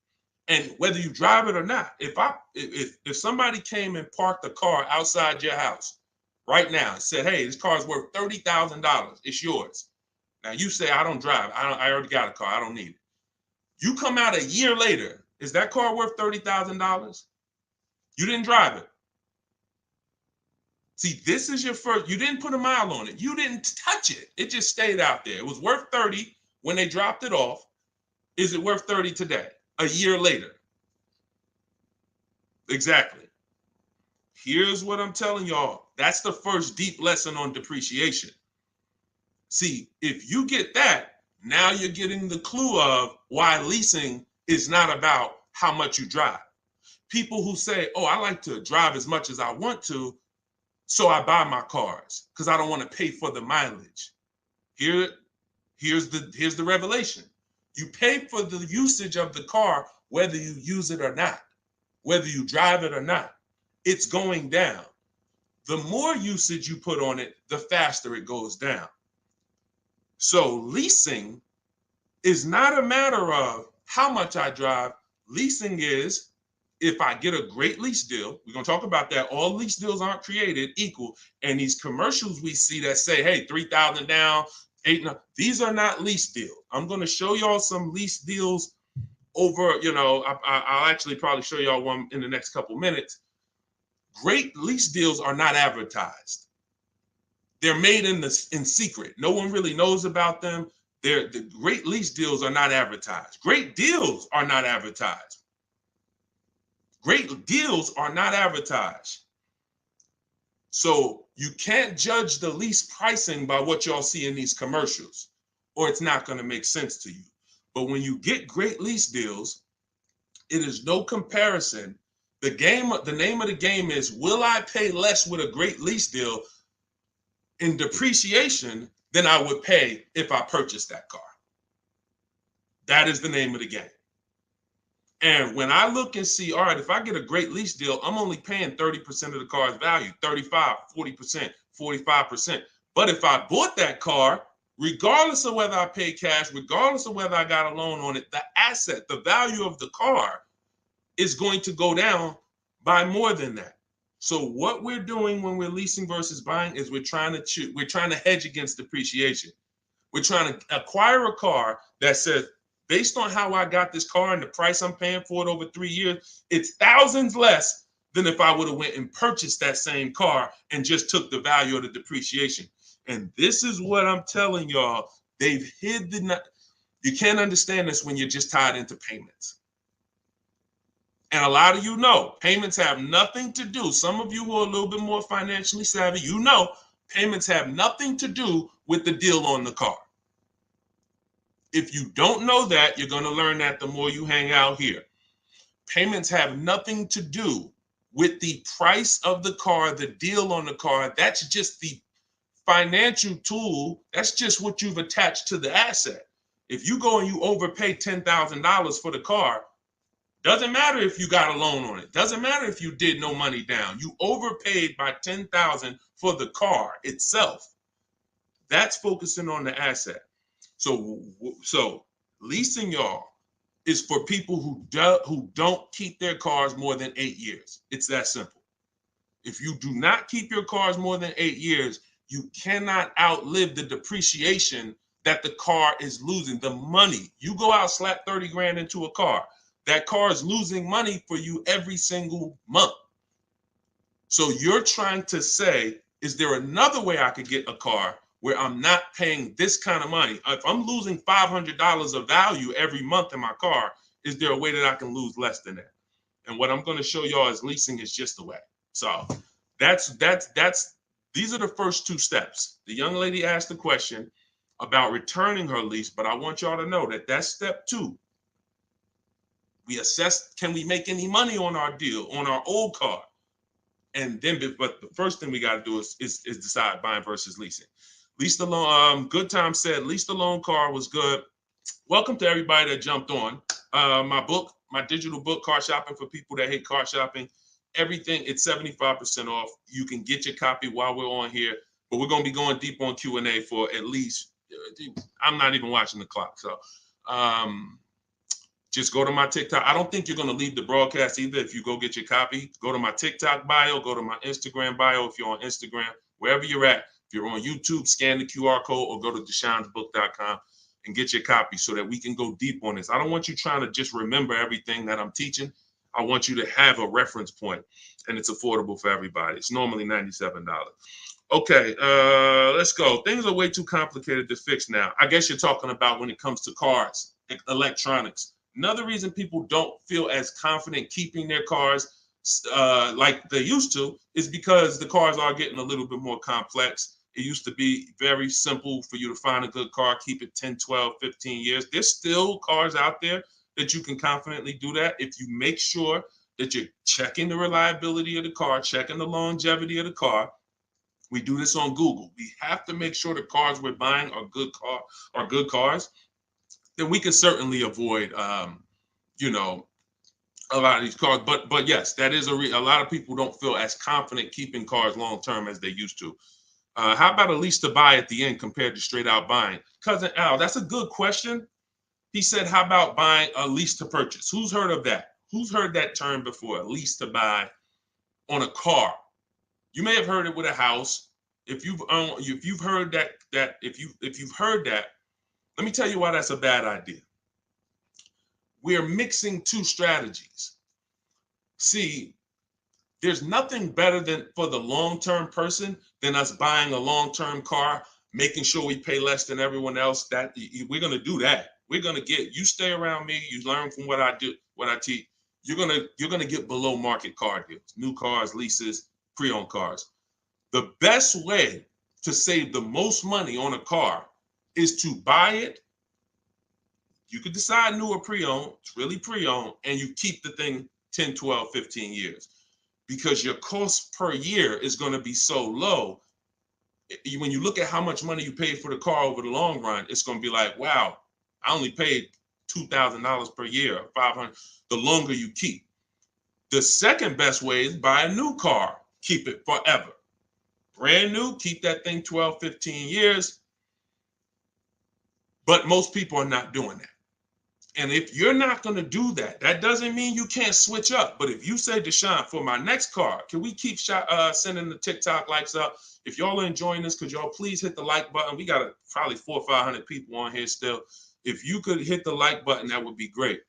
And whether you drive it or not, if somebody came and parked a car outside your house right now and said, hey, this car's worth $30,000, it's yours. Now you say, I don't drive. I already got a car. I don't need it. You come out a year later, is that car worth $30,000? You didn't drive it. See, this is your first, you didn't put a mile on it. You didn't touch it. It just stayed out there. It was worth 30 when they dropped it off. Is it worth 30 today, a year later? Exactly. Here's what I'm telling y'all. That's the first deep lesson on depreciation. See, if you get that, now you're getting the clue of why leasing is not about how much you drive. People who say, oh, I like to drive as much as I want to, so I buy my cars because I don't want to pay for the mileage. Here's the revelation. You pay for the usage of the car, whether you use it or not, whether you drive it or not. It's going down. The more usage you put on it, the faster it goes down. So leasing is not a matter of how much I drive. Leasing is, if I get a great lease deal, we're going to talk about that. All lease deals aren't created equal. And these commercials we see that say, hey, 3,000 down, 8,000, these are not lease deals. I'm going to show y'all some lease deals over, I'll actually probably show y'all one in the next couple minutes. Great lease deals are not advertised. They're made in secret. No one really knows about them. The great lease deals are not advertised. Great deals are not advertised. Great deals are not advertised. So you can't judge the lease pricing by what y'all see in these commercials, or it's not going to make sense to you. But when you get great lease deals, it is no comparison. The name of the game is, will I pay less with a great lease deal in depreciation than I would pay if I purchased that car? That is the name of the game. And when I look and see, all right, if I get a great lease deal, I'm only paying 30% of the car's value, 35, 40%, 45%. But if I bought that car, regardless of whether I paid cash, regardless of whether I got a loan on it, the asset, the value of the car is going to go down by more than that. So what we're doing when we're leasing versus buying is we're trying to hedge against depreciation. We're trying to acquire a car that says, based on how I got this car and the price I'm paying for it over 3 years, it's thousands less than if I would have went and purchased that same car and just took the value of the depreciation. And this is what I'm telling y'all. They've hid you can't understand this when you're just tied into payments. And a lot of you know payments have nothing to do. Some of you who are a little bit more financially savvy, payments have nothing to do with the deal on the car. If you don't know that, you're going to learn that the more you hang out here. Payments have nothing to do with the price of the car, the deal on the car. That's just the financial tool. That's just what you've attached to the asset. If you go and you overpay $10,000 for the car, doesn't matter if you got a loan on it. Doesn't matter if you did no money down. You overpaid by $10,000 for the car itself. That's focusing on the asset. So leasing, y'all, is for people who don't keep their cars more than 8 years. It's that simple. If you do not keep your cars more than 8 years, you cannot outlive the depreciation that the car is losing. The money, you go out, slap 30 grand into a car. That car is losing money for you every single month. So you're trying to say, is there another way I could get a car where I'm not paying this kind of money? If I'm losing $500 of value every month in my car, is there a way that I can lose less than that? And what I'm going to show y'all is leasing is just the way. So these are the first two steps. The young lady asked the question about returning her lease, but I want y'all to know that that's step 2. We assess, can we make any money on our deal, on our old car? And then, but the first thing we got to do is decide buying versus leasing. Lease the loan. Good Time said, lease the loan car was good. Welcome to everybody that jumped on. My digital book, Car Shopping for People That Hate Car Shopping. Everything, it's 75% off. You can get your copy while we're on here, but we're going to be going deep on Q&A for at least, I'm not even watching the clock. So just go to my TikTok. I don't think you're going to leave the broadcast either. If you go get your copy, go to my TikTok bio, go to my Instagram bio. If you're on Instagram, wherever you're at, if you're on YouTube, scan the QR code or go to deshonebook.com. and get your copy so that we can go deep on this. I don't want you trying to just remember everything that I'm teaching. I want you to have a reference point, and it's affordable for everybody. It's normally $97. Okay, let's go. Things are way too complicated to fix now. I guess you're talking about when it comes to cars, electronics. Another reason people don't feel as confident keeping their cars like they used to is because the cars are getting a little bit more complex. It used to be very simple for you to find a good car, keep it 10, 12, 15 years. There's still cars out there that you can confidently do that if you make sure that you're checking the reliability of the car, checking the longevity of the car. We do this on Google. We have to make sure the cars we're buying are good cars. Then we can certainly avoid, you know, a lot of these cars. But yes, that is a lot of people don't feel as confident keeping cars long term as they used to. How about a lease to buy at the end compared to straight out buying? Cousin Al, that's a good question. He said, how about buying a lease to purchase? Who's heard of that? Who's heard that term before? A lease to buy on a car. You may have heard it with a house. If you've heard that, if you've heard that, let me tell you why that's a bad idea. We're mixing two strategies. See, there's nothing better than for the long-term person than us buying a long-term car, making sure we pay less than everyone else. That we're gonna do that. We're gonna get you stay around me. You learn from what I do, what I teach. You're gonna get below market car deals, new cars, leases, pre-owned cars. The best way to save the most money on a car is to buy it. You could decide new or pre-owned. It's really pre-owned, and you keep the thing 10, 12, 15 years. Because your cost per year is going to be so low. When you look at how much money you paid for the car over the long run, it's going to be like, wow, I only paid $2,000 per year, $500. The longer you keep. The second best way is buy a new car, keep it forever. Brand new, keep that thing 12, 15 years. But most people are not doing that. And if you're not going to do that, that doesn't mean you can't switch up. But if you say, Deshone, for my next car, can we keep sending the TikTok likes up? If y'all are enjoying this, could y'all please hit the like button? We got probably 400 or 500 people on here still. If you could hit the like button, that would be great.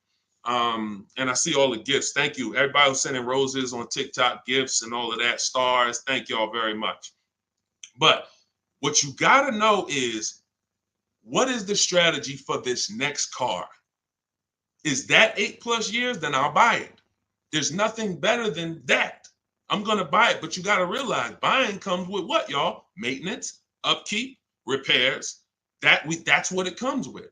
And I see all the gifts. Thank you. Everybody who's sending roses on TikTok, gifts and all of that, stars. Thank y'all very much. But what you got to know is, what is the strategy for this next car? Is that 8+ years? Then I'll buy it. There's nothing better than that. I'm going to buy it. But you got to realize buying comes with what, y'all? Maintenance, upkeep, repairs. That's what it comes with.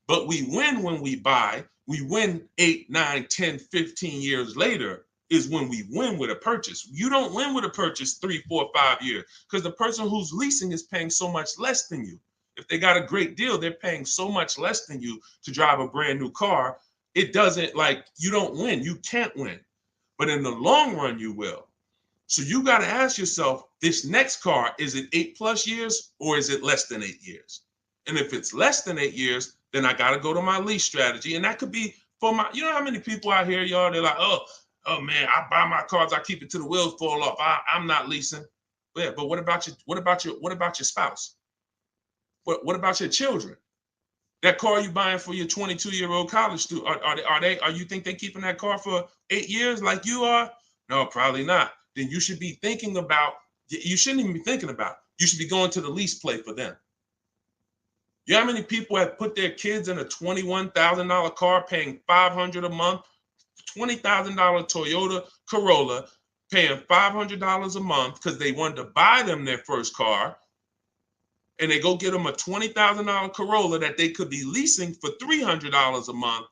But we win when we buy. We win 8, 9, 10, 15 years later is when we win with a purchase. You don't win with a purchase 3, 4, 5 years because the person who's leasing is paying so much less than you. If they got a great deal, they're paying so much less than you to drive a brand new car. It doesn't, like, you don't win. You can't win. But in the long run, you will. So you got to ask yourself, this next car, is it 8+ years or is it less than 8 years? And if it's less than 8 years, then I got to go to my lease strategy. And that could be for my, you know how many people out here, y'all, they're like, oh man, I buy my cars, I keep it till the wheels fall off. I'm not leasing. Yeah, but what about your spouse? What about your children? That car you buying for your 22-year-old college student, are you think they're keeping that car for 8 years like you are? No, probably not. Then you should be thinking about, you shouldn't even be thinking about, you should be going to the lease play for them. You know how many people have put their kids in a $21,000 car paying $500 a month, $20,000 Toyota Corolla, paying $500 a month because they wanted to buy them their first car, and they go get them a $20,000 Corolla that they could be leasing for $300 a month.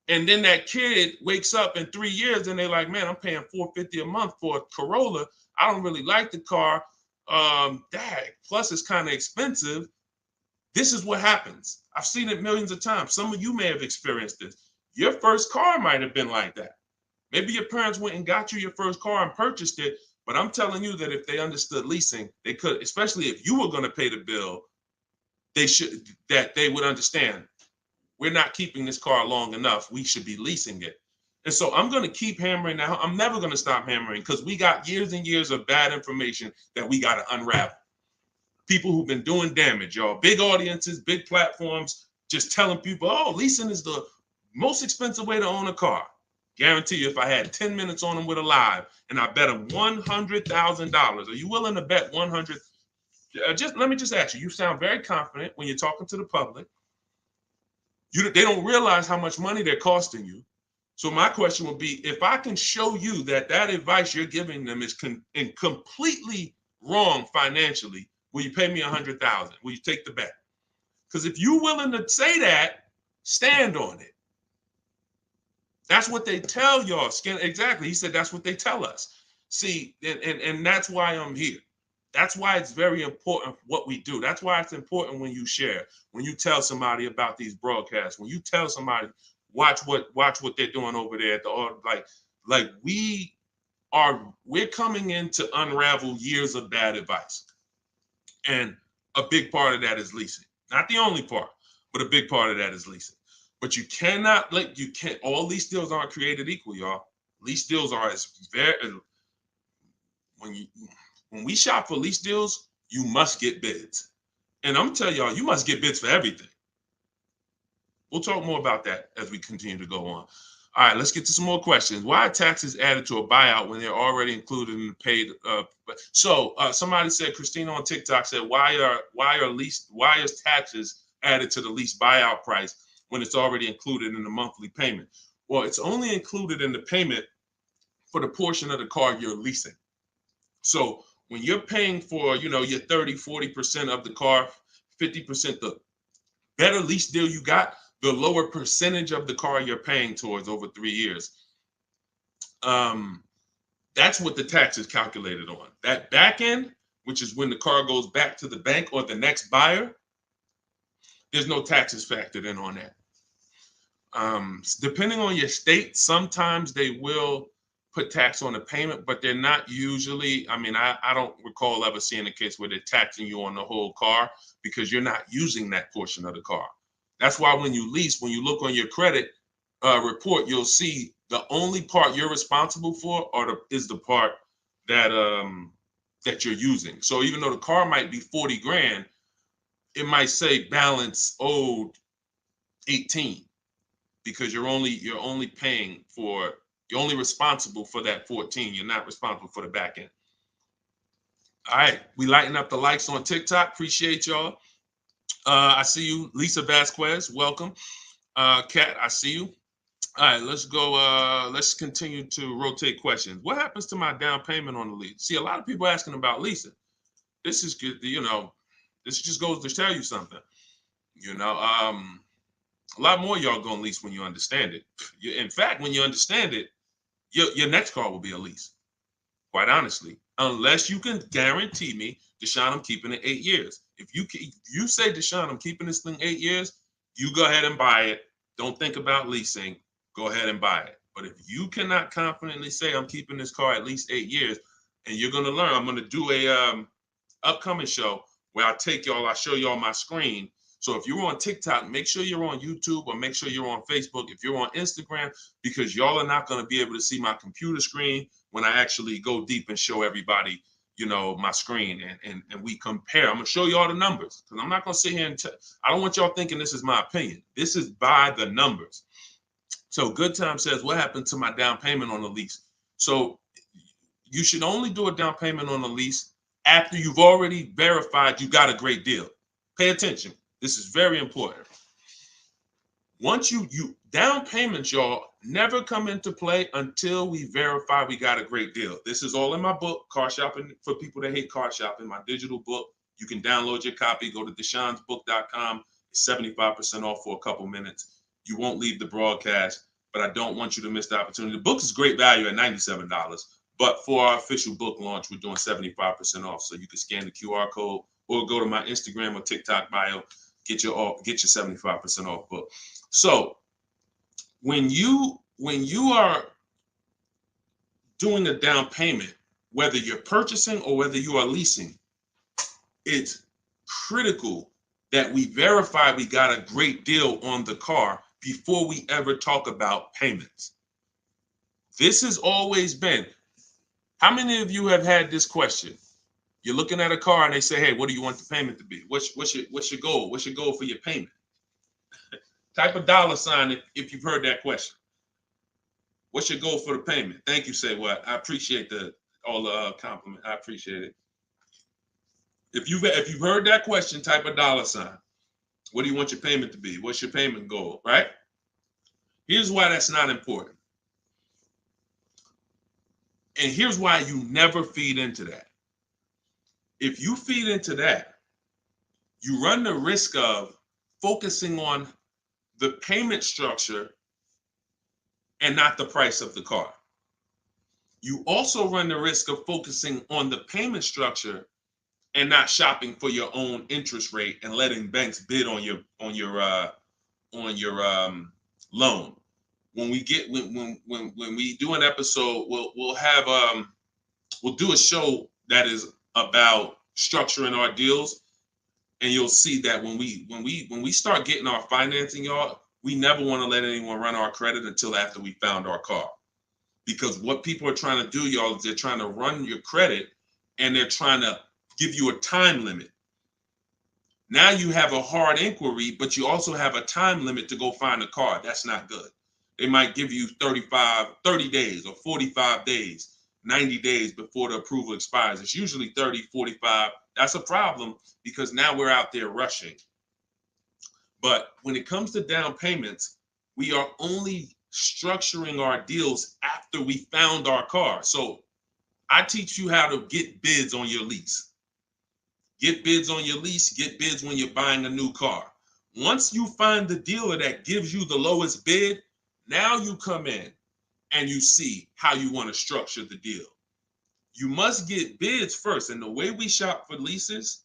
And then that kid wakes up in 3 years and they're like, man, I'm paying $450 a month for a Corolla. I don't really like the car. Plus it's kind of expensive. This is what happens. I've seen it millions of times. Some of you may have experienced this. Your first car might have been like that. Maybe your parents went and got you your first car and purchased it. But I'm telling you that if they understood leasing, they could, especially if you were going to pay the bill, they would understand, we're not keeping this car long enough. We should be leasing it. And so I'm going to keep hammering now. I'm never going to stop hammering because we got years and years of bad information that we got to unravel. People who've been doing damage, y'all. Big audiences, big platforms, just telling people, oh, leasing is the most expensive way to own a car. Guarantee you, if I had 10 minutes on them with a live and I bet them $100,000, are you willing to bet 100? Let me just ask you. You sound very confident when you're talking to the public. They don't realize how much money they're costing you. So my question would be, if I can show you that advice you're giving them is completely wrong financially, will you pay me $100,000? Will you take the bet? Because if you're willing to say that, stand on it. That's what they tell y'all. Exactly. He said that's what they tell us. See, and that's why I'm here. That's why it's very important what we do. That's why it's important when you share, when you tell somebody about these broadcasts, when you tell somebody, watch what they're doing over there at the like we're coming in to unravel years of bad advice. And a big part of that is leasing. Not the only part, but a big part of that is leasing. But you cannot all lease deals aren't created equal, y'all. Lease deals are when we shop for lease deals, you must get bids. And I'm telling y'all, you must get bids for everything. We'll talk more about that as we continue to go on. All right, let's get to some more questions. Why are taxes added to a buyout when they're already included in the paid? Somebody said, Christina on TikTok said, why is taxes added to the lease buyout price when it's already included in the monthly payment? Well, it's only included in the payment for the portion of the car you're leasing. So when you're paying for, your 30, 40% of the car, 50%, the better lease deal you got, the lower percentage of the car you're paying towards over 3 years. That's what the tax is calculated on. That back end, which is when the car goes back to the bank or the next buyer, there's no taxes factored in on that. Depending on your state, sometimes they will put tax on the payment, but they're not usually. I don't recall ever seeing a case where they're taxing you on the whole car because you're not using that portion of the car. That's why when you lease, when you look on your credit report, you'll see the only part you're responsible for is the part that you're using. So even though the car might be 40 grand, it might say balance owed 18 because you're only responsible for that 14. You're not responsible for the back end. All right, we lighten up the likes on TikTok. Appreciate y'all. I see you, Lisa Vasquez. Welcome. Kat, I see you. All right, let's go. Let's continue to rotate questions. What happens to my down payment on the lease? See, a lot of people asking about leasing. This is good. This just goes to tell you something. A lot more y'all gonna lease when you understand it. In fact, when you understand it, your next car will be a lease. Quite honestly, unless you can guarantee me, Deshone, I'm keeping it 8 years. If you say, Deshone, I'm keeping this thing 8 years, you go ahead and buy it. Don't think about leasing. Go ahead and buy it. But if you cannot confidently say I'm keeping this car at least 8 years, and you're gonna learn, I'm gonna do a upcoming show where I show y'all my screen. So if you're on TikTok, make sure you're on YouTube or make sure you're on Facebook. If you're on Instagram, because y'all are not going to be able to see my computer screen when I actually go deep and show everybody, my screen and we compare. I'm going to show y'all the numbers because I'm not going to sit here and I don't want y'all thinking this is my opinion. This is by the numbers. So Good Time says, what happened to my down payment on the lease? So you should only do a down payment on the lease after you've already verified you got a great deal. Pay attention. This is very important. Once you down payments, y'all, never come into play until we verify we got a great deal. This is all in my book, Car Shopping for People That Hate Car Shopping, my digital book. You can download your copy. Go to deshonesbook.com. It's 75% off for a couple minutes. You won't leave the broadcast, but I don't want you to miss the opportunity. The book is great value at $97, but for our official book launch, we're doing 75% off. So you can scan the QR code or go to my Instagram or TikTok bio. Get your 75% off book. So when you are doing a down payment, whether you're purchasing or whether you are leasing, it's critical that we verify we got a great deal on the car before we ever talk about payments. This has always been. How many of you have had this question? You're looking at a car and they say, hey, what do you want the payment to be? What's your goal? What's your goal for your payment? Type a dollar sign if you've heard that question. What's your goal for the payment? Thank you, Say What. I appreciate all the compliment. I appreciate it. If you've heard that question, type a dollar sign. What do you want your payment to be? What's your payment goal, right? Here's why that's not important. And here's why you never feed into that. If you feed into that, you run the risk of focusing on the payment structure and not the price of the car. You also run the risk of focusing on the payment structure and not shopping for your own interest rate and letting banks bid on your loan. When we do an episode, we'll do a show that is about structuring our deals, and you'll see that when we start getting our financing, y'all, we never want to let anyone run our credit until after we found our car. Because what people are trying to do, y'all, is they're trying to run your credit and they're trying to give you a time limit. Now you have a hard inquiry, but you also have a time limit to go find a car. That's not good. They might give you 30 days or 45 days, 90 days before the approval expires. It's usually 30, 45. That's a problem because now we're out there rushing. But when it comes to down payments, we are only structuring our deals after we found our car. So I teach you how to get bids on your lease. Get bids on your lease, get bids when you're buying a new car. Once you find the dealer that gives you the lowest bid, now you come in and you see how you want to structure the deal. You must get bids first. And the way we shop for leases,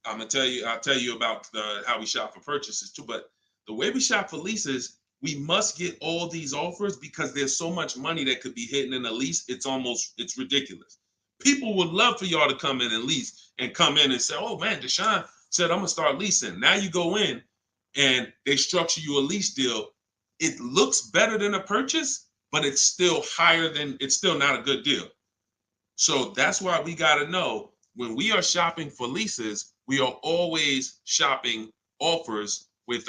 I'll tell you about how we shop for purchases too, but the way we shop for leases, we must get all these offers because there's so much money that could be hidden in a lease. It's ridiculous. People would love for y'all to come in and lease and come in and say, oh man, Deshone said, I'm gonna start leasing. Now you go in and they structure you a lease deal. It looks better than a purchase, but it's still not a good deal. So that's why we gotta know when we are shopping for leases, we are always shopping offers with,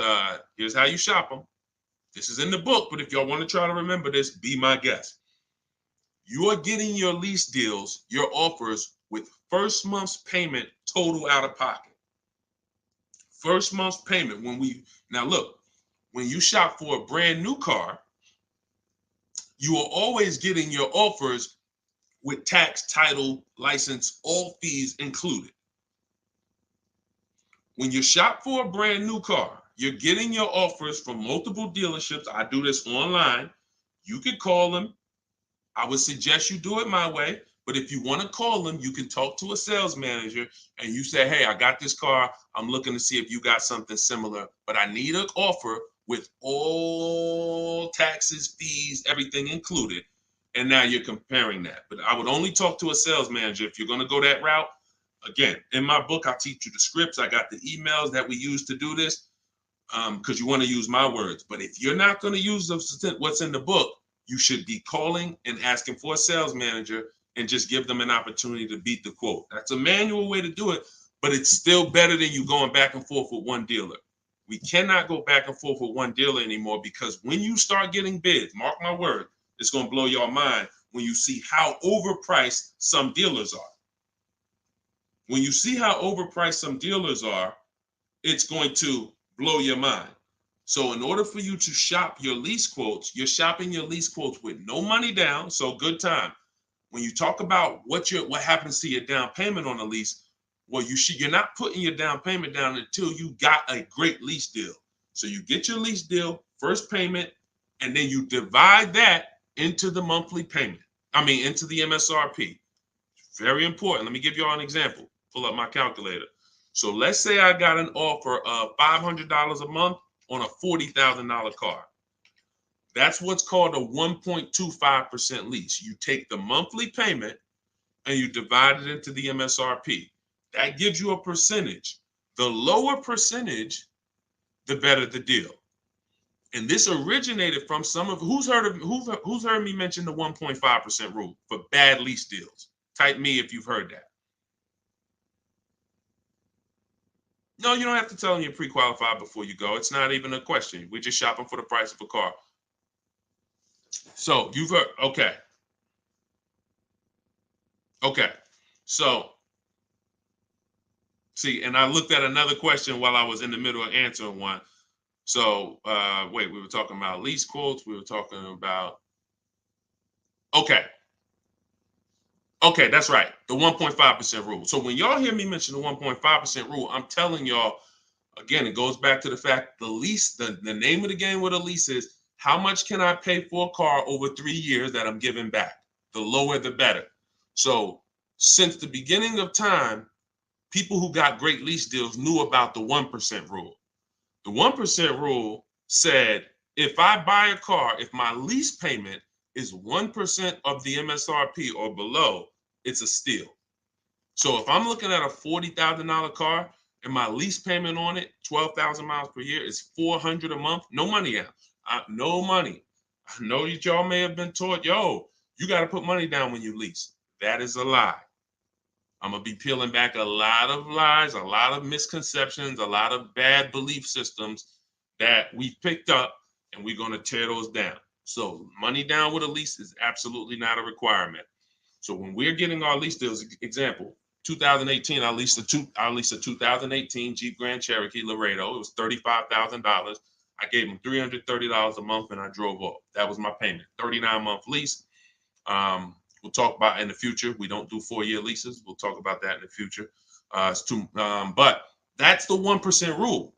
here's how you shop them. This is in the book, but if y'all want to try to remember this, be my guest. You are getting your lease deals, your offers with first month's payment total out of pocket. First month's payment. Now look, when you shop for a brand new car, you are always getting your offers with tax, title, license, all fees included. When you shop for a brand new car, you're getting your offers from multiple dealerships. I do this online. You could call them. I would suggest you do it my way. But if you want to call them, you can talk to a sales manager and you say, hey, I got this car. I'm looking to see if you got something similar, but I need an offer with all taxes, fees, everything included. And now you're comparing that. But I would only talk to a sales manager if you're going to go that route. Again, in my book, I teach you the scripts. I got the emails that we use to do this because you want to use my words. But if you're not going to use what's in the book, you should be calling and asking for a sales manager and just give them an opportunity to beat the quote. That's a manual way to do it, but it's still better than you going back and forth with one dealer. We cannot go back and forth with one dealer anymore because when you start getting bids, mark my word, it's going to blow your mind when you see how overpriced some dealers are. When you see how overpriced some dealers are, it's going to blow your mind. So in order for you to shop your lease quotes, you're shopping your lease quotes with no money down, so good time. When you talk about what happens to your down payment on a lease, well, you're not putting your down payment down until you got a great lease deal. So you get your lease deal, first payment, and then you divide that into the monthly payment. Into the MSRP. Very important. Let me give you all an example. Pull up my calculator. So let's say I got an offer of $500 a month on a $40,000 car. That's what's called a 1.25% lease. You take the monthly payment and you divide it into the MSRP. That gives you a percentage. The lower percentage, the better the deal. And this originated from who's heard me mention the 1.5% rule for bad lease deals. Type me if you've heard that. No, you don't have to tell them you're pre-qualified before you go. It's not even a question. We're just shopping for the price of a car. So you've heard, okay. Okay. So see, and I looked at another question while I was in the middle of answering one. So wait, we were talking about lease quotes. We were talking about, okay. Okay, that's right. The 1.5% rule. So when y'all hear me mention the 1.5% rule, I'm telling y'all, again, it goes back to the fact the lease, the name of the game with a lease is how much can I pay for a car over 3 years that I'm giving back? The lower, the better. So since the beginning of time, people who got great lease deals knew about the 1% rule. The 1% rule said if I buy a car, if my lease payment is 1% of the MSRP or below, it's a steal. So if I'm looking at a $40,000 car and my lease payment on it, 12,000 miles per year, is $400 a month, no money out. No money. I know that y'all may have been taught, yo, you got to put money down when you lease. That is a lie. I'm going to be peeling back a lot of lies, a lot of misconceptions, a lot of bad belief systems that we picked up, and we're going to tear those down. So money down with a lease is absolutely not a requirement. So when we're getting our lease deals, example, 2018, I leased a 2018 Jeep Grand Cherokee Laredo. It was $35,000. I gave them $330 a month, and I drove off. That was my payment. 39-month lease. We'll talk about in the future. We don't do 4-year leases. We'll talk about that in the future. But that's the 1% rule.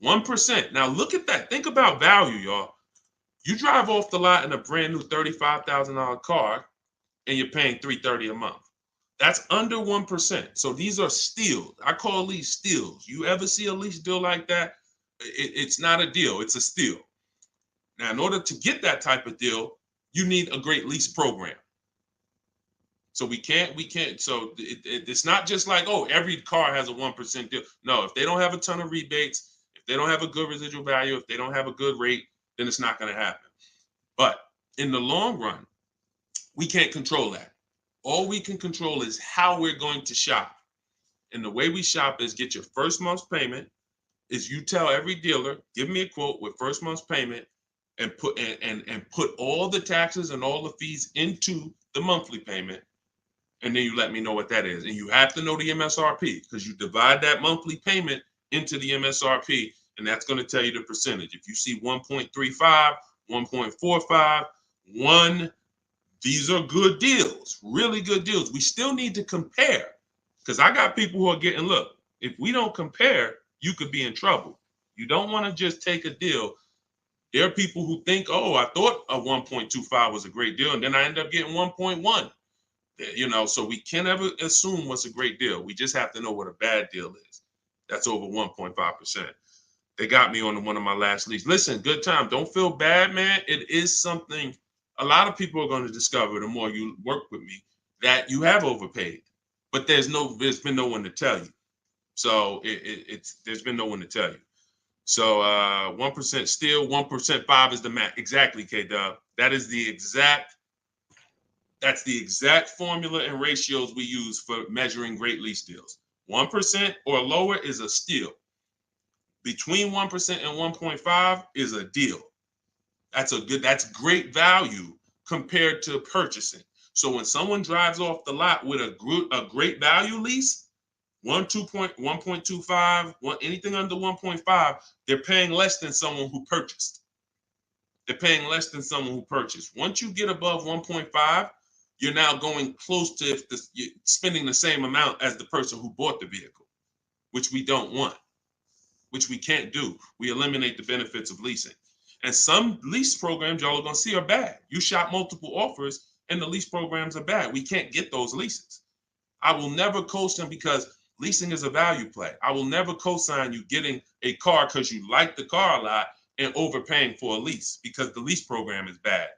1%. Now look at that. Think about value, y'all. You drive off the lot in a brand new $35,000 car, and you're paying $330 a month. That's under 1%. So these are steals. I call these steals. You ever see a lease deal like that? It's not a deal. It's a steal. Now, in order to get that type of deal, you need a great lease program. So we can't. So it's not just like, oh, every car has a 1% deal. No, if they don't have a ton of rebates, if they don't have a good residual value, if they don't have a good rate, then it's not going to happen. But in the long run, we can't control that. All we can control is how we're going to shop. And the way we shop is get your first month's payment. Is you tell every dealer, give me a quote with first month's payment, and put all the taxes and all the fees into the monthly payment. And then you let me know what that is. And you have to know the MSRP, because you divide that monthly payment into the MSRP, and that's going to tell you the percentage. If you see 1.35, 1.45, 1, these are good deals, really good deals. We still need to compare, because I got people who are getting, look, if we don't compare, you could be in trouble. You don't want to just take a deal. There are people who think, oh, I thought a 1.25 was a great deal, and then I end up getting 1.1. So we can't ever assume what's a great deal. We just have to know what a bad deal is. That's over 1.5%. They got me on one of my last leads. Listen, good time. Don't feel bad, man. It is something a lot of people are going to discover the more you work with me, that you have overpaid. But there's been no one to tell you. So there's been no one to tell you. So 1% still, 1% 5 is the max. Exactly, K-Dub. That's the exact formula and ratios we use for measuring great lease deals. 1% or lower is a steal. Between 1% and 1.5 is a deal. That's great value compared to purchasing. So when someone drives off the lot with a great value lease, 1.25, anything under 1.5, they're paying less than someone who purchased. They're paying less than someone who purchased. Once you get above 1.5, you're now going close to spending the same amount as the person who bought the vehicle, which we don't want, which we can't do. We eliminate the benefits of leasing. And some lease programs y'all are going to see are bad. You shop multiple offers and the lease programs are bad. We can't get those leases. I will never co-sign, because leasing is a value play. I will never co-sign you getting a car because you like the car a lot and overpaying for a lease because the lease program is bad.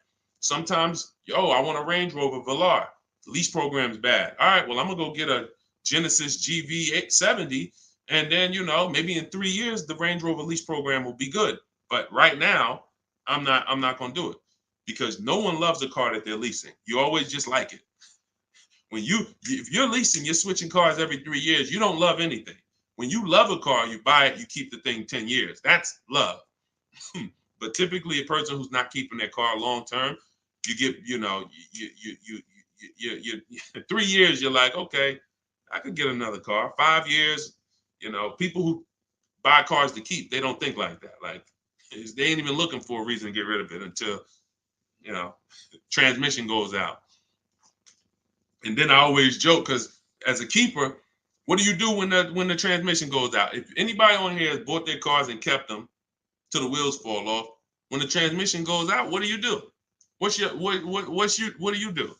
Sometimes, I want a Range Rover Velar. The lease program is bad. All right, well, I'm going to go get a Genesis GV870. And then, maybe in 3 years, the Range Rover lease program will be good. But right now, I'm not going to do it, because no one loves a car that they're leasing. You always just like it. If you're leasing, you're switching cars every 3 years. You don't love anything. When you love a car, you buy it, you keep the thing 10 years. That's love. But typically, a person who's not keeping their car long term, you get, you 3 years, you're like, okay, I could get another car. 5 years, people who buy cars to keep, they don't think like that. Like, they ain't even looking for a reason to get rid of it until, transmission goes out. And then I always joke, because as a keeper, what do you do when the transmission goes out? If anybody on here has bought their cars and kept them till the wheels fall off, when the transmission goes out, what do you do? What do you do?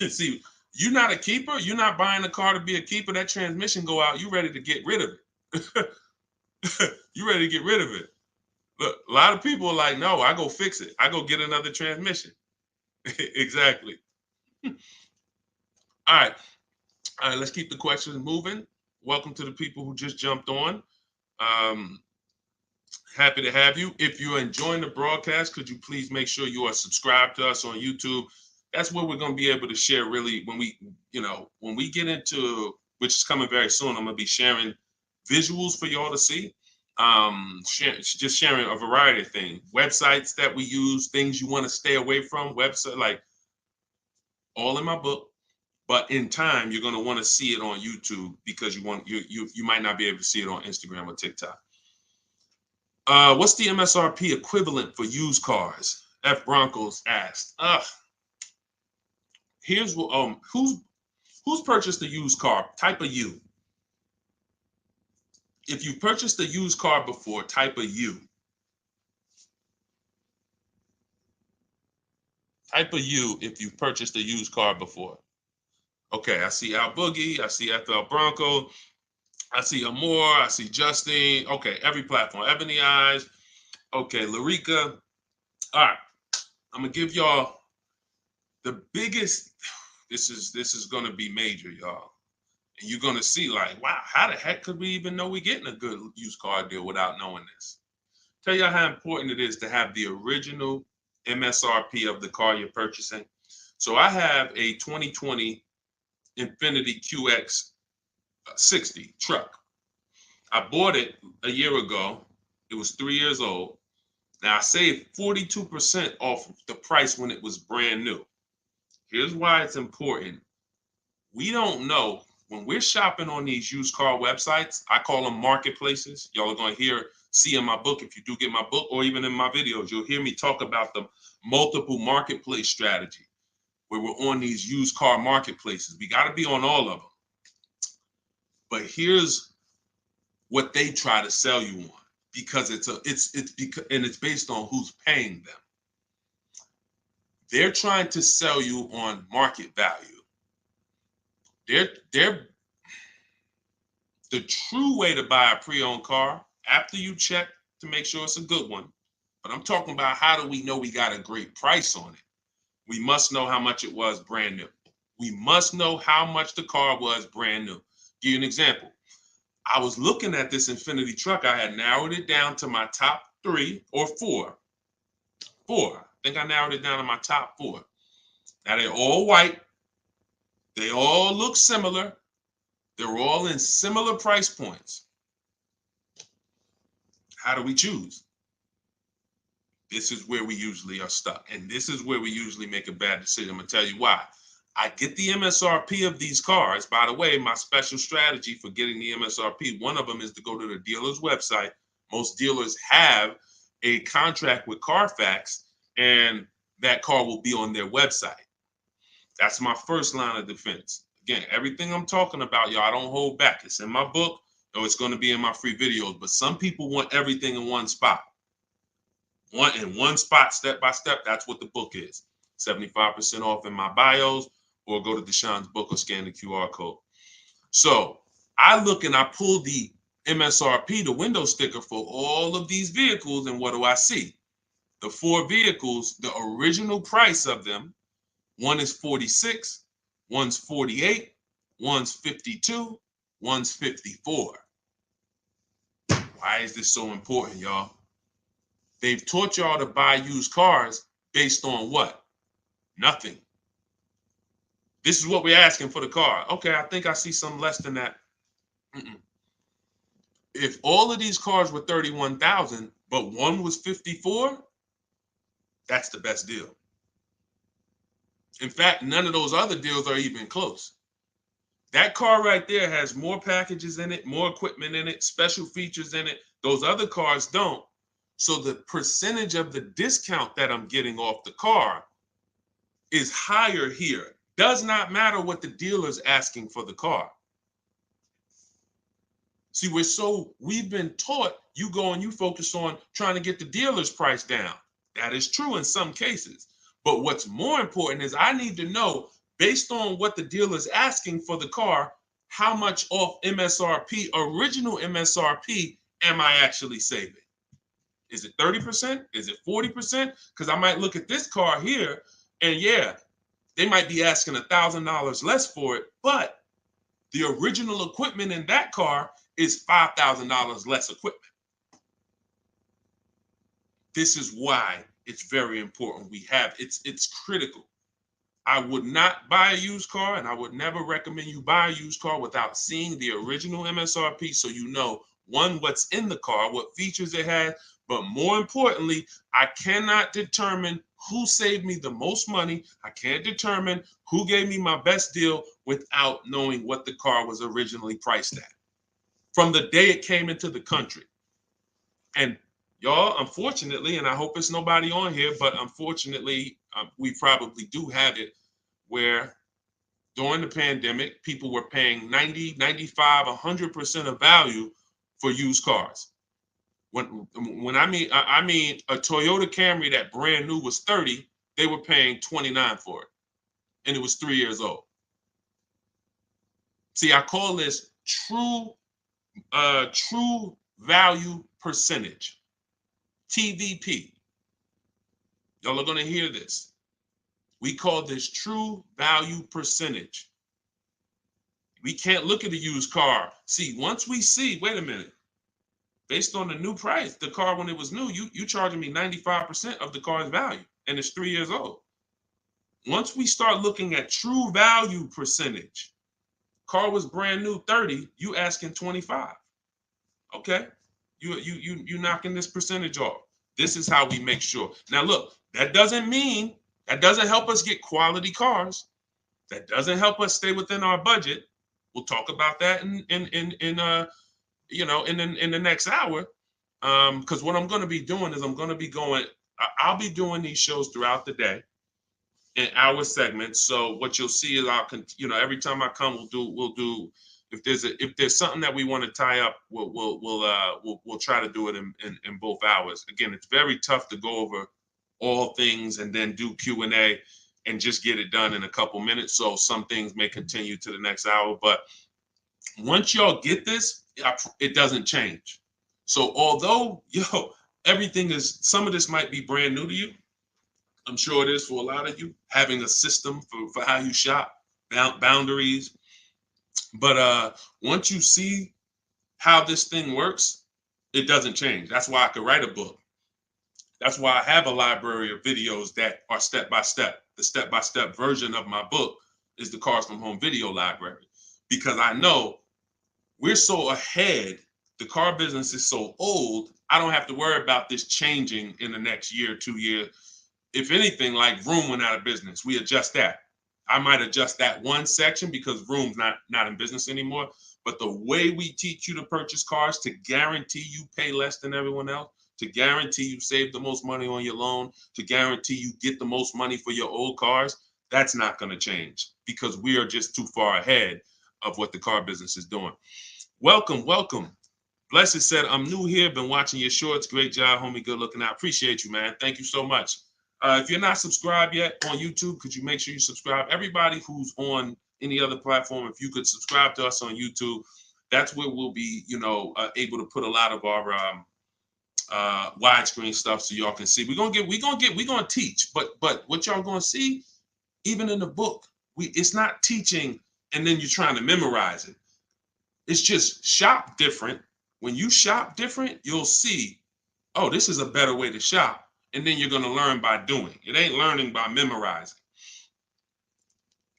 See, you're not a keeper. You're not buying a car to be a keeper. That transmission go out, you ready to get rid of it. You ready to get rid of it. Look, a lot of people are like, no, I go fix it. I go get another transmission. Exactly. All right, let's keep the questions moving. Welcome to the people who just jumped on. Happy to have you. If you're enjoying the broadcast, could you please make sure you are subscribed to us on YouTube? That's where we're going to be able to share really when we get into, which is coming very soon, I'm going to be sharing visuals for y'all to see. Just sharing a variety of things, websites that we use, things you want to stay away from, website, like all in my book. But in time, you're going to want to see it on YouTube, because you might not be able to see it on Instagram or TikTok. What's the MSRP equivalent for used cars? F Broncos asked. Here's what who's purchased a used car? Type a U. If you've purchased a used car before, type a U. Type a U if you've purchased a used car before. Okay, I see Al Boogie, I see FL Bronco, I see Amore, I see Justine. Okay, every platform. Ebony Eyes. Okay, Larica. All right, I'm gonna give y'all the biggest. This is gonna be major, y'all. And you're gonna see, like, wow, how the heck could we even know we're getting a good used car deal without knowing this? Tell y'all how important it is to have the original MSRP of the car you're purchasing. So I have a 2020 Infiniti QX 60 truck. I bought it a year ago. It was 3 years old. Now I saved 42% off the price when it was brand new. Here's why it's important. We don't know. When we're shopping on these used car websites, I call them marketplaces. Y'all are going to see in my book, if you do get my book, or even in my videos, you'll hear me talk about the multiple marketplace strategy, where we're on these used car marketplaces. We got to be on all of them. But here's what they try to sell you on, because it's based on who's paying them. They're trying to sell you on market value. The true way to buy a pre-owned car, after you check to make sure it's a good one, but I'm talking about, how do we know we got a great price on it? We must know how much it was brand new. We must know how much the car was brand new. Give you an example. I was looking at this Infiniti truck. I had narrowed it down to my top 3 or 4. I think I narrowed it down to my top 4. Now they're all white. They all look similar. They're all in similar price points. How do we choose? This is where we usually are stuck. And this is where we usually make a bad decision. I'm going to tell you why. I get the MSRP of these cars. By the way, my special strategy for getting the MSRP, one of them is to go to the dealer's website. Most dealers have a contract with Carfax, and that car will be on their website. That's my first line of defense. Again, everything I'm talking about, y'all, I don't hold back. It's in my book, or it's going to be in my free videos. But some people want everything in one spot. One spot, step by step. That's what the book is. 75% off in my bios, or go to Deshone's book or scan the QR code. So I look and I pull the MSRP, the window sticker for all of these vehicles, and what do I see? The 4 vehicles, the original price of them, one is 46, one's 48, one's 52, one's 54. Why is this so important, y'all? They've taught y'all to buy used cars based on what? Nothing. This is what we're asking for the car. Okay, I think I see some less than that. If all of these cars were 31,000, but one was 54, that's the best deal. In fact, none of those other deals are even close. That car right there has more packages in it, more equipment in it, special features in it. Those other cars don't. So the percentage of the discount that I'm getting off the car is higher here. Does not matter what the dealer's asking for the car. See, we've been taught you go and you focus on trying to get the dealer's price down. That is true in some cases. But what's more important is I need to know, based on what the dealer's asking for the car, how much off MSRP, original MSRP, am I actually saving? Is it 30%? Is it 40%? Because I might look at this car here and yeah, they might be asking $1,000 less for it, but the original equipment in that car is $5,000 less equipment. This is why it's very important. It's critical. I would not buy a used car, and I would never recommend you buy a used car without seeing the original MSRP, so you know, one, what's in the car, what features it has, but more importantly, I cannot determine who saved me the most money. I can't determine who gave me my best deal without knowing what the car was originally priced at from the day it came into the country. And y'all, unfortunately, and I hope it's nobody on here, but unfortunately, we probably do have it where during the pandemic, people were paying 90, 95, 100% of value for used cars. When I mean a Toyota Camry that brand new was 30, they were paying 29 for it, and it was 3 years old. See, I call this true value percentage, TVP. Y'all are going to hear this. We call this true value percentage. We can't look at a used car. See, once we see, wait a minute, based on the new price, the car when it was new, you charging me 95% of the car's value, and it's 3 years old. Once we start looking at true value percentage, car was brand new 30, you asking 25. Okay, you knocking this percentage off. This is how we make sure. Now look, that doesn't help us get quality cars. That doesn't help us stay within our budget. We'll talk about that in the next hour. Because what I'm going to be doing is I'll be doing these shows throughout the day in hour segments. So what you'll see is every time I come, we'll do if there's something that we want to tie up, we'll try to do it in both hours. Again, it's very tough to go over all things and then do Q&A and just get it done in a couple minutes. So some things may continue to the next hour, but once y'all get this, it doesn't change. So although, some of this might be brand new to you. I'm sure it is for a lot of you, having a system for how you shop, boundaries. But once you see how this thing works, it doesn't change. That's why I could write a book. That's why I have a library of videos that are step-by-step. The step-by-step version of my book is the Cars from Home video library, because I know we're so ahead. The car business is so old. I don't have to worry about this changing in the next year, 2 years. If anything, like Vroom went out of business, we adjust that. I might adjust that one section because Vroom's not in business anymore. But the way we teach you to purchase cars to guarantee you pay less than everyone else, to guarantee you save the most money on your loan, to guarantee you get the most money for your old cars, that's not going to change because we are just too far ahead of what the car business is doing. Welcome. Blessed said, I'm new here, been watching your shorts. Great job, homie. Good looking out. Appreciate you, man. Thank you so much. If you're not subscribed yet on YouTube, could you make sure you subscribe? Everybody who's on any other platform, if you could subscribe to us on YouTube, that's where we'll be, able to put a lot of our widescreen stuff so y'all can see. We're gonna teach, but what y'all gonna see, even in the book, it's not teaching and then you're trying to memorize it. It's just shop different. When you shop different, you'll see, oh, this is a better way to shop. And then you're going to learn by doing. It ain't learning by memorizing.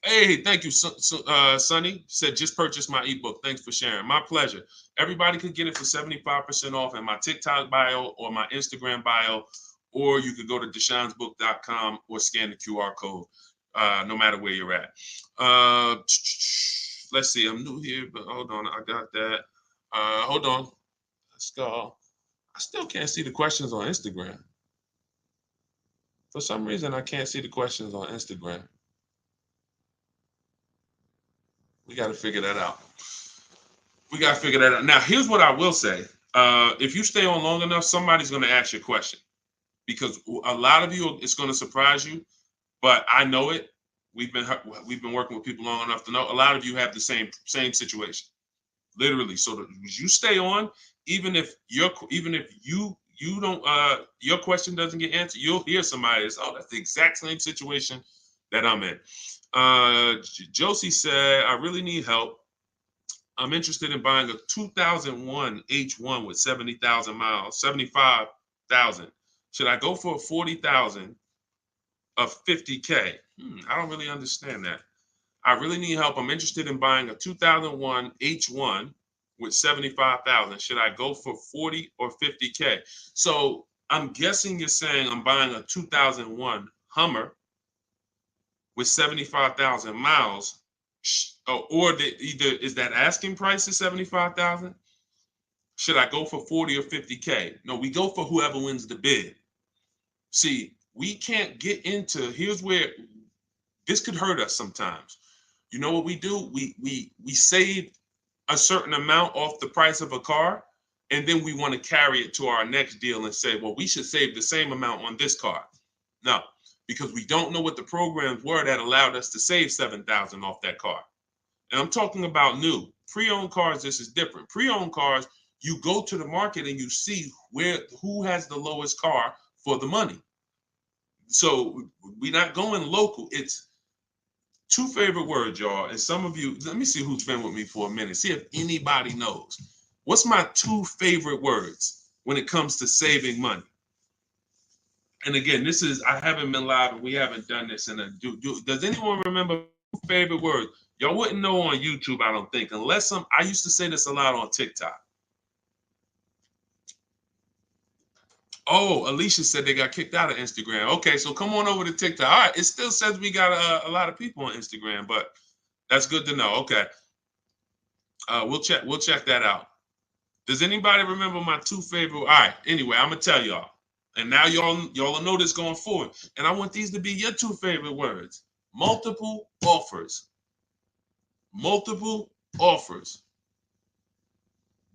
Hey, thank you, Sonny. Said just purchased my ebook. Thanks for sharing. My pleasure. Everybody could get it for 75% off in my TikTok bio or my Instagram bio, or you could go to deshonesbook.com or scan the QR code, no matter where you're at. Let's see. I'm new here, but hold on. I got that. Hold on. Let's go. I still can't see the questions on Instagram. For some reason, I can't see the questions on Instagram. We got to figure that out. We got to figure that out. Now, here's what I will say. If you stay on long enough, somebody's going to ask you a question, because a lot of you, it's going to surprise you, but I know it. We've been working with people long enough to know a lot of you have the same situation, literally. So that you stay on, even if you don't, your question doesn't get answered, you'll hear somebody that's, oh, that's the exact same situation that I'm in. Josie said, I really need help. I'm interested in buying a 2001 H1 with 70,000 miles, 75,000. Should I go for a 40,000 of 50K? I don't really understand that. I really need help. I'm interested in buying a 2001 H1 with 75,000. Should I go for 40 or 50K? So I'm guessing you're saying I'm buying a 2001 Hummer with 75,000 miles, or either is that asking price is 75,000? Should I go for 40 or 50K? No, we go for whoever wins the bid. See, we can't get into, here's where this could hurt us sometimes. You know what we do? We save a certain amount off the price of a car, and then we want to carry it to our next deal and say, well, we should save the same amount on this car. No, because we don't know what the programs were that allowed us to save 7,000 off that car. And I'm talking about new. Pre-owned cars, this is different. Pre-owned cars, you go to the market and you see who has the lowest car for the money. So we're not going local. It's two favorite words, y'all. And some of you, let me see who's been with me for a minute. See if anybody knows. What's my two favorite words when it comes to saving money? And again, I haven't been live and we haven't done this in a does anyone remember favorite words? Y'all wouldn't know on YouTube, I don't think, unless I used to say this a lot on TikTok. Oh, Alicia said they got kicked out of Instagram. Okay, so come on over to TikTok. All right, it still says we got a lot of people on Instagram, but that's good to know. Okay, we'll check that out. Does anybody remember my two favorite? All right, anyway, I'm gonna tell y'all, and now y'all will know this going forward. And I want these to be your two favorite words: multiple offers. Multiple offers.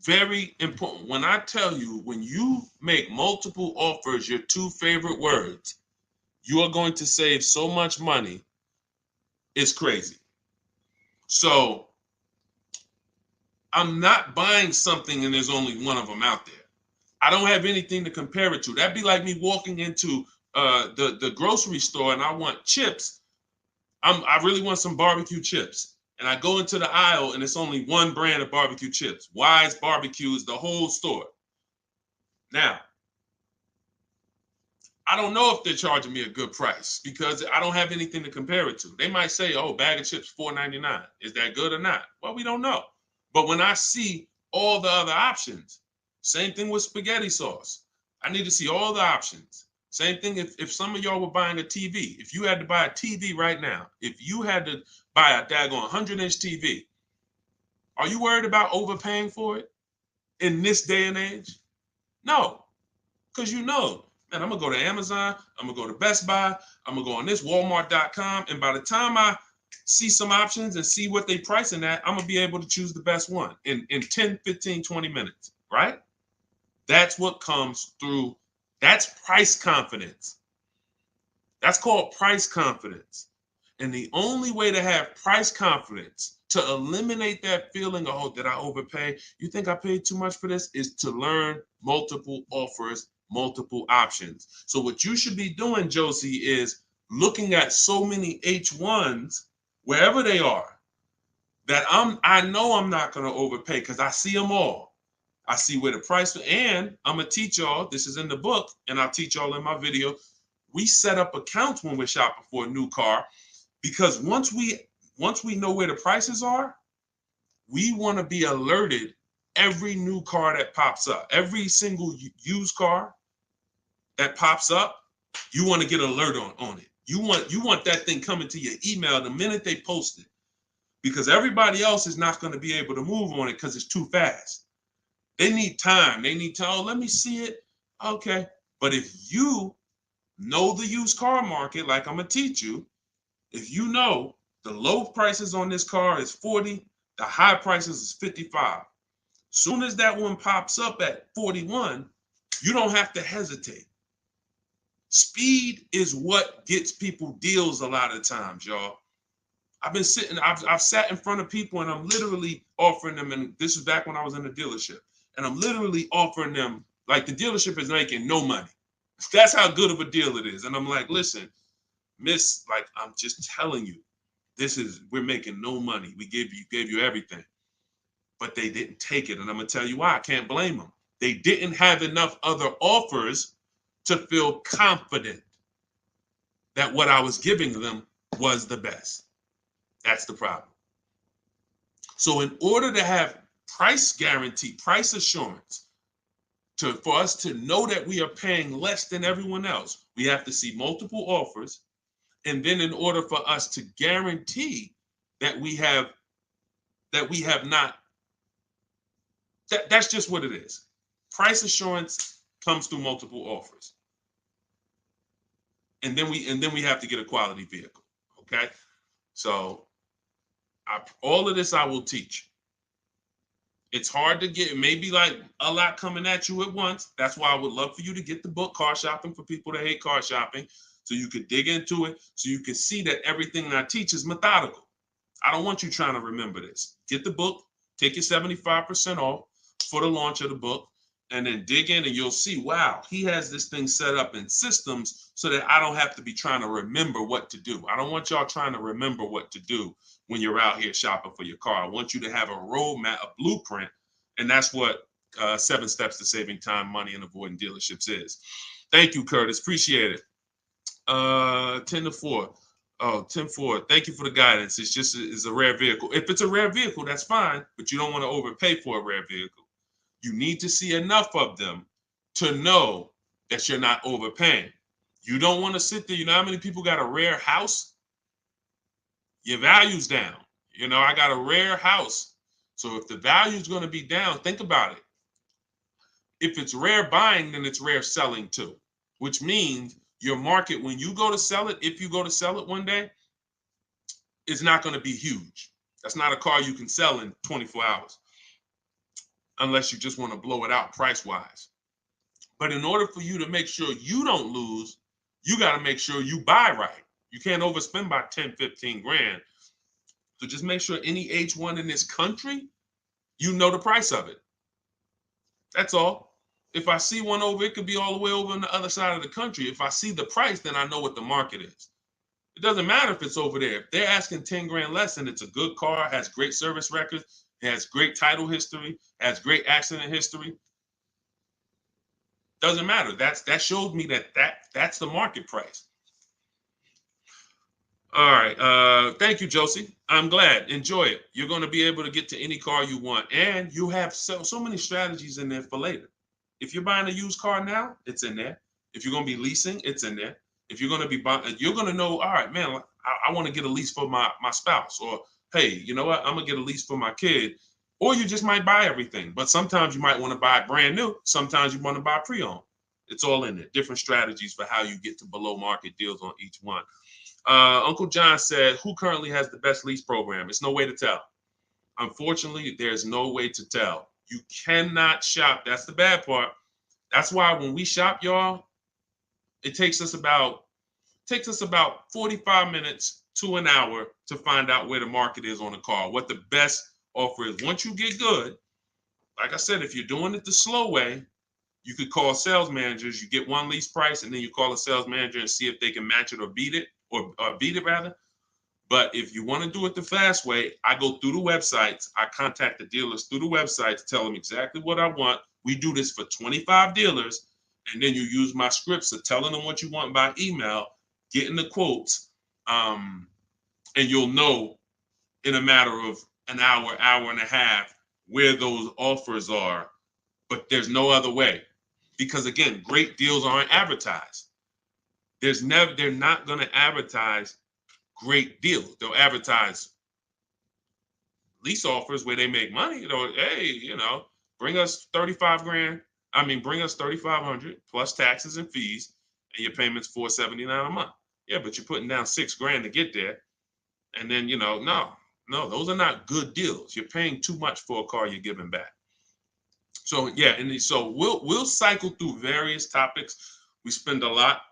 Very important. When I tell you, when you make multiple offers your two favorite words, you are going to save so much money. It's crazy. So I'm not buying something and there's only one of them out there. I don't have anything to compare it to. That'd be like me walking into the grocery store and I want chips. I really want some barbecue chips. And I go into the aisle and it's only one brand of barbecue chips. Wise Barbecue is the whole store. Now, I don't know if they're charging me a good price because I don't have anything to compare it to. They might say, oh, bag of chips, $4.99. Is that good or not? Well, we don't know. But when I see all the other options, same thing with spaghetti sauce. I need to see all the options. Same thing if some of y'all were buying a TV. If you had to buy a TV right now, if you had to buy a daggone 100-inch TV, are you worried about overpaying for it in this day and age? No, because you know, man, I'm going to go to Amazon, I'm going to go to Best Buy, I'm going to go on this Walmart.com, and by the time I see some options and see what they pricing at, I'm going to be able to choose the best one in 10, 15, 20 minutes, right? That's what comes through. That's price confidence. That's called price confidence. And the only way to have price confidence, to eliminate that feeling of, oh, did I overpay? You think I paid too much for this? Is to learn multiple offers, multiple options. So what you should be doing, Josie, is looking at so many H1s, wherever they are, that I know I'm not going to overpay because I see them all. I see where the price, and I'm going to teach y'all, this is in the book, and I'll teach y'all in my video. We set up accounts when we're shopping for a new car, because once we once we know where the prices are, we want to be alerted every new car that pops up, every single used car that pops up, you want to get alert on it. You want that thing coming to your email the minute they post it, because everybody else is not going to be able to move on it because it's too fast. They need time. They need to, oh, let me see it. Okay. But if you know the used car market, like I'm going to teach you, if you know the low prices on this car is 40, the high prices is 55. Soon as that one pops up at 41, you don't have to hesitate. Speed is what gets people deals a lot of times, y'all. I've sat in front of people and I'm literally offering them, and this is back when I was in the dealership, and I'm literally offering them, like the dealership is making no money. That's how good of a deal it is. And I'm like, listen, miss, like, I'm just telling you, we're making no money. We gave you everything. But they didn't take it. And I'm going to tell you why. I can't blame them. They didn't have enough other offers to feel confident that what I was giving them was the best. That's the problem. So in order to have price guarantee, price assurance, for us to know that we are paying less than everyone else, we have to see multiple offers. And then in order for us to guarantee that we have not, that's just what it is. Price assurance comes through multiple offers. And then we have to get a quality vehicle. Okay. So all of this I will teach. It's hard to get, maybe like a lot coming at you at once. That's why I would love for you to get the book, Car Shopping for People That Hate Car Shopping, so you could dig into it, so you can see that everything that I teach is methodical. I don't want you trying to remember this. Get the book, take your 75% off for the launch of the book, and then dig in and you'll see, wow, he has this thing set up in systems so that I don't have to be trying to remember what to do. I don't want y'all trying to remember what to do when you're out here shopping for your car. I want you to have a roadmap, a blueprint, and that's what 7 Steps to Saving Time, Money, and Avoiding Dealerships is. Thank you, Curtis. Appreciate it. 10-4. Oh, 10-4. Thank you for the guidance. It's a rare vehicle. If it's a rare vehicle, that's fine, but you don't want to overpay for a rare vehicle. You need to see enough of them to know that you're not overpaying. You don't want to sit there. You know how many people got a rare house? Your value's down. You know, I got a rare house. So if the value is going to be down, think about it. If it's rare buying, then it's rare selling too, which means your market, when you go to sell it, if you go to sell it one day, it's not going to be huge. That's not a car you can sell in 24 hours unless you just want to blow it out price-wise. But in order for you to make sure you don't lose, you got to make sure you buy right. You can't overspend by 10, 15 grand. So just make sure any H1 in this country, you know the price of it. That's all. If I see one over, it could be all the way over on the other side of the country. If I see the price, then I know what the market is. It doesn't matter if it's over there. If they're asking 10 grand less and it's a good car, has great service records, has great title history, has great accident history, doesn't matter. That shows me that's the market price. All right. Thank you, Josie. I'm glad. Enjoy it. You're going to be able to get to any car you want. And you have so many strategies in there for later. If you're buying a used car now, it's in there. If you're going to be leasing, it's in there. If you're going to be buying, you're going to know, all right, man, I want to get a lease for my spouse. Or, hey, you know what? I'm going to get a lease for my kid. Or you just might buy everything. But sometimes you might want to buy brand new. Sometimes you want to buy pre-owned. It's all in there. Different strategies for how you get to below market deals on each one. Uncle John said, who currently has the best lease program? It's no way to tell. Unfortunately, there's no way to tell. You cannot shop. That's the bad part. That's why when we shop, y'all, it takes us about 45 minutes to an hour to find out where the market is on a car, what the best offer is. Once you get good, like I said, if you're doing it the slow way, you could call sales managers. You get one lease price, and then you call a sales manager and see if they can match it or beat it, or beat it rather. But if you want to do it the fast way, I go through the websites. I contact the dealers through the websites, tell them exactly what I want. We do this for 25 dealers, and then you use my scripts of telling them what you want by email, getting the quotes, and you'll know in a matter of an hour, hour and a half, where those offers are, but there's no other way. Because again, great deals aren't advertised. They're not going to advertise great deals. They'll advertise lease offers where they make money. Hey, bring us 35 grand. Bring us 3,500 plus taxes and fees, and your payment's 479 a month. Yeah, but you're putting down 6 grand to get there. And then, no, those are not good deals. You're paying too much for a car you're giving back. So yeah, and so we'll cycle through various topics. We spend a lot.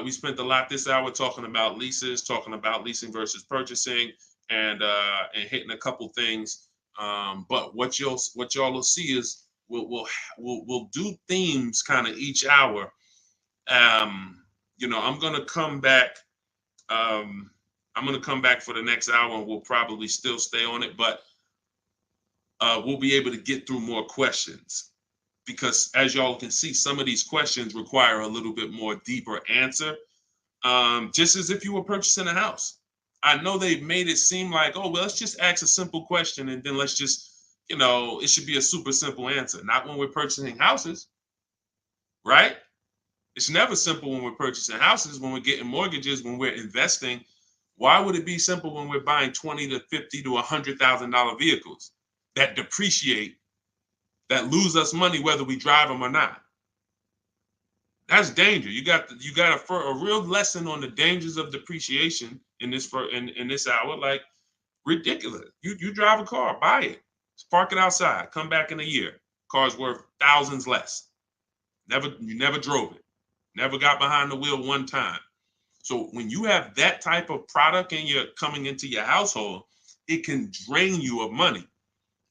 We spent a lot this hour talking about leases, talking about leasing versus purchasing, and hitting a couple things. But what y'all will see is we'll do themes kind of each hour. I'm gonna come back. I'm gonna come back for the next hour, and we'll probably still stay on it, but we'll be able to get through more questions, because as y'all can see, some of these questions require a little bit more deeper answer. Just as if you were purchasing a house. I know they've made it seem like, oh, well, let's just ask a simple question and then let's just, it should be a super simple answer. Not when we're purchasing houses, right? It's never simple when we're purchasing houses, when we're getting mortgages, when we're investing. Why would it be simple when we're buying $20 to $50 to $100,000 vehicles that depreciate, that lose us money whether we drive them or not? That's danger. You got a real lesson on the dangers of depreciation in this hour. Like, ridiculous. You drive a car, buy it, just park it outside, come back in a year, car's worth thousands less. You never drove it, never got behind the wheel one time. So when you have that type of product and you're coming into your household, it can drain you of money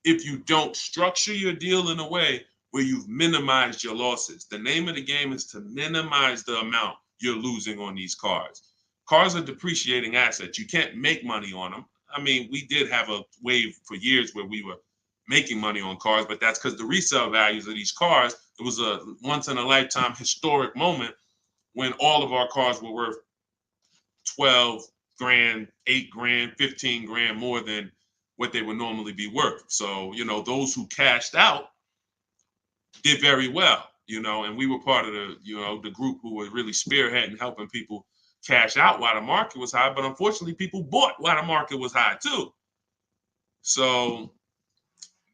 if you don't structure your deal in a way where you've minimized your losses. The name of the game is to minimize the amount you're losing on these cars. Cars are depreciating assets. You can't make money on them. We did have a wave for years where we were making money on cars, but that's because the resale values of these cars, it was a once in a lifetime historic moment when all of our cars were worth 12 grand, 8 grand, 15 grand more than what they would normally be worth. So, those who cashed out did very well, and we were part of the group who was really spearheading helping people cash out while the market was high. But unfortunately, people bought while the market was high too. So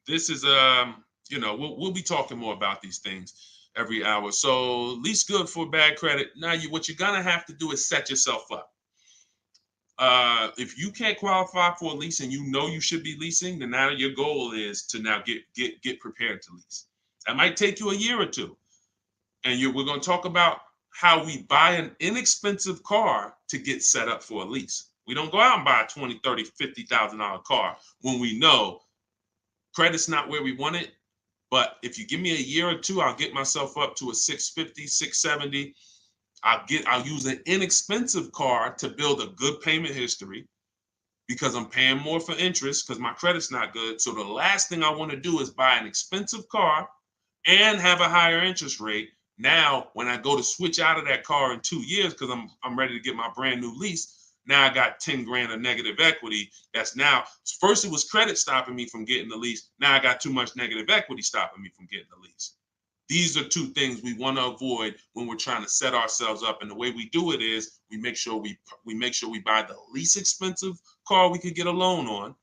this is we'll be talking more about these things every hour. So lease good for bad credit. Now what you're gonna have to do is set yourself up. If you can't qualify for a lease and you should be leasing, then now your goal is to now get prepared to lease. That might take you a year or two. And we're going to talk about how we buy an inexpensive car to get set up for a lease. We don't go out and buy a $20,000, $30,000, $50,000 car when we know credit's not where we want it. But if you give me a year or two, I'll get myself up to a 650, 670. I'll use an inexpensive car to build a good payment history, because I'm paying more for interest because my credit's not good. So the last thing I want to do is buy an expensive car and have a higher interest rate. Now, when I go to switch out of that car in 2 years, because I'm ready to get my brand new lease, now I got 10 grand of negative equity. That's now, first it was credit stopping me from getting the lease. Now I got too much negative equity stopping me from getting the lease. These are two things we want to avoid when we're trying to set ourselves up. And the way we do it is we make sure we buy the least expensive car we could get a loan on.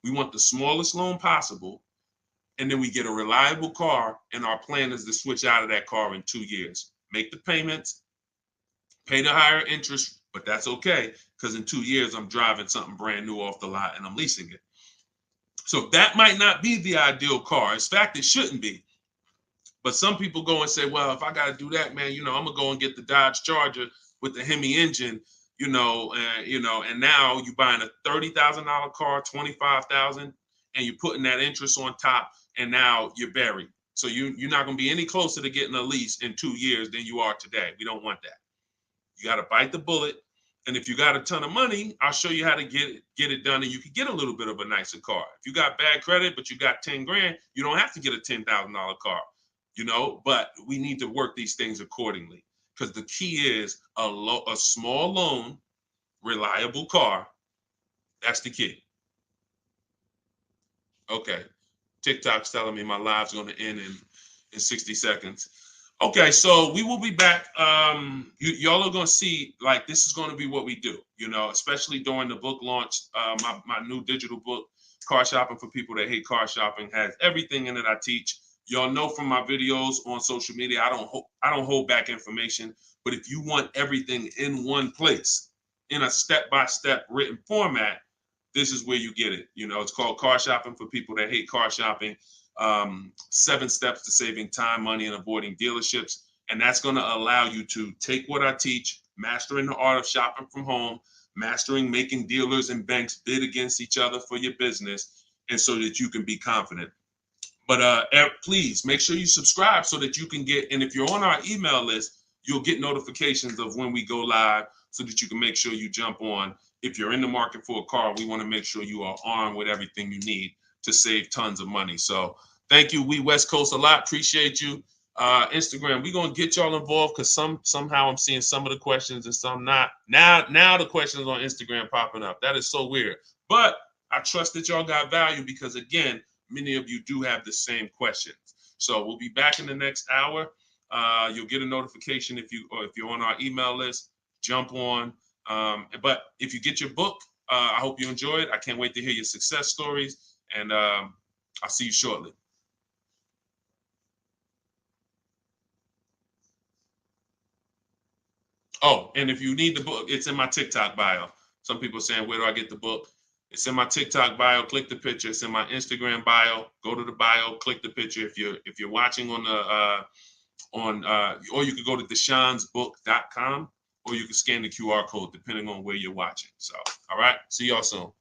We want the smallest loan possible. And then we get a reliable car, and our plan is to switch out of that car in 2 years. Make the payments, pay the higher interest, but that's okay, because in 2 years, I'm driving something brand new off the lot and I'm leasing it. So that might not be the ideal car. In fact, it shouldn't be. But some people go and say, well, if I got to do that, man, I'm going to go and get the Dodge Charger with the Hemi engine, and now you're buying a $30,000 car, $25,000, and you're putting that interest on top. And now you're buried. So you're not going to be any closer to getting a lease in 2 years than you are today. We don't want that. You got to bite the bullet. And if you got a ton of money, I'll show you how to get it done. And you can get a little bit of a nicer car. If you got bad credit, but you got 10 grand, you don't have to get a $10,000 car, but we need to work these things accordingly, because the key is a small loan, reliable car. That's the key. Okay. TikTok's telling me my live's going to end in 60 seconds. Okay, so we will be back. Y'all are going to see, like, this is going to be what we do, you know, especially during the book launch. My new digital book, Car Shopping for People That Hate Car Shopping, has everything in it I teach. Y'all know from my videos on social media, I don't hold back information. But if you want everything in one place, in a step-by-step written format, this is where you get it. You know, it's called Car Shopping for People That Hate Car Shopping. 7 steps to saving time, money, and avoiding dealerships. And that's going to allow you to take what I teach, mastering the art of shopping from home, mastering making dealers and banks bid against each other for your business, and so that you can be confident. But please make sure you subscribe so that you can get, and if you're on our email list, you'll get notifications of when we go live so that you can make sure you jump on. If you're in the market for a car, we want to make sure you are armed with everything you need to save tons of money. So thank you, We West Coast, a lot. Appreciate you. Instagram, we're gonna get y'all involved because somehow I'm seeing some of the questions and some not. Now the questions on Instagram popping up. That is so weird. But I trust that y'all got value because again, many of you do have the same questions. So we'll be back in the next hour. You'll get a notification if you're on our email list. Jump on. But if you get your book, I hope you enjoy it. I can't wait to hear your success stories, and I'll see you shortly. Oh, and if you need the book, it's in my TikTok bio. Some people are saying, where do I get the book? It's in my TikTok bio. Click the picture. It's in my Instagram bio. Go to the bio. Click the picture. If you're watching on the or you could go to deshonsbook.com, or you can scan the QR code depending on where you're watching. So, all right. See y'all soon.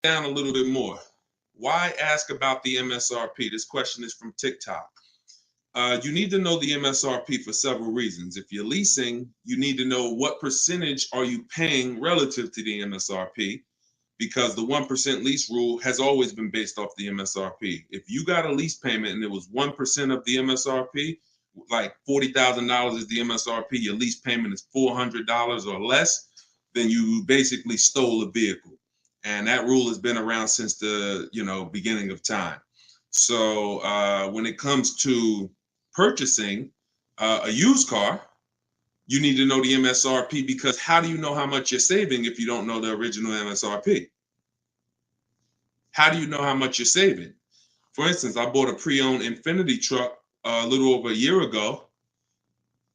Down a little bit more. Why ask about the MSRP? This question is from TikTok. You need to know the MSRP for several reasons. If you're leasing, you need to know what percentage are you paying relative to the MSRP, because the 1% lease rule has always been based off the MSRP. If you got a lease payment and it was 1% of the MSRP, like $40,000 is the MSRP, your lease payment is $400 or less, then you basically stole a vehicle. And that rule has been around since the beginning of time. So when it comes to purchasing a used car, you need to know the MSRP, because how do you know how much you're saving if you don't know the original MSRP? How do you know how much you're saving? For instance, I bought a pre-owned Infiniti truck a little over a year ago.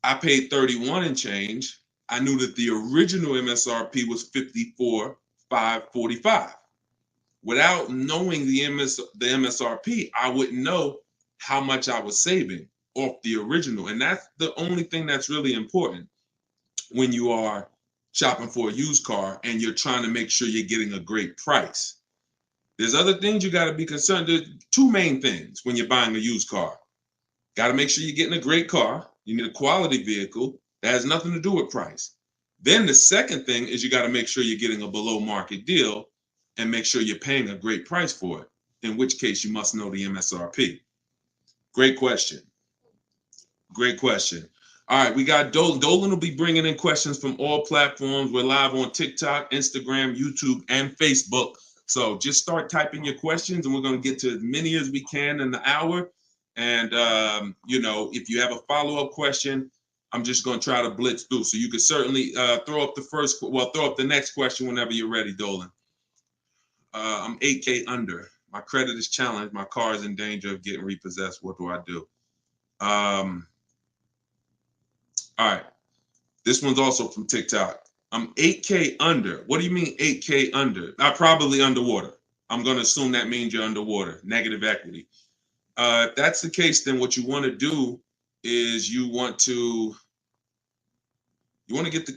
I paid 31 and change. I knew that the original MSRP was 54,545. Without knowing the MSRP, I wouldn't know how much I was saving off the original. And that's the only thing that's really important when you are shopping for a used car and you're trying to make sure you're getting a great price. There's other things you got to be concerned. There's 2 main things when you're buying a used car. Got to make sure you're getting a great car. You need a quality vehicle. That has nothing to do with price. Then the second thing is you got to make sure you're getting a below market deal and make sure you're paying a great price for it, in which case you must know the MSRP. Great question. Great question. All right, we got Dolan. Dolan will be bringing in questions from all platforms. We're live on TikTok, Instagram, YouTube, and Facebook. So just start typing your questions, and we're going to get to as many as we can in the hour. And, if you have a follow-up question, I'm just going to try to blitz through. So you can certainly throw up the next question whenever you're ready, Dolan. I'm 8K under. My credit is challenged. My car is in danger of getting repossessed. What do I do? All right. This one's also from TikTok. I'm 8K under. What do you mean 8K under? I'm probably underwater. I'm going to assume that means you're underwater, negative equity. If that's the case, then what you want to do is you want to get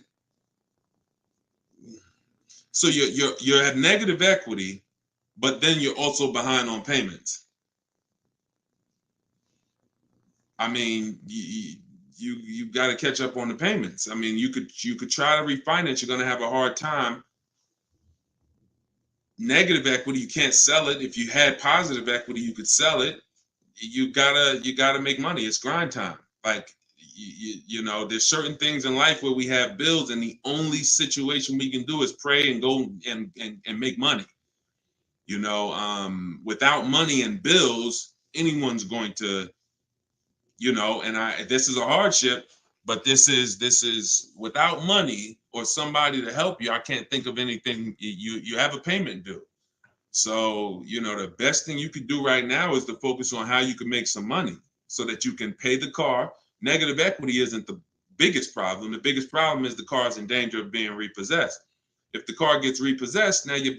so you're at negative equity, but then you're also behind on payments. I mean, you got to catch up on the payments. I mean, you could try to refinance. You're going to have a hard time. Negative equity, you can't sell it. If you had positive equity, you could sell it. You gotta make money. It's grind time. Like there's certain things in life where we have bills, and the only situation we can do is pray and go and make money. Without money and bills, anyone's going to, this is a hardship, but this is without money or somebody to help you. I can't think of anything. You have a payment due. So, the best thing you could do right now is to focus on how you can make some money so that you can pay the car. Negative equity isn't the biggest problem. The biggest problem is the car is in danger of being repossessed. If the car gets repossessed, now you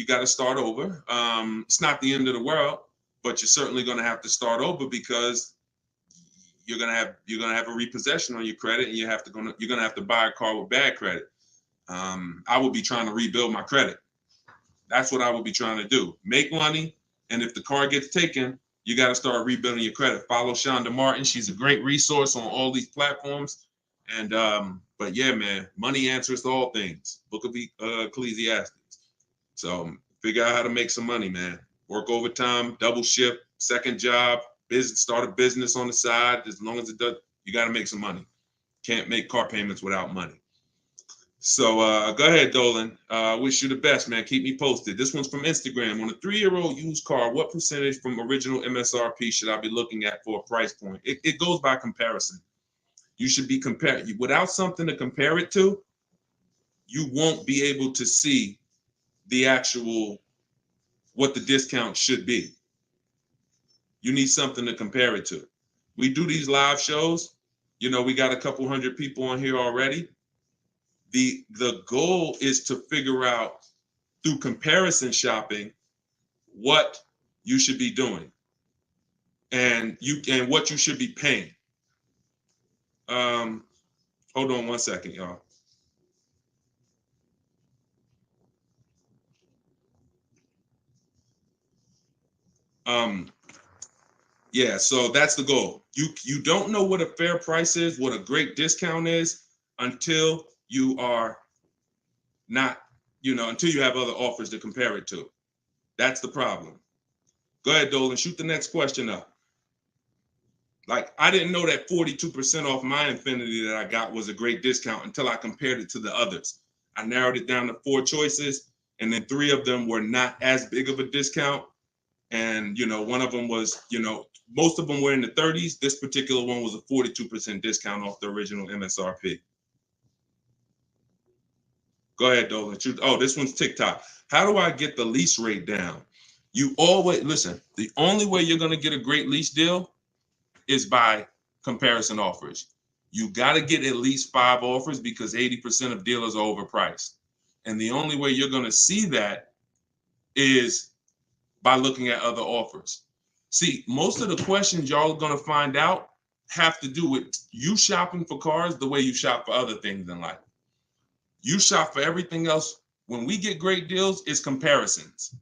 got to start over. It's not the end of the world, but you're certainly going to have to start over because you're going to have a repossession on your credit, and you're going to have to buy a car with bad credit. I would be trying to rebuild my credit. That's what I would be trying to do. Make money, and if the car gets taken, you got to start rebuilding your credit. Follow Shonda Martin. She's a great resource on all these platforms. And but yeah, man, money answers to all things. Book of Ecclesiastes. So figure out how to make some money, man. Work overtime, double shift, second job, start a business on the side. As long as it does, you got to make some money. Can't make car payments without money. So go ahead, Dolan. Wish you the best, man. Keep me posted. This one's from Instagram. On a 3-year-old used car, what percentage from original MSRP should I be looking at for a price point? It goes by comparison. You should be comparing. Without something to compare it to, you won't be able to see the actual, what the discount should be. You need something to compare it to. We do these live shows. We got a couple hundred people on here already. The goal is to figure out through comparison shopping what you should be doing and what you should be paying. Hold on one second, y'all. Yeah, so that's the goal. You don't know what a fair price is, what a great discount is, until you are not, until you have other offers to compare it to. That's the problem. Go ahead, Dolan, shoot the next question up. Like, I didn't know that 42% off my Infiniti that I got was a great discount until I compared it to the others. I narrowed it down to 4 choices, and then 3 of them were not as big of a discount. And, one of them was, most of them were in the 30s. This particular one was a 42% discount off the original MSRP. Go ahead, Dolan. Oh, this one's TikTok. How do I get the lease rate down? You always, listen, the only way you're going to get a great lease deal is by comparison offers. You got to get at least 5 offers because 80% of dealers are overpriced. And the only way you're going to see that is by looking at other offers. See, most of the questions y'all are going to find out have to do with you shopping for cars the way you shop for other things in life. You shop for everything else. When we get great deals, it's comparisons.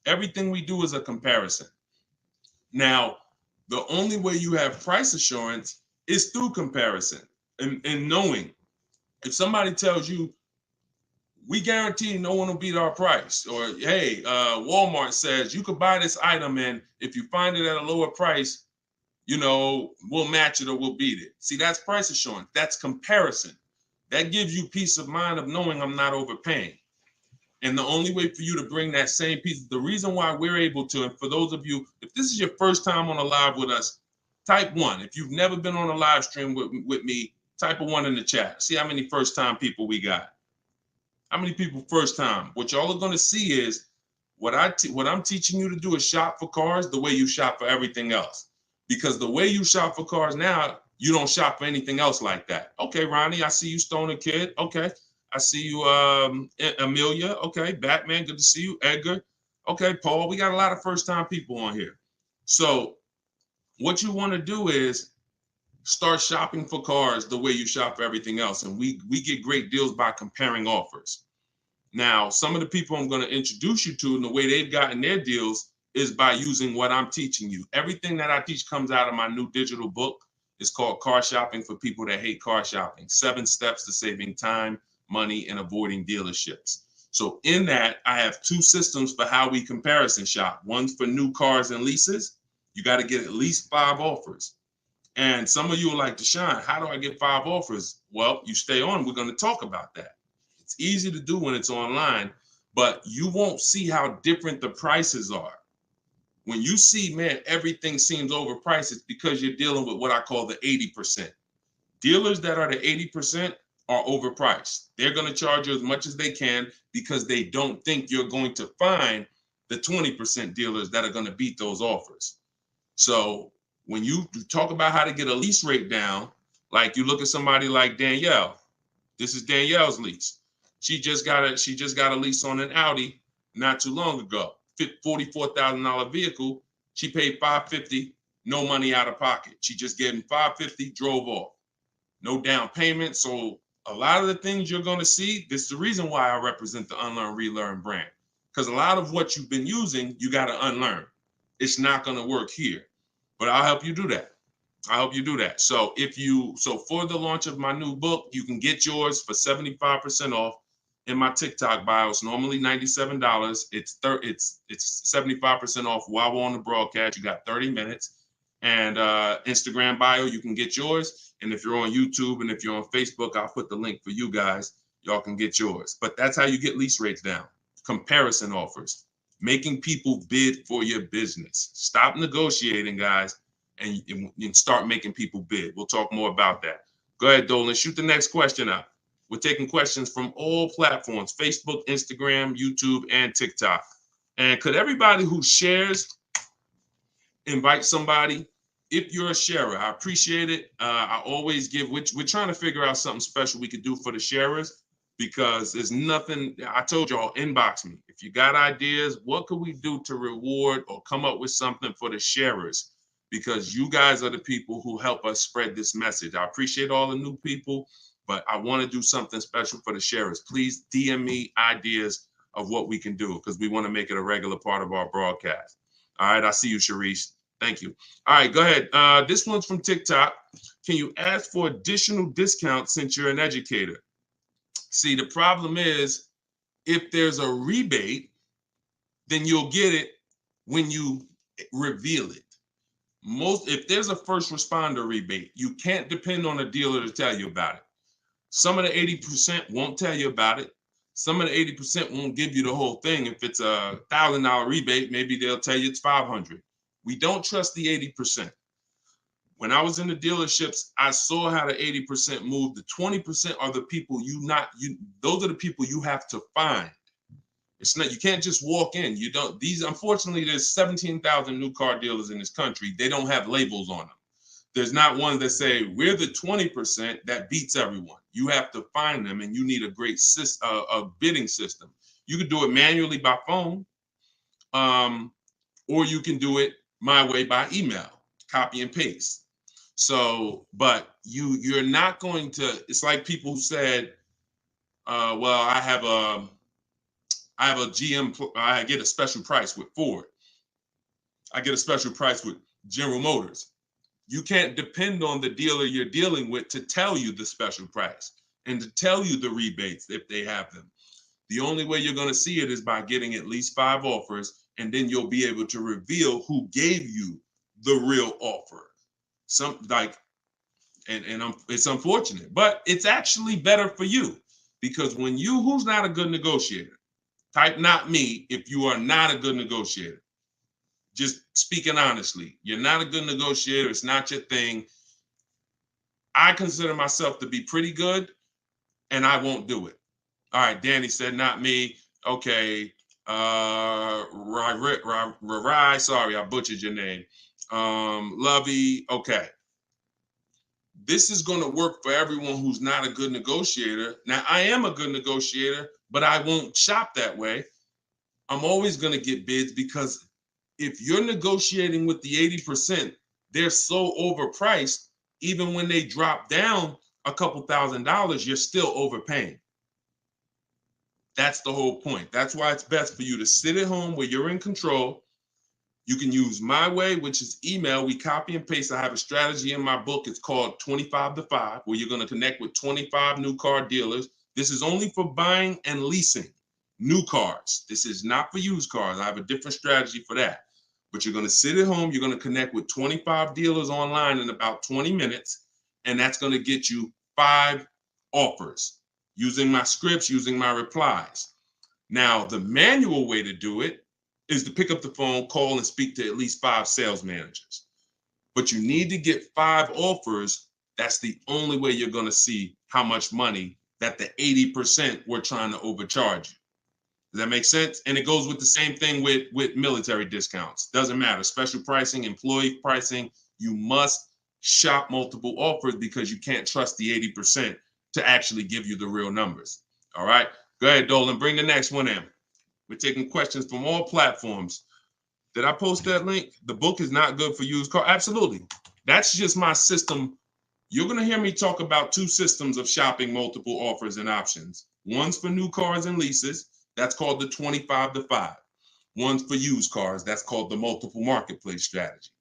Everything we do is a comparison. Now, the only way you have price assurance is through comparison and knowing. If somebody tells you, we guarantee no one will beat our price, or hey, Walmart says you could buy this item and if you find it at a lower price, we'll match it or we'll beat it. See, that's price assurance. That's comparison. That gives you peace of mind of knowing I'm not overpaying. And the only way for you to bring that same piece, the reason why we're able to, and for those of you, if this is your first time on a live with us, type 1. If you've never been on a live stream with me, type a 1 in the chat. See how many first time people we got. How many people first time? What y'all are going to see is what I'm teaching you to do is shop for cars the way you shop for everything else. Because the way you shop for cars now, you don't shop for anything else like that. Okay, Ronnie, I see you, Stoner Kid. Okay. I see you, Amelia. Okay, Batman, good to see you. Edgar. Okay, Paul, we got a lot of first-time people on here. So what you want to do is start shopping for cars the way you shop for everything else. And we get great deals by comparing offers. Now, some of the people I'm going to introduce you to and the way they've gotten their deals is by using what I'm teaching you. Everything that I teach comes out of my new digital book. It's called Car Shopping for People That Hate Car Shopping. 7 Steps to Saving Time, Money, and Avoiding Dealerships. So in that, I have 2 systems for how we comparison shop. One's for new cars and leases. You got to get at least 5 offers. And some of you are like, Deshone, how do I get 5 offers? Well, you stay on. We're going to talk about that. It's easy to do when it's online, but you won't see how different the prices are. When you see, man, everything seems overpriced, it's because you're dealing with what I call the 80%. Dealers that are the 80% are overpriced. They're going to charge you as much as they can because they don't think you're going to find the 20% dealers that are going to beat those offers. So when you talk about how to get a lease rate down, like you look at somebody like Danielle. This is Danielle's lease. She just got a lease on an Audi not too long ago. $44,000 vehicle. She paid $550, no money out of pocket. She just gave him $550, drove off. No down payment. So a lot of the things you're going to see, this is the reason why I represent the Unlearn, Relearn brand. Because a lot of what you've been using, you got to unlearn. It's not going to work here. But I'll help you do that. So for the launch of my new book, you can get yours for 75% off in my TikTok bio. It's normally $97. It's 75% off while we're on the broadcast. You got 30 minutes. And Instagram bio, you can get yours. And if you're on YouTube and if you're on Facebook, I'll put the link for you guys. Y'all can get yours. But that's how you get lease rates down. Comparison offers. Making people bid for your business. Stop negotiating, guys, and start making people bid. We'll talk more about that. Go ahead, Dolan. Shoot the next question out. We're taking questions from all platforms, Facebook, Instagram, YouTube, and TikTok. And could everybody who shares invite somebody? If you're a sharer, I appreciate it. I always give, we're trying to figure out something special we could do for the sharers because there's nothing, I told y'all, inbox me. If you got ideas, what could we do to reward or come up with something for the sharers? Because you guys are the people who help us spread this message. I appreciate all the new people, but I want to do something special for the sharers. Please DM me ideas of what we can do because we want to make it a regular part of our broadcast. All right, I see you, Sharice. Thank you. All right, go ahead. This one's from TikTok. Can you ask for additional discounts since you're an educator? See, the problem is if there's a rebate, then you'll get it when you reveal it. If there's a first responder rebate, you can't depend on a dealer to tell you about it. Some of the 80% won't tell you about it. Some of the 80% won't give you the whole thing. If it's a $1,000 rebate, maybe they'll tell you it's $500. We don't trust the 80%. When I was in the dealerships, I saw how the 80% moved. The 20% are the people those are the people you have to find. It's not, you can't just walk in. Unfortunately, there's 17,000 new car dealers in this country. They don't have labels on them. There's not one that say, we're the 20% that beats everyone. You have to find them and you need a great a bidding system. You can do it manually by phone, or you can do it my way by email, copy and paste. So, but you're not going to, it's like people who said, well, I have a GM, I get a special price with Ford. I get a special price with General Motors. You can't depend on the dealer you're dealing with to tell you the special price and to tell you the rebates if they have them. The only way you're going to see it is by getting at least 5 offers, and then you'll be able to reveal who gave you the real offer. It's unfortunate, but it's actually better for you, because who's not a good negotiator? Type not me if you are not a good negotiator. Just speaking honestly, you're not a good negotiator. It's not your thing. I consider myself to be pretty good, and I won't do it. All right, Danny said not me. Okay. Rai, sorry, I butchered your name. Lovey, okay. This is going to work for everyone who's not a good negotiator. Now, I am a good negotiator, but I won't shop that way. I'm always going to get bids, because if you're negotiating with the 80%, they're so overpriced. Even when they drop down a couple $1,000s, you're still overpaying. That's the whole point. That's why it's best for you to sit at home where you're in control. You can use my way, which is email. We copy and paste. I have a strategy in my book. It's called 25 to 5, where you're going to connect with 25 new car dealers. This is only for buying and leasing new cars. This is not for used cars. I have a different strategy for that. But you're going to sit at home. You're going to connect with 25 dealers online in about 20 minutes. And that's going to get you 5 offers using my scripts, using my replies. Now, the manual way to do it is to pick up the phone, call, and speak to at least 5 sales managers. But you need to get 5 offers. That's the only way you're going to see how much money that the 80% we're trying to overcharge you. Does that make sense? And it goes with the same thing with military discounts. Doesn't matter. Special pricing, employee pricing. You must shop multiple offers, because you can't trust the 80% to actually give you the real numbers. All right. Go ahead, Dolan. Bring the next one in. We're taking questions from all platforms. Did I post that link? The book is not good for used car. Absolutely. That's just my system. You're going to hear me talk about 2 systems of shopping multiple offers and options. One's for new cars and leases. That's called the 25 to 5. One's for used cars. That's called the multiple marketplace strategy.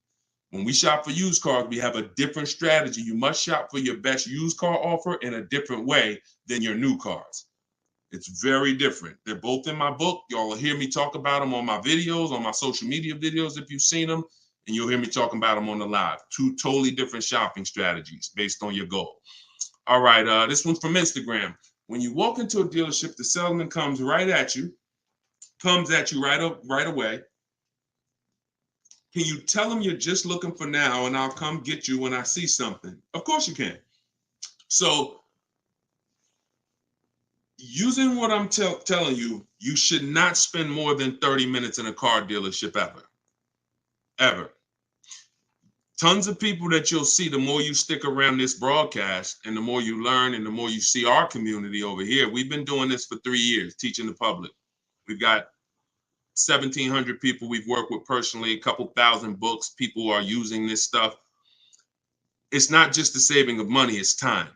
When we shop for used cars, we have a different strategy. You must shop for your best used car offer in a different way than your new cars. It's very different. They're both in my book. Y'all will hear me talk about them on my videos, on my social media videos if you've seen them, and you'll hear me talking about them on the live. 2 totally different shopping strategies based on your goal. All right, this one's from Instagram. When you walk into a dealership, the salesman comes at you right away. Can you tell him you're just looking for now, and I'll come get you when I see something? Of course you can. So using what I'm telling you, you should not spend more than 30 minutes in a car dealership ever. Tons of people that you'll see, the more you stick around this broadcast and the more you learn and the more you see our community over here. We've been doing this for 3 years, teaching the public. We've got 1,700 people we've worked with personally, a couple thousand books. People are using this stuff. It's not just the saving of money, it's time.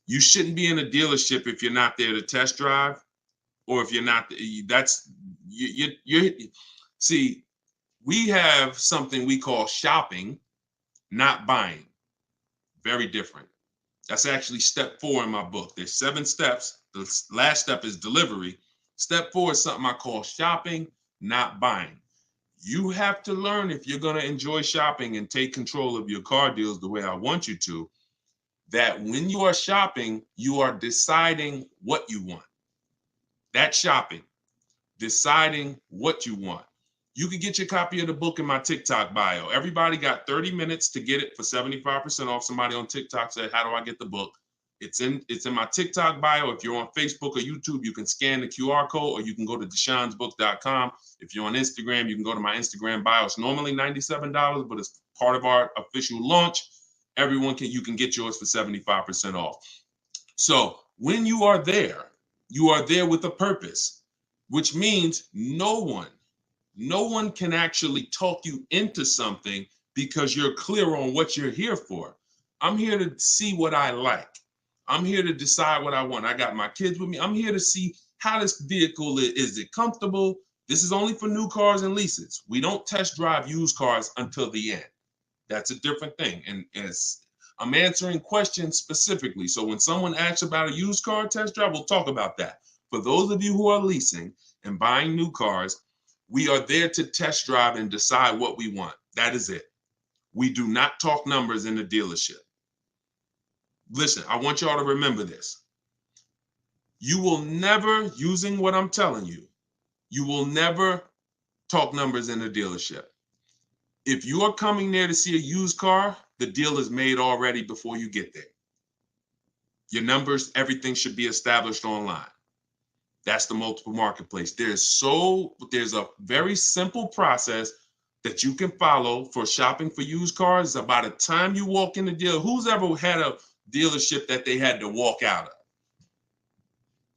You shouldn't be in a dealership if you're not there to test drive, or if you're not, see, we have something we call shopping, not buying. Very different. That's actually step 4 in my book. There's 7 steps. The last step is delivery. Step 4 is something I call shopping, not buying. You have to learn, if you're going to enjoy shopping and take control of your car deals the way I want you to, that when you are shopping, you are deciding what you want. That's shopping, deciding what you want. You can get your copy of the book in my TikTok bio. Everybody got 30 minutes to get it for 75% off. Somebody on TikTok said, how do I get the book? It's in my TikTok bio. If you're on Facebook or YouTube, you can scan the QR code, or you can go to deshonsbook.com. If you're on Instagram, you can go to my Instagram bio. It's normally $97, but it's part of our official launch. You can get yours for 75% off. So when you are there with a purpose, which means no one can actually talk you into something, because you're clear on what you're here for. I'm here to see what I like. I'm here to decide what I want. I got my kids with me. I'm here to see how this vehicle is it comfortable? This is only for new cars and leases. We don't test drive used cars until the end. That's a different thing. And I'm answering questions specifically. So when someone asks about a used car test drive, we'll talk about that. For those of you who are leasing and buying new cars, we are there to test drive and decide what we want. That is it. We do not talk numbers in the dealership. Listen, I want y'all to remember this. You will never, using what I'm telling you, you will never talk numbers in the dealership. If you are coming there to see a used car, the deal is made already before you get there. Your numbers, everything should be established online. That's the multiple marketplace. There's a very simple process that you can follow for shopping for used cars. By the time you walk in the deal, who's ever had a dealership that they had to walk out of?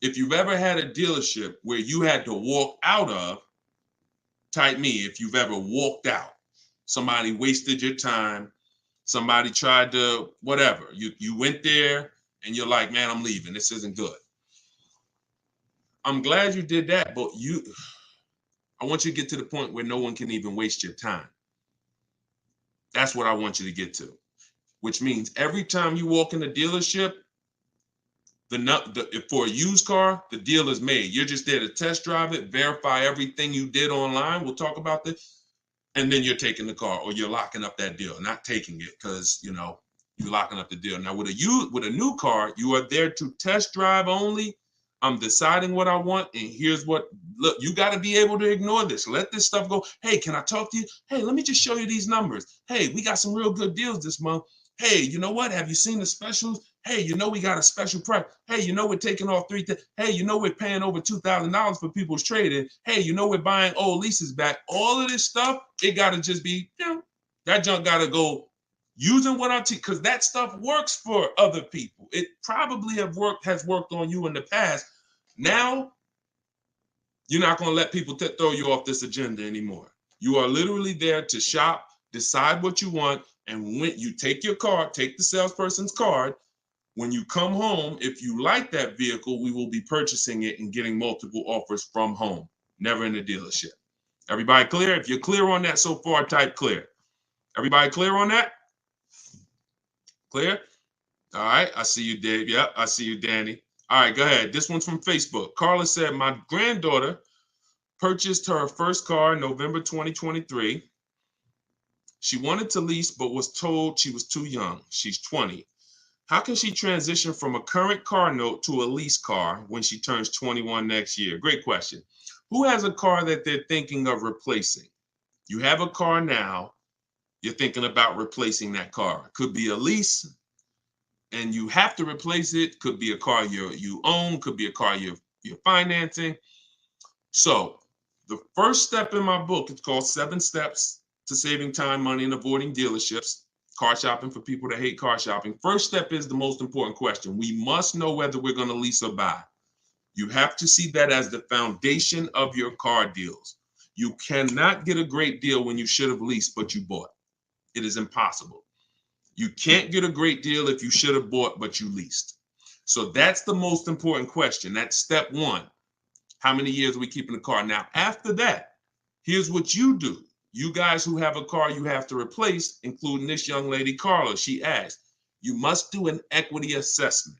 If you've ever had a dealership where you had to walk out of, type me if you've ever walked out. Somebody wasted your time. Somebody tried to, whatever. You went there and you're like, man, I'm leaving. This isn't good. I'm glad you did that, but I want you to get to the point where no one can even waste your time. That's what I want you to get to, which means every time you walk in the dealership, for a used car, the deal is made. You're just there to test drive it, verify everything you did online. We'll talk about this. And then you're taking the car, or you're locking up that deal, not taking it because, you're locking up the deal. Now, with a new car, you are there to test drive only. I'm deciding what I want, and here's what, look, you got to be able to ignore this. Let this stuff go. Hey, can I talk to you? Hey, let me just show you these numbers. Hey, we got some real good deals this month. Hey, you know what? Have you seen the specials? Hey, we got a special price. Hey, we're taking off Hey, we're paying over $2,000 for people's trading. Hey, we're buying old leases back. All of this stuff, it got to just be, that junk got to go using what I teach, because that stuff works for other people. It probably has worked on you in the past. Now, you're not going to let people throw you off this agenda anymore. You are literally there to shop, decide what you want, and when you take your card, take the salesperson's card. When you come home, if you like that vehicle, we will be purchasing it and getting multiple offers from home, never in the dealership. Everybody clear? If you're clear on that so far, type clear. Everybody clear on that? Clear? All right. I see you, Dave. Yep. I see you, Danny. All right. Go ahead. This one's from Facebook. Carla said, my granddaughter purchased her first car in November 2023. She wanted to lease, but was told she was too young. She's 20. How can she transition from a current car note to a lease car when she turns 21 next year? Great question. Who has a car that they're thinking of replacing? You have a car now. You're thinking about replacing that car. Could be a lease, and you have to replace it. Could be a car you own. Could be a car you're financing. So the first step in my book, it's called 7 Steps to Saving Time, Money, and Avoiding Dealerships. Car shopping for people that hate car shopping. First step is the most important question. We must know whether we're going to lease or buy. You have to see that as the foundation of your car deals. You cannot get a great deal when you should have leased, but you bought. It is impossible. You can't get a great deal if you should have bought, but you leased. So that's the most important question. That's step 1. How many years are we keeping the car? Now, after that, here's what you do. You guys who have a car you have to replace, including this young lady, Carla, she asked, you must do an equity assessment.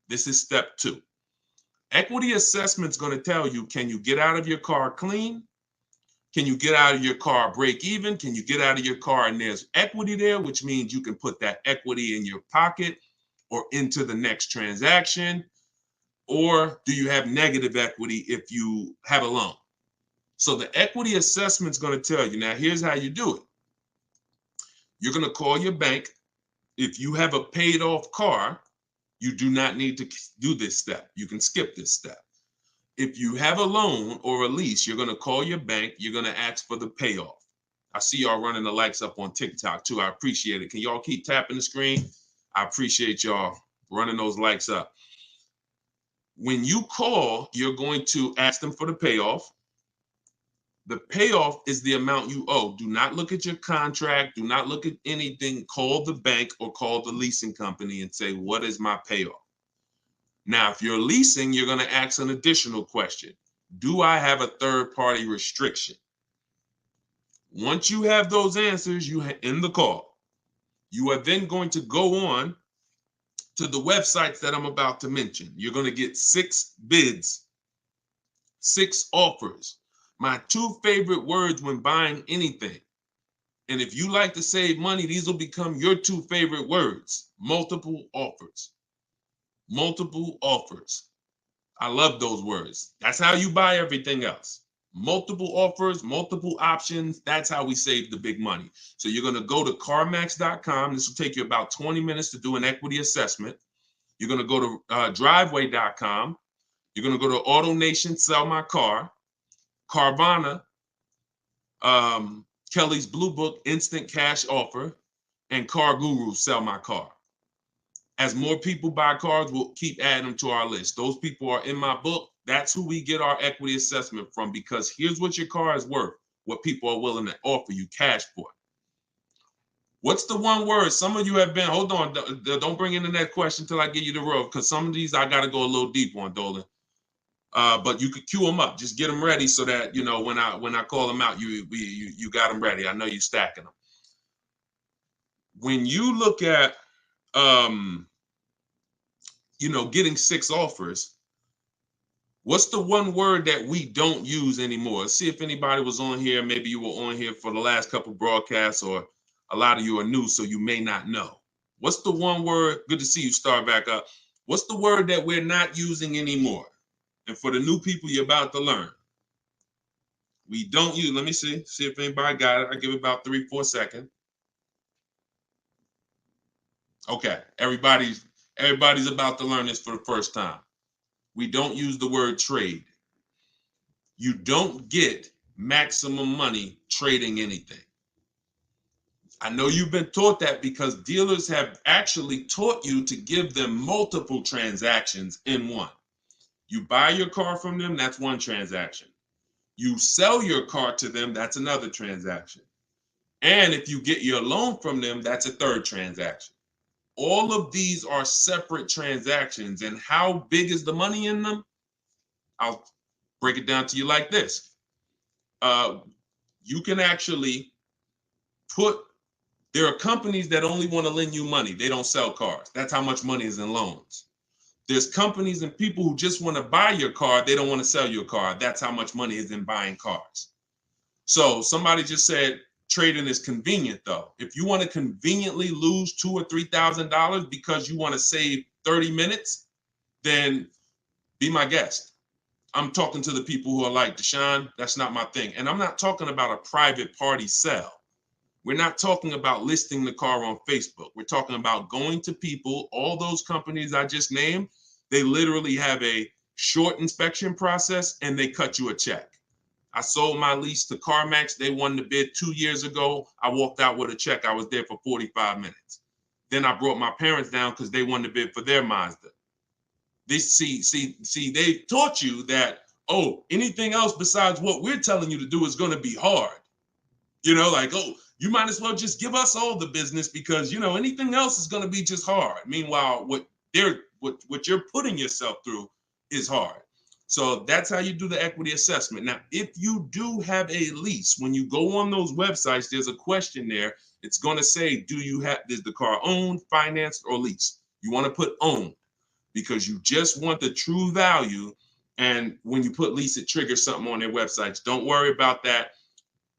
This is step 2. Equity assessment is going to tell you, can you get out of your car clean? Can you get out of your car break even? Can you get out of your car and there's equity there, which means you can put that equity in your pocket or into the next transaction? Or do you have negative equity if you have a loan? So the equity assessment is going to tell you. Now, here's how you do it. You're going to call your bank. If you have a paid off car, you do not need to do this step. You can skip this step. If you have a loan or a lease, you're going to call your bank. You're going to ask for the payoff. I see y'all running the likes up on TikTok too. I appreciate it. Can y'all keep tapping the screen? I appreciate y'all running those likes up. When you call, you're going to ask them for the payoff. The payoff is the amount you owe. Do not look at your contract. Do not look at anything. Call the bank or call the leasing company and say, what is my payoff? Now, if you're leasing, you're going to ask an additional question. Do I have a third-party restriction? Once you have those answers, you end the call. You are then going to go on to the websites that I'm about to mention. You're going to get 6 bids, 6 offers. My 2 favorite words when buying anything. And if you like to save money, these will become your two favorite words: multiple offers. Multiple offers. I love those words. That's how you buy everything else. Multiple offers, multiple options. That's how we save the big money. So you're going to go to carmax.com. This will take you about 20 minutes to do an equity assessment. You're going to go to driveway.com. You're going to go to AutoNation, Sell My Car, Carvana, Kelly's Blue Book, Instant Cash Offer, and Car Guru, Sell My Car. As more people buy cars, we'll keep adding them to our list. Those people are in my book. That's who we get our equity assessment from, because here's what your car is worth, what people are willing to offer you cash for. What's the one word? Some of you have been, hold on, don't bring in the next question until I give you the road, because some of these I got to go a little deep on, Dolan. But you could queue them up. Just get them ready so that, you know, when I call them out, you got them ready. I know you're stacking them. When you look at, you know, getting 6 offers, what's the one word that we don't use anymore? Let's see if anybody was on here. Maybe you were on here for the last couple broadcasts, or a lot of you are new, so you may not know. What's the one word? Good to see you start back up. What's the word that we're not using anymore? And for the new people, you're about to learn. We don't use, let me see if anybody got it. I give it about 3-4 seconds. Okay, everybody's about to learn this for the first time. We don't use the word trade. You don't get maximum money trading anything. I know you've been taught that because dealers have actually taught you to give them multiple transactions in one. You buy your car from them, that's one transaction. You sell your car to them, that's another transaction. And if you get your loan from them, that's a third transaction. All of these are separate transactions. And how big is the money in them? I'll break it down to you like this. You can actually there are companies that only want to lend you money. They don't sell cars. That's how much money is in loans. There's companies and people who just want to buy your car. They don't want to sell your car. That's how much money is in buying cars. So somebody just said trading is convenient, though. If you want to conveniently lose $2,000 or $3,000 because you want to save 30 minutes, then be my guest. I'm talking to the people who are like, Deshone, that's not my thing. And I'm not talking about a private party sale. We're not talking about listing the car on Facebook. We're talking about going to people. All those companies I just named, they literally have a short inspection process and they cut you a check. I sold my lease to CarMax. They won the bid 2 years ago. I walked out with a check. I was there for 45 minutes. Then I brought my parents down because they won the bid for their Mazda. They they taught you that, oh, anything else besides what we're telling you to do is going to be hard. You know, like, oh, you might as well just give us all the business because, you know, anything else is going to be just hard. Meanwhile, what you're putting yourself through is hard. So that's how you do the equity assessment. Now, if you do have a lease, when you go on those websites, there's a question there. It's going to say, is the car owned, financed, or leased? You want to put owned because you just want the true value. And when you put lease, it triggers something on their websites. Don't worry about that.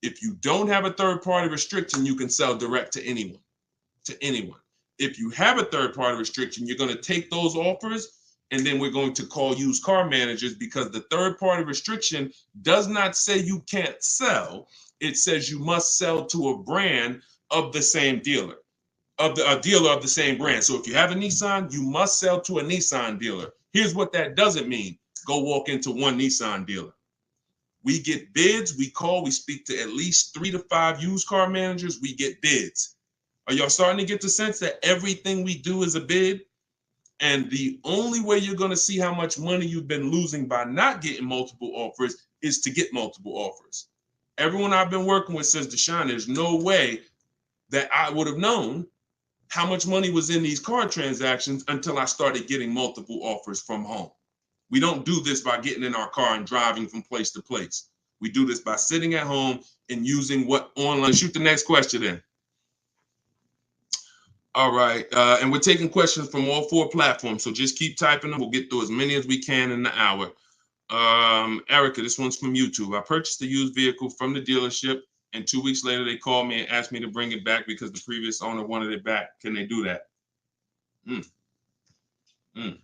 If you don't have a third-party restriction, you can sell direct to anyone. If you have a third-party restriction, you're going to take those offers, and then we're going to call used car managers because the third-party restriction does not say you can't sell. It says you must sell to a brand of the same dealer, a dealer of the same brand. So if you have a Nissan, you must sell to a Nissan dealer. Here's what that doesn't mean. Go walk into one Nissan dealer. We get bids, we speak to at least 3 to 5 used car managers, we get bids. Are y'all starting to get the sense that everything we do is a bid? And the only way you're going to see how much money you've been losing by not getting multiple offers is to get multiple offers. Everyone I've been working with says, Deshone, there's no way that I would have known how much money was in these car transactions until I started getting multiple offers from home. We don't do this by getting in our car and driving from place to place. We do this by sitting at home and using what online. Shoot the next question in. All right. And we're taking questions from all 4 platforms. So just keep typing them. We'll get through as many as we can in the hour. Erica, this one's from YouTube. I purchased a used vehicle from the dealership and 2 weeks later they call me and ask me to bring it back because the previous owner wanted it back. Can they do that? Mm. Mm.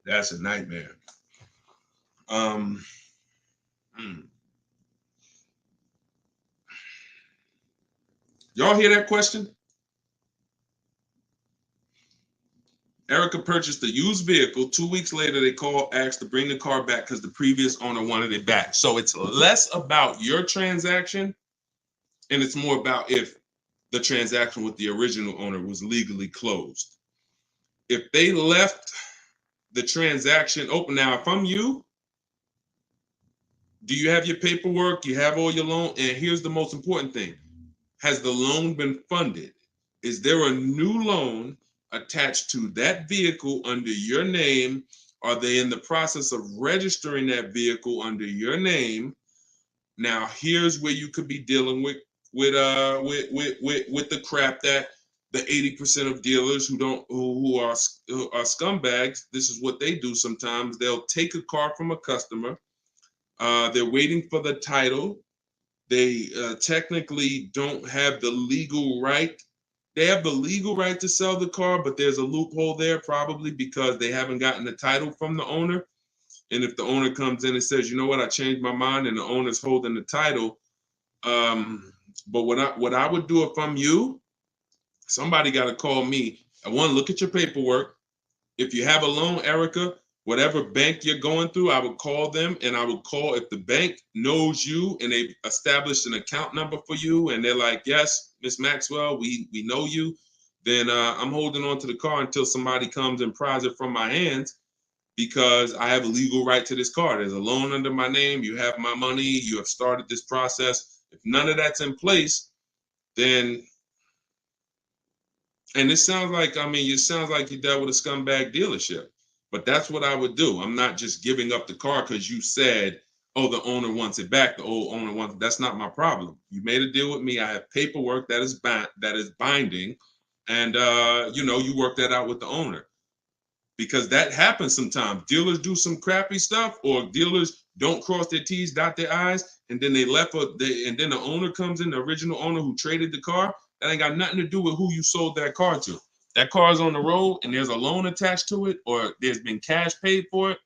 That's a nightmare. Mm. Y'all hear that question? Erica purchased a used vehicle. 2 weeks later, they call, asked to bring the car back because the previous owner wanted it back. So it's less about your transaction, and it's more about if the transaction with the original owner was legally closed. If they left the transaction open, now if I'm you, do you have your paperwork? You have all your loan? And here's the most important thing. Has the loan been funded? Is there a new loan attached to that vehicle under your name? Are they in the process of registering that vehicle under your name? Now, here's where you could be dealing with the crap that the 80% of dealers who are scumbags. This is what they do sometimes. They'll take a car from a customer. They're waiting for the title. They technically don't have the legal right. They have the legal right to sell the car, but there's a loophole there probably because they haven't gotten the title from the owner. And if the owner comes in and says, you know what, I changed my mind, and the owner's holding the title. But what I would do if I'm you, somebody got to call me. I want to look at your paperwork. If you have a loan, Erica, whatever bank you're going through, I would call them, and I would call if the bank knows you and they've established an account number for you, and they're like, yes, Miss Maxwell, we know you, then I'm holding on to the car until somebody comes and pries it from my hands because I have a legal right to this car. There's a loan under my name. You have my money. You have started this process. If none of that's in place, then and it sounds like, it sounds like you dealt with a scumbag dealership, but that's what I would do. I'm not just giving up the car because you said, oh, the owner wants it back. The old owner wants it. That's not my problem. You made a deal with me. I have paperwork that is binding. And, you work that out with the owner because that happens sometimes. Dealers do some crappy stuff, or dealers don't cross their T's, dot their I's, and then and then the owner comes in, the original owner who traded the car. That ain't got nothing to do with who you sold that car to. That car is on the road and there's a loan attached to it, or there's been cash paid for it.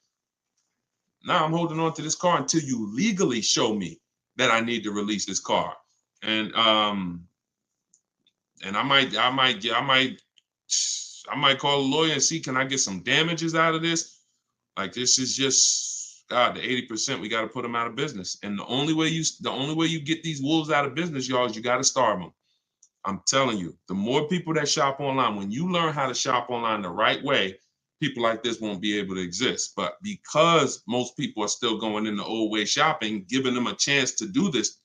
Now I'm holding on to this car until you legally show me that I need to release this car. And I might call a lawyer and see, can I get some damages out of this? Like, this is just, God, the 80%, we got to put them out of business. And the only way you get these wolves out of business, y'all, is you got to starve them. I'm telling you, the more people that shop online, when you learn how to shop online the right way, people like this won't be able to exist. But because most people are still going in the old way shopping, giving them a chance to do this,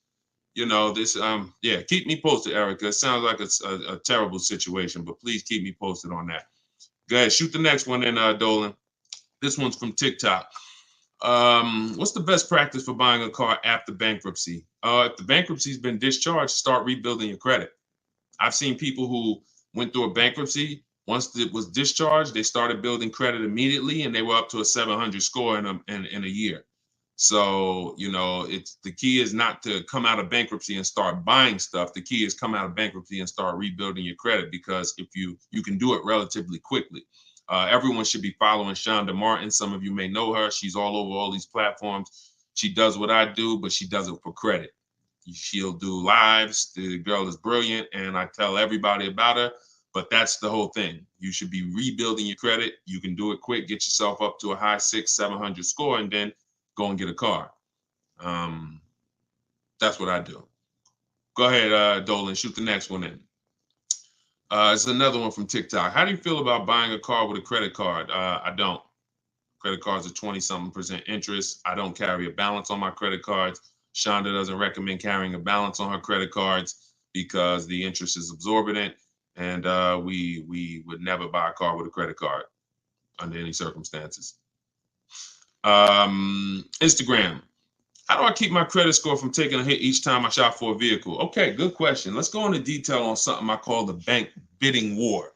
keep me posted, Erica. It sounds like it's a terrible situation, but please keep me posted on that. Go ahead, shoot the next one in, Dolan. This one's from TikTok. What's the best practice for buying a car after bankruptcy? If the bankruptcy's been discharged, start rebuilding your credit. I've seen people who went through a bankruptcy. Once it was discharged, they started building credit immediately, and they were up to a 700 score in a year. So, it's the key is not to come out of bankruptcy and start buying stuff. The key is come out of bankruptcy and start rebuilding your credit, because if you can do it relatively quickly. Everyone should be following Shonda Martin. Some of you may know her. She's all over all these platforms. She does what I do, but she does it for credit. She'll do lives. The girl is brilliant, and I tell everybody about her. But that's the whole thing. You should be rebuilding your credit. You can do it quick. Get yourself up to a high 600-700 score, and then go and get a car. That's what I do. Go ahead, Dolan. Shoot the next one in. It's another one from TikTok. How do you feel about buying a car with a credit card? I don't. Credit cards are 20-something% interest. I don't carry a balance on my credit cards. Shonda doesn't recommend carrying a balance on her credit cards because the interest is exorbitant, and we would never buy a car with a credit card under any circumstances. Instagram. How do I keep my credit score from taking a hit each time I shop for a vehicle? Okay, good question. Let's go into detail on something I call the bank bidding war.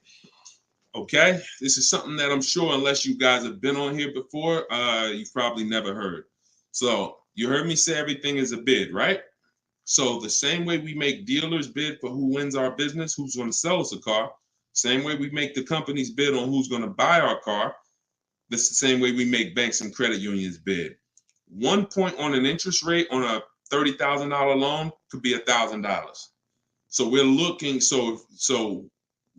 Okay, this is something that I'm sure, unless you guys have been on here before, you've probably never heard. So you heard me say everything is a bid, right? So the same way we make dealers bid for who wins our business, who's going to sell us a car, same way we make the companies bid on who's going to buy our car, that's the same way we make banks and credit unions bid. 1 point on an interest rate on a $30,000 loan could be $1,000. So we're looking, so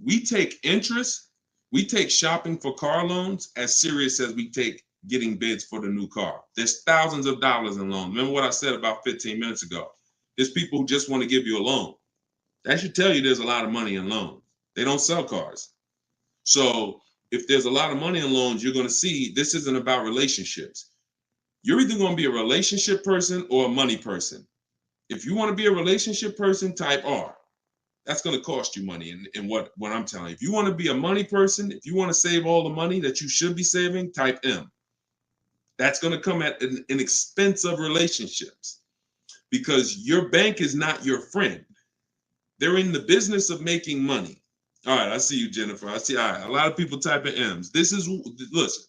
we take interest, we take shopping for car loans as serious as we take getting bids for the new car. There's thousands of dollars in loans. Remember what I said about 15 minutes ago? There's people who just want to give you a loan. That should tell you there's a lot of money in loans. They don't sell cars. So if there's a lot of money in loans, you're going to see this isn't about relationships. You're either going to be a relationship person or a money person. If you want to be a relationship person, type R. That's going to cost you money in what I'm telling you. If you want to be a money person, if you want to save all the money that you should be saving, type M. That's going to come at an expense of relationships because your bank is not your friend. They're in the business of making money. All right, I see you, Jennifer. I see. All right, a lot of people typing M's. Listen,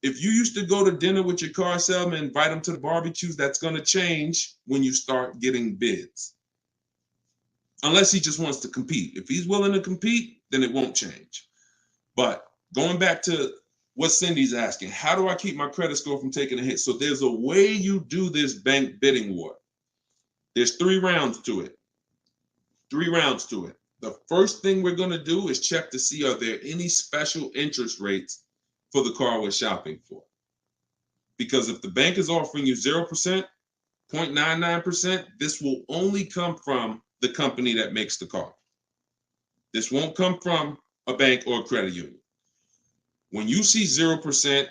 if you used to go to dinner with your car salesman, invite him to the barbecues, that's going to change when you start getting bids. Unless he just wants to compete. If he's willing to compete, then it won't change. But going back to what Cindy's asking, how do I keep my credit score from taking a hit? So there's a way you do this bank bidding war. There's 3 rounds to it. 3 rounds to it. The first thing we're going to do is check to see are there any special interest rates for the car we're shopping for. Because if the bank is offering you 0%, 0.99%, this will only come from the company that makes the car. This won't come from a bank or a credit union. When you see 0%,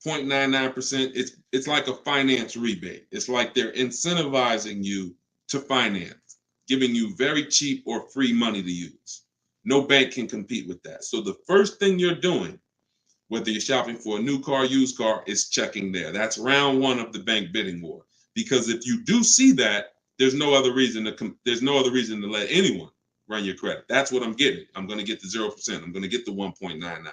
0.99%, it's like a finance rebate. It's like they're incentivizing you to finance, giving you very cheap or free money to use. No bank can compete with that. So the first thing you're doing, whether you're shopping for a new car, used car, is checking there. That's round 1 of the bank bidding war. Because if you do see that, there's no other reason to let anyone run your credit. That's what I'm getting. I'm going to get the 0%. I'm going to get the 1.99.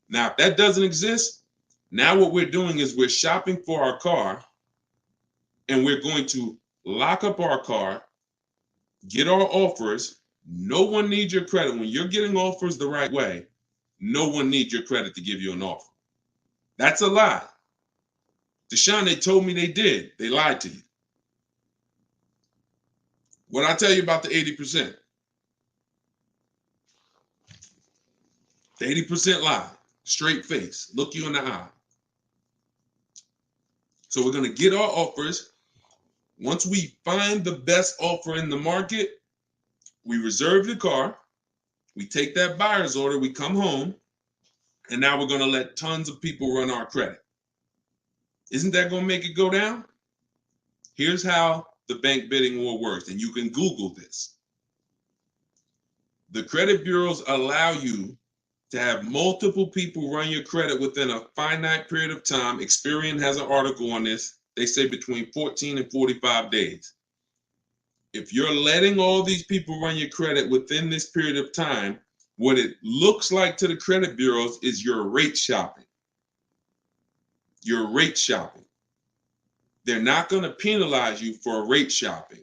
Now, if that doesn't exist, now what we're doing is we're shopping for our car and we're going to lock up our car, get our offers. No one needs your credit. When you're getting offers the right way, no one needs your credit to give you an offer. That's a lie. Deshone, they told me they did. They lied to you. What I tell you about the 80%? The 80% lie. Straight face. Look you in the eye. So we're going to get our offers. Once we find the best offer in the market, we reserve the car. We take that buyer's order. We come home. And now we're going to let tons of people run our credit. Isn't that going to make it go down? Here's how the bank bidding war works. And you can Google this. The credit bureaus allow you to have multiple people run your credit within a finite period of time. Experian has an article on this. They say between 14 and 45 days. If you're letting all these people run your credit within this period of time, what it looks like to the credit bureaus is you're rate shopping. You're rate shopping. They're not going to penalize you for rate shopping.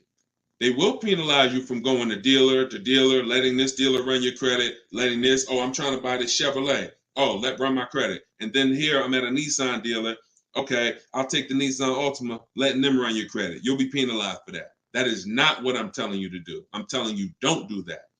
They will penalize you from going to dealer, letting this dealer run your credit, letting this, oh, I'm trying to buy this Chevrolet. Oh, let run my credit. And then here I'm at a Nissan dealer. Okay, I'll take the Nissan Altima, letting them run your credit. You'll be penalized for that. That is not what I'm telling you to do. I'm telling you don't do that.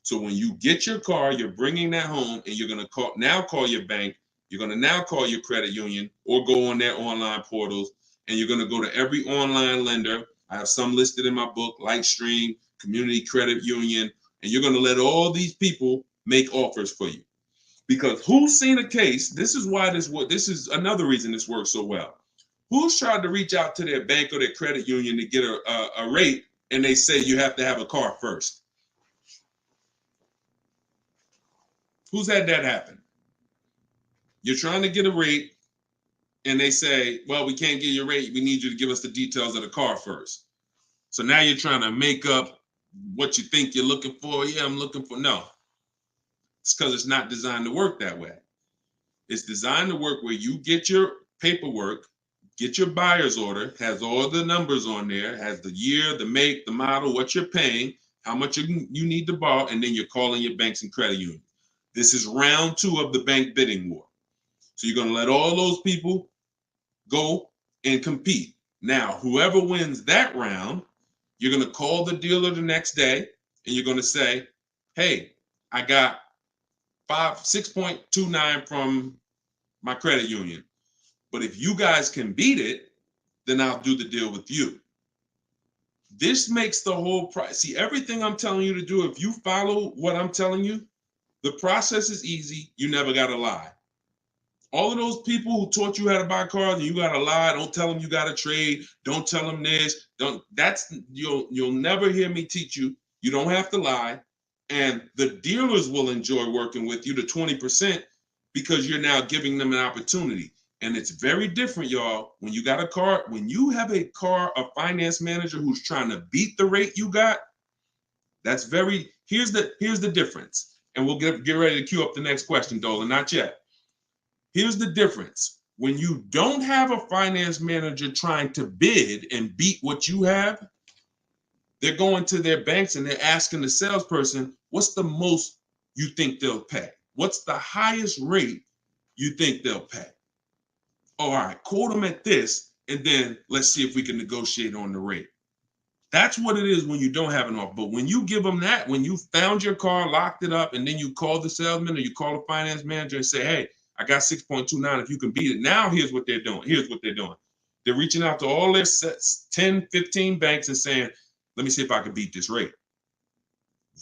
So when you get your car, you're bringing that home and you're going to call your bank. You're going to now call your credit union or go on their online portals and you're going to go to every online lender. I have some listed in my book, Lightstream, Community Credit Union, and you're going to let all these people make offers for you. Because who's seen a case? This is another reason this works so well. Who's tried to reach out to their bank or their credit union to get a rate and they say you have to have a car first? Who's had that happen? You're trying to get a rate and they say, well, we can't get your rate. We need you to give us the details of the car first. So now you're trying to make up what you think you're looking for. Yeah, I'm looking for. No, it's because it's not designed to work that way. It's designed to work where you get your paperwork, get your buyer's order, has all the numbers on there, has the year, the make, the model, what you're paying, how much you need to borrow, and then you're calling your banks and credit unions. This is round 2 of the bank bidding war. So you're going to let all those people go and compete. Now, whoever wins that round, you're going to call the dealer the next day and you're going to say, hey, I got 6.29 from my credit union. But if you guys can beat it, then I'll do the deal with you. This makes the whole price. See, everything I'm telling you to do, if you follow what I'm telling you, the process is easy. You never got to lie. All of those people who taught you how to buy cars and you got to lie, don't tell them you got to trade, don't tell them this, you'll never hear me teach you. You don't have to lie. And the dealers will enjoy working with you to 20% because you're now giving them an opportunity. And it's very different, y'all. When you got a car, when you have a finance manager who's trying to beat the rate you got, here's the difference. And we'll get ready to queue up the next question, Dolan, not yet. Here's the difference. When you don't have a finance manager trying to bid and beat what you have, they're going to their banks and they're asking the salesperson, what's the most you think they'll pay? What's the highest rate you think they'll pay? All right, quote them at this, and then let's see if we can negotiate on the rate. That's what it is when you don't have an offer. But when you give them that, when you found your car, locked it up, and then you call the salesman or you call the finance manager and say, hey, I got 6.29 if you can beat it. Now here's what they're doing. They're reaching out to all their 10, 15 banks and saying, let me see if I can beat this rate.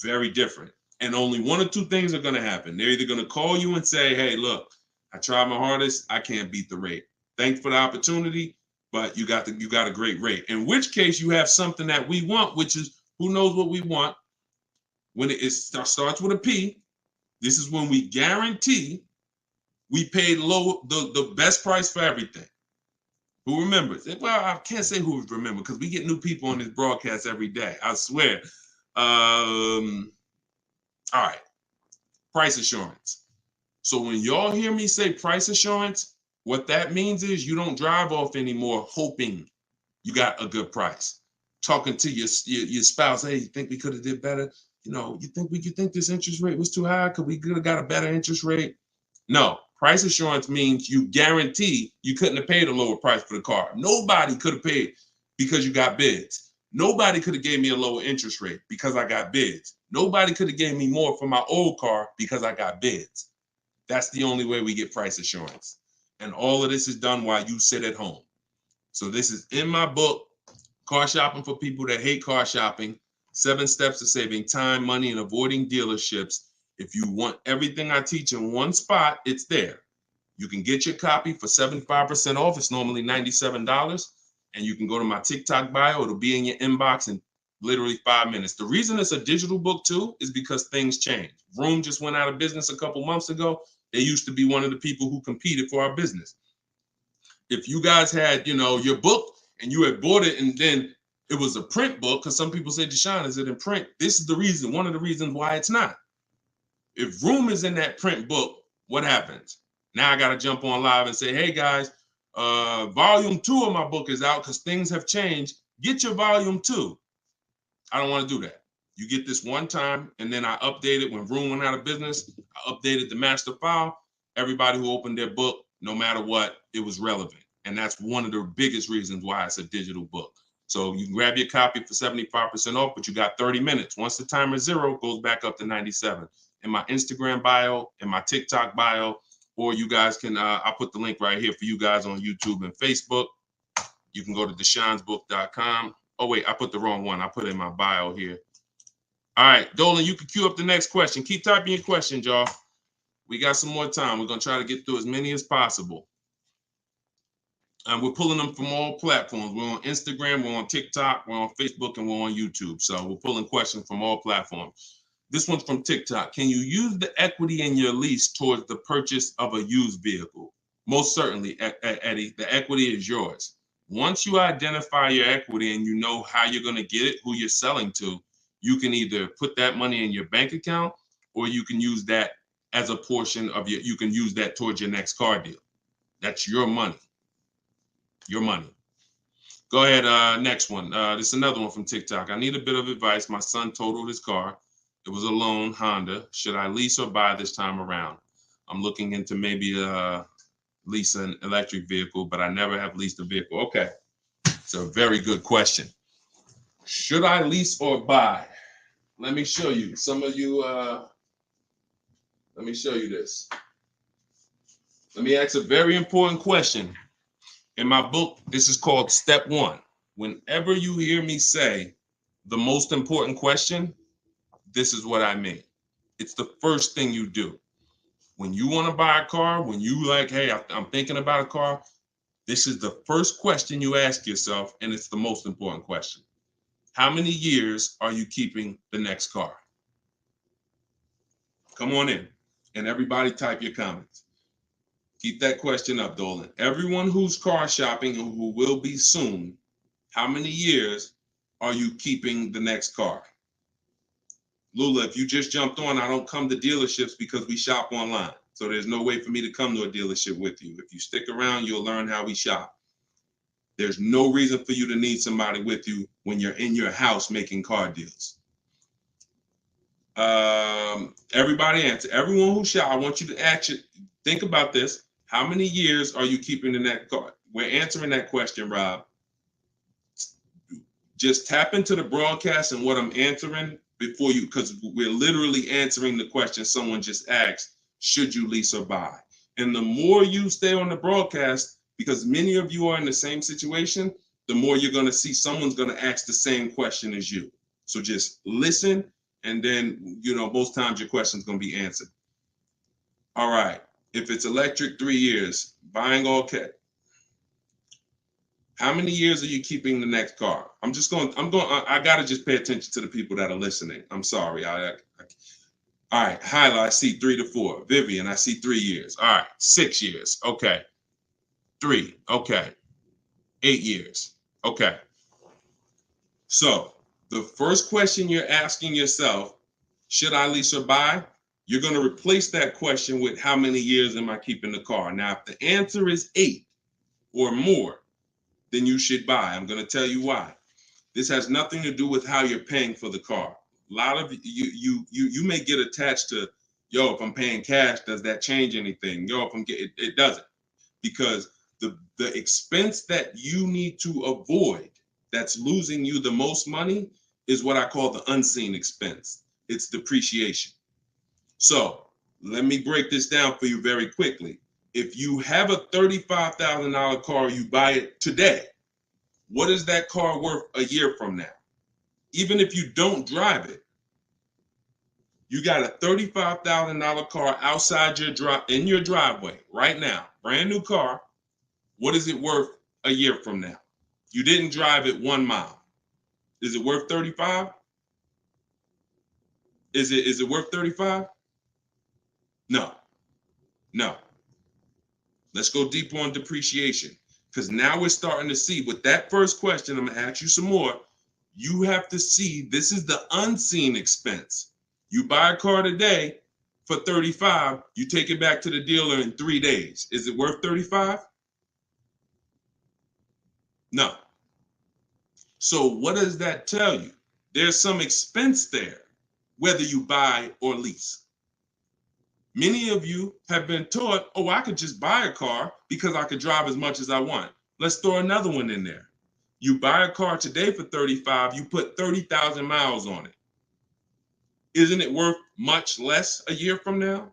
Very different. And only one or two things are going to happen. They're either going to call you and say, hey, look, I tried my hardest. I can't beat the rate. Thanks for the opportunity, but you got a great rate. In which case you have something that we want, which is who knows what we want. When it starts with a P, this is when we guarantee we paid low, the best price for everything. Who remembers? Well, I can't say who remembers because we get new people on this broadcast every day. I swear. All right. Price assurance. So when y'all hear me say price assurance, what that means is you don't drive off anymore hoping you got a good price. Talking to your spouse, hey, you think we could have did better? You think this interest rate was too high? Could we have got a better interest rate? No. Price assurance means you guarantee you couldn't have paid a lower price for the car. Nobody could have paid because you got bids. Nobody could have gave me a lower interest rate because I got bids. Nobody could have gave me more for my old car because I got bids. That's the only way we get price assurance. And all of this is done while you sit at home. So this is in my book, Car Shopping for People That Hate Car Shopping, 7 Steps to Saving Time, Money, and Avoiding Dealerships. If you want everything I teach in one spot, it's there. You can get your copy for 75% off. It's normally $97. And you can go to my TikTok bio. It'll be in your inbox in literally 5 minutes. The reason it's a digital book too is because things change. Vroom just went out of business a couple months ago. They used to be one of the people who competed for our business. If you guys had, your book and you had bought it and then it was a print book, because some people say, Deshone, is it in print? This is the reason, one of the reasons why it's not. If Vroom is in that print book, what happens? Now I got to jump on live and say, hey guys, volume 2 of my book is out because things have changed. Get your volume 2. I don't want to do that. You get this one time, and then I update it when Vroom went out of business. I updated the master file. Everybody who opened their book, no matter what, it was relevant. And that's one of the biggest reasons why it's a digital book. So you can grab your copy for 75% off, but you got 30 minutes. Once the timer is 0, it goes back up to 97. In my Instagram bio, in my TikTok bio, or you guys can, I'll put the link right here for you guys on YouTube and Facebook. You can go to deshonesbook.com. Oh, wait, I put the wrong one. I put it in my bio here. All right, Dolan, you can queue up the next question. Keep typing your questions, y'all. We got some more time. We're going to try to get through as many as possible. And we're pulling them from all platforms. We're on Instagram, we're on TikTok, we're on Facebook, and we're on YouTube. So we're pulling questions from all platforms. This one's from TikTok. Can you use the equity in your lease towards the purchase of a used vehicle? Most certainly, Eddie, the equity is yours. Once you identify your equity and you know how you're going to get it, who you're selling to, you can either put that money in your bank account or you can use that as a portion of you can use that towards your next car deal. That's your money. Your money. Go ahead. Next one. This is another one from TikTok. I need a bit of advice. My son totaled his car. It was a loan Honda. Should I lease or buy this time around? I'm looking into maybe lease an electric vehicle, but I never have leased a vehicle. Okay. It's a very good question. Should I lease or buy? Let me show you. Some of you, let me show you this. Let me ask a very important question. In my book, this is called Step One. Whenever you hear me say the most important question, this is what I mean. It's the first thing you do. When you want to buy a car, when you like, hey, I'm thinking about a car, this is the first question you ask yourself, and it's the most important question. How many years are you keeping the next car? Come on in, and everybody type your comments. Keep that question up, Dolan. Everyone who's car shopping and who will be soon, how many years are you keeping the next car? Lula, if you just jumped on, I don't come to dealerships because we shop online. So there's no way for me to come to a dealership with you. If you stick around, you'll learn how we shop. There's no reason for you to need somebody with you when you're in your house making car deals. Everybody answer. Everyone who shop, I want you to actually think about this. How many years are you keeping in that car? We're answering that question, Rob. Just tap into the broadcast and what I'm answering before you, because we're literally answering the question someone just asked, should you lease or buy? And the more you stay on the broadcast, because many of you are in the same situation, the more you're going to see someone's going to ask the same question as you. So just listen, and then, most times your question's going to be answered. All right. If it's electric, 3 years. Buying all cash. How many years are you keeping the next car? I got to just pay attention to the people that are listening. I'm sorry. All right. Hyla, I see 3 to 4. Vivian, I see 3 years. All right. 6 years. Okay. 3. Okay. 8 years. Okay. So the first question you're asking yourself, should I lease or buy? You're going to replace that question with how many years am I keeping the car? Now, if the answer is 8 or more, then you should buy. I'm going to tell you why. This has nothing to do with how you're paying for the car. A lot of you may get attached to, if I'm paying cash, does that change anything? If I'm getting it doesn't, because the expense that you need to avoid that's losing you the most money is what I call the unseen expense. It's depreciation. So let me break this down for you very quickly. If you have a $35,000 car, you buy it today, what is that car worth a year from now? Even if you don't drive it, you got a $35,000 car outside in your driveway right now, brand new car. What is it worth a year from now? You didn't drive it 1 mile. Is it worth 35? Is it worth 35? No. Let's go deeper on depreciation, because now we're starting to see with that first question. I'm going to ask you some more. You have to see this is the unseen expense. You buy a car today for 35, you take it back to the dealer in 3 days. Is it worth 35? No. So what does that tell you? There's some expense there, whether you buy or lease. Many of you have been taught, I could just buy a car because I could drive as much as I want. Let's throw another one in there. You buy a car today for 35, you put 30,000 miles on it. Isn't it worth much less a year from now?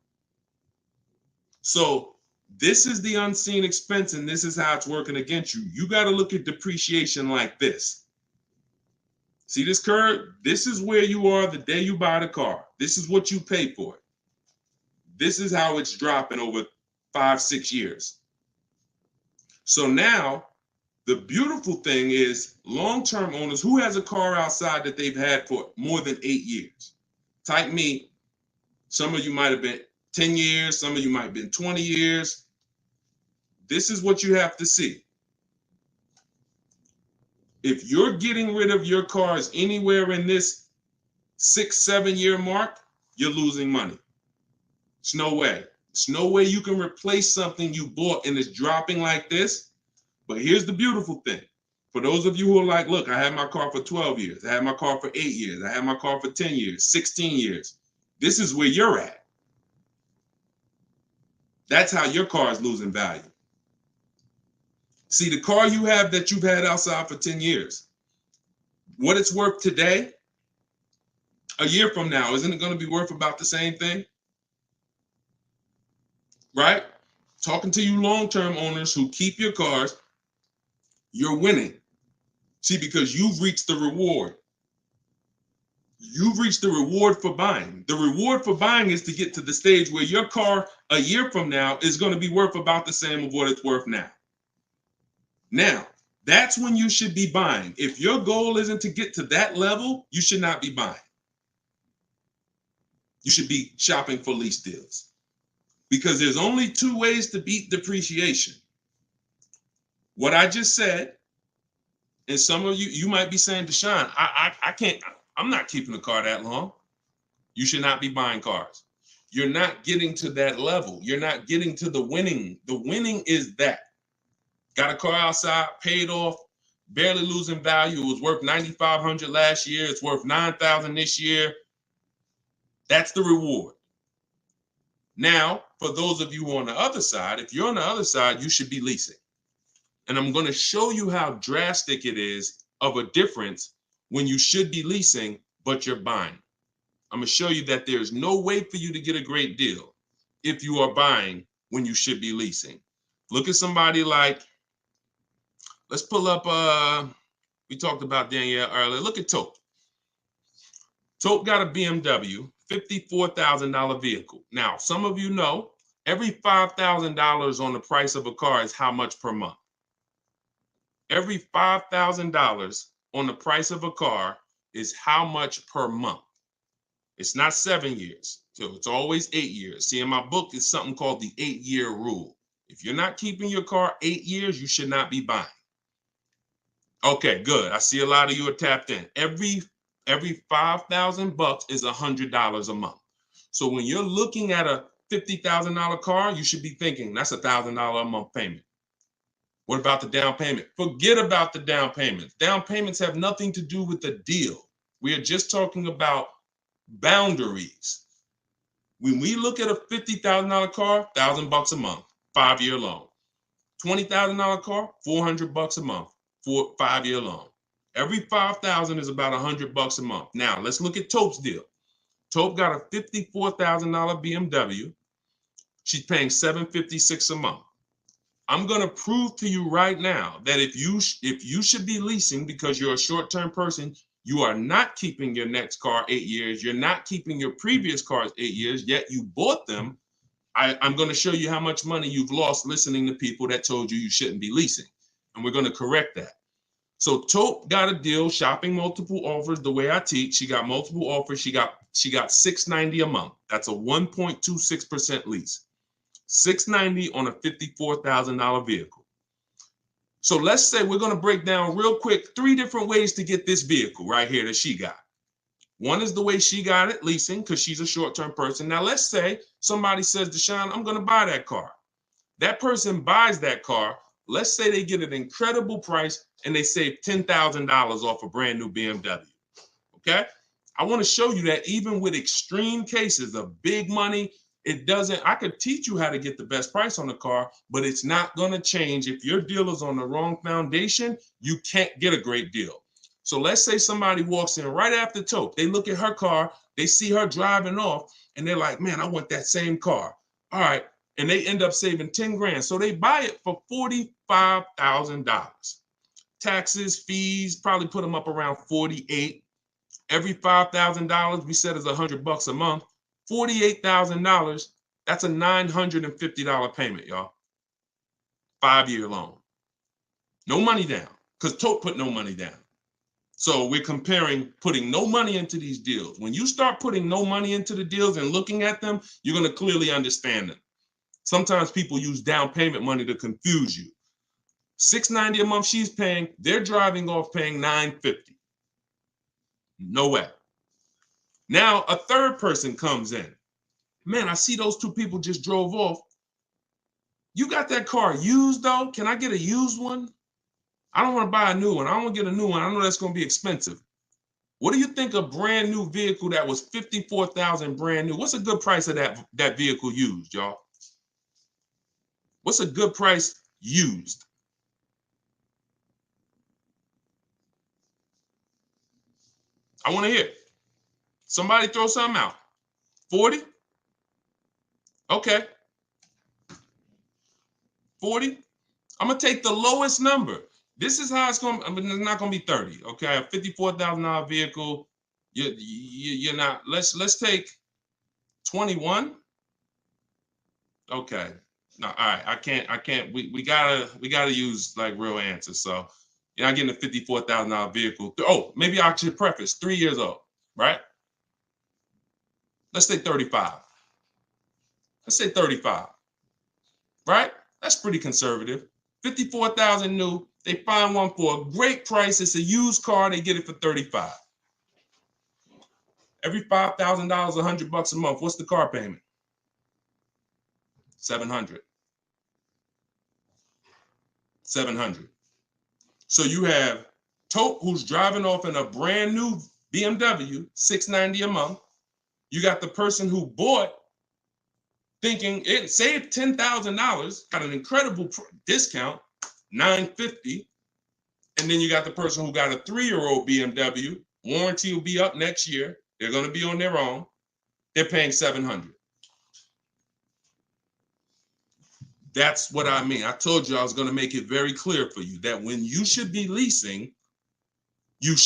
So this is the unseen expense, and this is how it's working against you. You got to look at depreciation like this. See this curve? This is where you are the day you buy the car. This is what you pay for it. This is how it's dropping over 5-6 years. So now the beautiful thing is long-term owners who has a car outside that they've had for more than 8 years. Type me. Some of you might have been 10 years. Some of you might have been 20 years. This is what you have to see. If you're getting rid of your cars anywhere in this 6-7 year mark, you're losing money. It's no way. It's no way you can replace something you bought and it's dropping like this But here's the beautiful thing. For those of you who are like, look, I had my car for 12 years. I had my car for 8 years. I had my car for 10 years, 16 years. This is where you're at. That's how your car is losing value. See, the car you have that you've had outside for 10 years, what it's worth today, a year from now, isn't it going to be worth about the same thing? Right? Talking to you long-term owners who keep your cars, you're winning. See, because you've reached the reward. You've reached the reward for buying. The reward for buying is to get to the stage where your car a year from now is going to be worth about the same of what it's worth now. Now, that's when you should be buying. If your goal isn't to get to that level, you should not be buying. You should be shopping for lease deals. Because there's only two ways to beat depreciation. What I just said, and some of you might be saying, Deshone, I can't, I'm not keeping a car that long. You should not be buying cars. You're not getting to that level. You're not getting to the winning. The winning is that. Got a car outside, paid off, barely losing value. It was worth $9,500 last year. It's worth $9,000 this year. That's the reward. Now, for those of you on the other side, if you're on the other side, you should be leasing. And I'm going to show you how drastic it is of a difference when you should be leasing, but you're buying. I'm going to show you that there's no way for you to get a great deal if you are buying when you should be leasing. Look at somebody like, let's pull up, we talked about Danielle earlier. Look at Tope. Tope got a BMW, $54,000 vehicle. Now, some of you know, every $5,000 on the price of a car is how much per month? Every $5,000 on the price of a car is how much per month? It's not 7 years, so it's always 8 years. See, in my book, it's something called the 8-year rule. If you're not keeping your car 8 years, you should not be buying. Okay, good. I see a lot of you are tapped in. Every $5,000 is $100 a month. So when you're looking at a $50,000 car, you should be thinking that's $1,000 a month payment. What about the down payment? Forget about the down payments. Down payments have nothing to do with the deal. We are just talking about boundaries. When we look at a $50,000 car, $1,000 a month, 5-year loan. $20,000 car, $400 a month, 5-year loan. Every $5,000 is about $100 a month. Now let's look at Tope's deal. Tope got a $54,000 BMW. She's paying $756 a month. I'm going to prove to you right now that if you should be leasing because you're a short-term person, you are not keeping your next car 8 years. You're not keeping your previous cars 8 years, yet you bought them. I'm going to show you how much money you've lost listening to people that told you shouldn't be leasing. And we're going to correct that. So Tope got a deal, shopping multiple offers the way I teach. She got multiple offers. She got $690 a month. That's a 1.26% lease. $690 on a $54,000 vehicle. So let's say we're going to break down real quick 3 different ways to get this vehicle right here that she got. One is the way she got it, leasing, because she's a short-term person. Now let's say somebody says, Deshone, I'm going to buy that car. That person buys that car. Let's say they get an incredible price and they save $10,000 off a brand new BMW. Okay? I want to show you that even with extreme cases of big money, I could teach you how to get the best price on the car, but it's not going to change. If your deal is on the wrong foundation, you can't get a great deal. So let's say somebody walks in right after Tope. They look at her car, they see her driving off, and they're like, man, I want that same car. All right. And they end up saving 10 grand. So they buy it for $45,000. Taxes, fees, probably put them up around 48. Every $5,000 we said is $100 a month. $48,000, that's a $950 payment, y'all. 5-year loan. No money down, because Tope put no money down. So we're comparing putting no money into these deals. When you start putting no money into the deals and looking at them, you're going to clearly understand them. Sometimes people use down payment money to confuse you. $690 a month she's paying, they're driving off paying $950. No way. Now a third person comes in. Man, I see those 2 people just drove off. You got that car used though? Can I get a used one? I don't want to buy a new one. I don't want to get a new one. I know that's going to be expensive. What do you think a brand new vehicle that was $54,000 brand new? What's a good price of that vehicle used, y'all? What's a good price used? I want to hear. Somebody throw something out. 40? Okay. 40? I'm gonna take the lowest number. This is how it's going. I mean, it's not gonna be 30. Okay, a $54,000 vehicle. You're not. Let's take 21. Okay. No, all right. I can't. We gotta use like real answers. So you're not getting a $54,000 vehicle. Oh, maybe I should preface 3 years old, right? Let's say 35. Let's say 35, right? That's pretty conservative. 54,000 new. They find one for a great price. It's a used car. They get it for 35. Every $5,000, $100 a month. What's the car payment? 700. 700. So you have Tope, who's driving off in a brand new BMW, $690 a month. You got the person who bought thinking it saved $10,000, got an incredible discount, $950. And then you got the person who got a 3-year-old BMW. Warranty will be up next year. They're going to be on their own. They're paying $700. That's what I mean. I told you I was going to make it very clear for you that when you should be leasing, you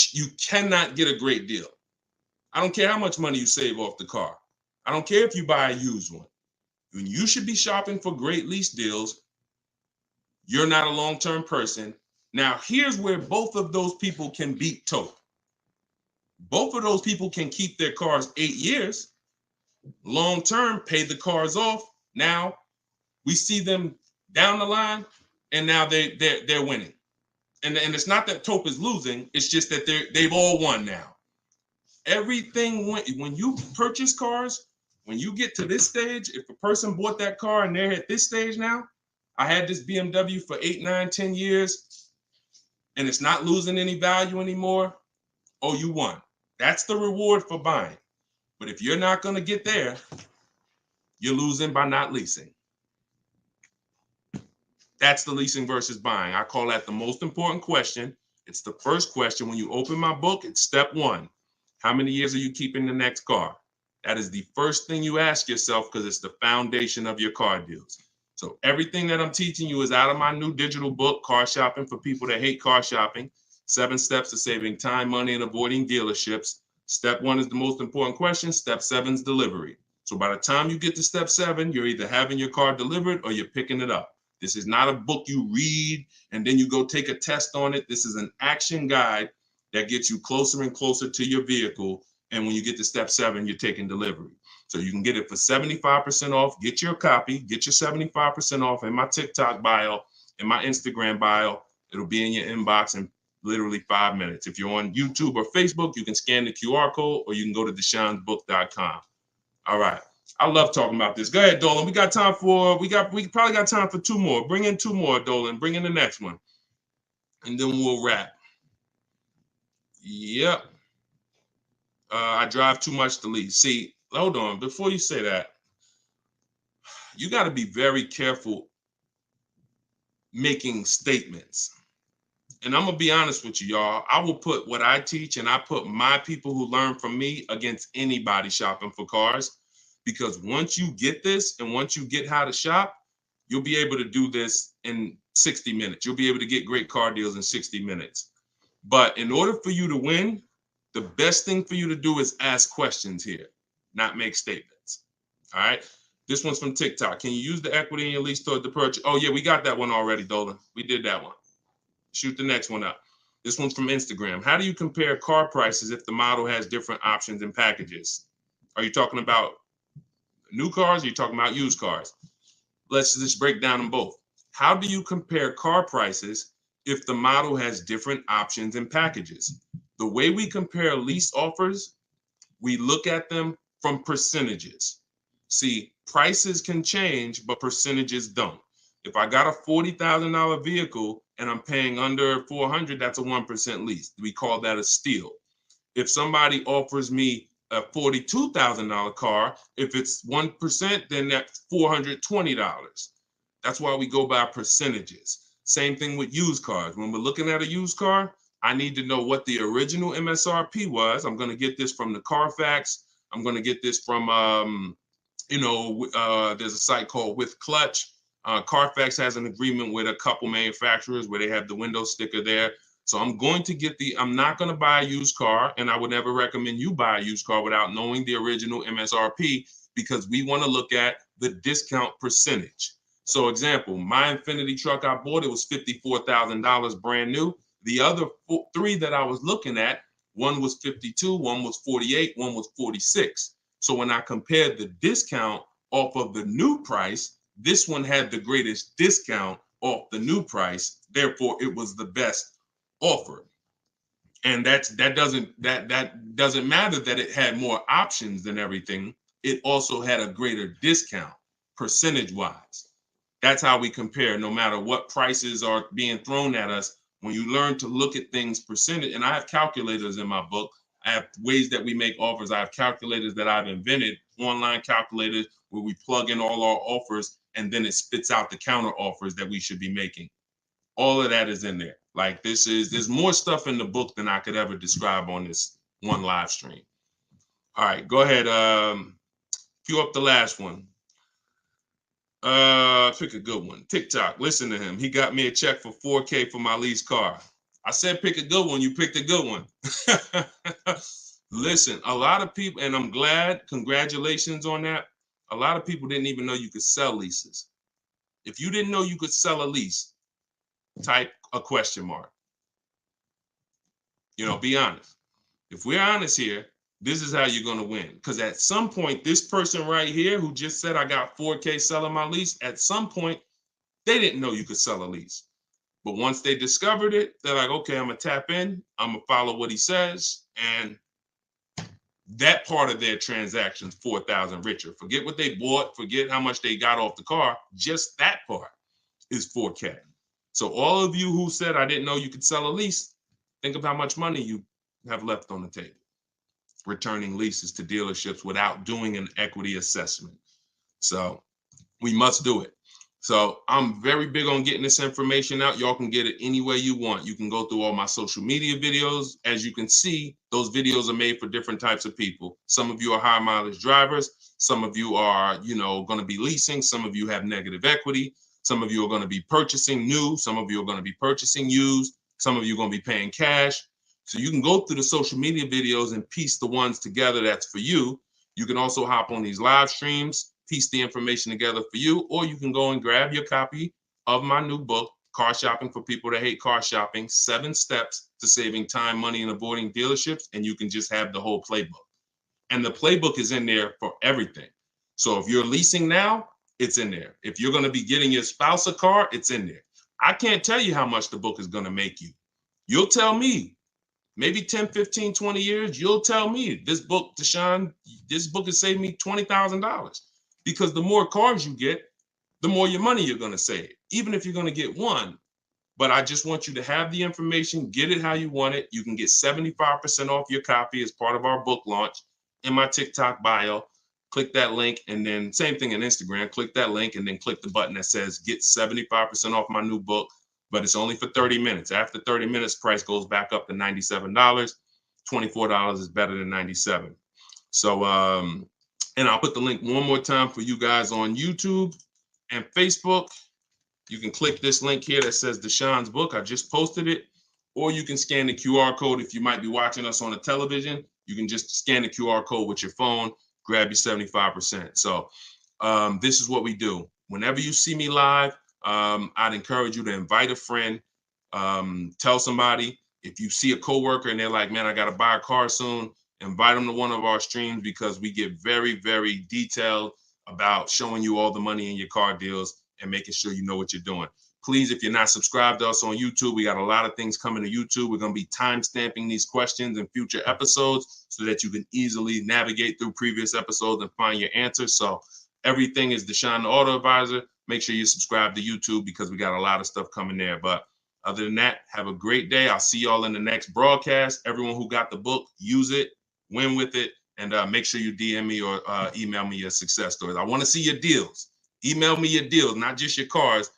cannot get a great deal. I don't care how much money you save off the car. I don't care if you buy a used one. When you should be shopping for great lease deals, you're not a long-term person. Now, here's where both of those people can beat Tope. Both of those people can keep their cars 8 years, long-term, pay the cars off. Now, we see them down the line, and now they're winning. And it's not that Tope is losing, it's just that they've all won now. Everything when you purchase cars, when you get to this stage, if a person bought that car and they're at this stage now, I had this BMW for 8, 9, 10 years, and it's not losing any value anymore. Oh, you won. That's the reward for buying. But if you're not going to get there, you're losing by not leasing. That's the leasing versus buying. I call that the most important question. It's the first question. When you open my book, it's step 1. How many years are you keeping the next car? That is the first thing you ask yourself because it's the foundation of your car deals. So everything that I'm teaching you is out of my new digital book, Car Shopping for People That Hate Car Shopping. 7 steps to saving time, money, and avoiding dealerships. Step 1 is the most important question. Step 7 is delivery. So by the time you get to step 7, you're either having your car delivered or you're picking it up. This is not a book you read and then you go take a test on it. This is an action guide that gets you closer and closer to your vehicle. And when you get to step 7, you're taking delivery. So you can get it for 75% off. Get your copy. Get your 75% off in my TikTok bio, in my Instagram bio. It'll be in your inbox in literally 5 minutes. If you're on YouTube or Facebook, you can scan the QR code or you can go to Deshone'sBook.com. All right. I love talking about this. Go ahead, Dolan. We probably got time for 2 more. Bring in 2 more, Dolan. Bring in the next one. And then we'll wrap. Yep. I drive too much to lease. See, hold on. Before you say that, you got to be very careful making statements. And I'm going to be honest with you, y'all. I will put what I teach and I put my people who learn from me against anybody shopping for cars. Because once you get this and once you get how to shop, you'll be able to do this in 60 minutes. You'll be able to get great car deals in 60 minutes. But in order for you to win, the best thing for you to do is ask questions here, not make statements. All right. This one's from TikTok. Can you use the equity in your lease toward the purchase? Oh, yeah, we got that one already, Dolan. We did that one. Shoot the next one up. This one's from Instagram. How do you compare car prices if the model has different options and packages? Are you talking about new cars? Or are you talking about used cars? Let's just break down them both. How do you compare car prices if the model has different options and packages? The way we compare lease offers, we look at them from percentages. See, prices can change, but percentages don't. If I got a $40,000 vehicle and I'm paying under 400, that's a 1% lease. We call that a steal. If somebody offers me a $42,000 car, if it's 1%, then that's $420. That's why we go by percentages. Same thing with used cars. When we're looking at a used car, I need to know what the original MSRP was. I'm going to get this from the Carfax. I'm going to get this from, there's a site called With Clutch. Carfax has an agreement with a couple manufacturers where they have the window sticker there. So I'm going to get I'm not going to buy a used car, and I would never recommend you buy a used car without knowing the original MSRP, because we want to look at the discount percentage. So example, my Infiniti truck I bought, it was $54,000 brand new. The other three that I was looking at, one was 52, one was 48, one was 46. So when I compared the discount off of the new price, this one had the greatest discount off the new price. Therefore, it was the best offer. And that doesn't matter that it had more options than everything. It also had a greater discount percentage-wise. That's how we compare, no matter what prices are being thrown at us. When you learn to look at things percentage, and I have calculators in my book. I have ways that we make offers. I have calculators that I've invented, online calculators where we plug in all our offers, and then it spits out the counter offers that we should be making. All of that is in there. Like there's more stuff in the book than I could ever describe on this one live stream. All right, go ahead. Cue up the last one. Pick a good one. TikTok. Listen to him. He got me a check for $4K for my lease car. I said pick a good one. You picked a good one. Listen, a lot of people, and I'm glad, congratulations on that. A lot of people didn't even know you could sell leases. If you didn't know you could sell a lease, type a question mark. Be honest. If we're honest here, this is how you're going to win. Because at some point, this person right here who just said I got $4K selling my lease, at some point, they didn't know you could sell a lease. But once they discovered it, they're like, okay, I'm going to tap in. I'm going to follow what he says. And that part of their transaction's 4,000 richer. Forget what they bought. Forget how much they got off the car. Just that part is 4K. So all of you who said I didn't know you could sell a lease, think of how much money you have left on the table returning leases to dealerships without doing an equity assessment. So we must do it. So I'm very big on getting this information out. Y'all can get it any way you want. You can go through all my social media videos. As you can see, those videos are made for different types of people. Some of you are high mileage drivers. Some of you are, going to be leasing. Some of you have negative equity. Some of you are going to be purchasing new. Some of you are going to be purchasing used. Some of you are going to be paying cash. So you can go through the social media videos and piece the ones together that's for you. You can also hop on these live streams, piece the information together for you, or you can go and grab your copy of my new book, Car Shopping for People That Hate Car Shopping, 7 Steps to Saving Time, Money, and Avoiding Dealerships, and you can just have the whole playbook. And the playbook is in there for everything. So if you're leasing now, it's in there. If you're going to be getting your spouse a car, it's in there. I can't tell you how much the book is going to make you. You'll tell me. Maybe 10, 15, 20 years, you'll tell me, this book, Deshone, this book has saved me $20,000. Because the more cars you get, the more your money you're going to save, even if you're going to get one. But I just want you to have the information, get it how you want it. You can get 75% off your copy as part of our book launch in my TikTok bio. Click that link, and then same thing on Instagram. Click that link and then click the button that says get 75% off my new book. But it's only for 30 minutes. After 30 minutes, price goes back up to $97. $24 is better than $97. So, and I'll put the link one more time for you guys on YouTube and Facebook. You can click this link here that says Deshone's book. I just posted it. Or you can scan the QR code. If you might be watching us on a television, you can just scan the QR code with your phone, grab your 75%. So this is what we do. Whenever you see me live, I'd encourage you to invite a friend, tell somebody. If you see a coworker and they're like, man, I got to buy a car soon, invite them to one of our streams, because we get very, very detailed about showing you all the money in your car deals and making sure you know what you're doing. Please, if you're not subscribed to us on YouTube, we got a lot of things coming to YouTube. We're going to be time stamping these questions in future episodes so that you can easily navigate through previous episodes and find your answers. So everything is Deshone the Auto Advisor. Make sure you subscribe to YouTube because we got a lot of stuff coming there. But Other than that, have a great day. I'll see y'all in the next broadcast. Everyone who got the book, use it, win with it, and make sure you DM me or email me your success stories. I want to see your deals. Email me your deals, not just your cars.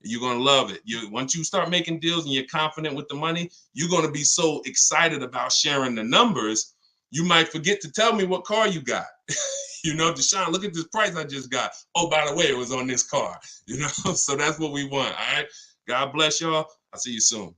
You're going to love it. Once you start making deals and you're confident with the money, you're going to be so excited about sharing the numbers, you might forget to tell me what car you got. You know, Deshone, look at this price I just got. Oh, by the way, it was on this car. You know, so that's what we want. All right. God bless y'all. I'll see you soon.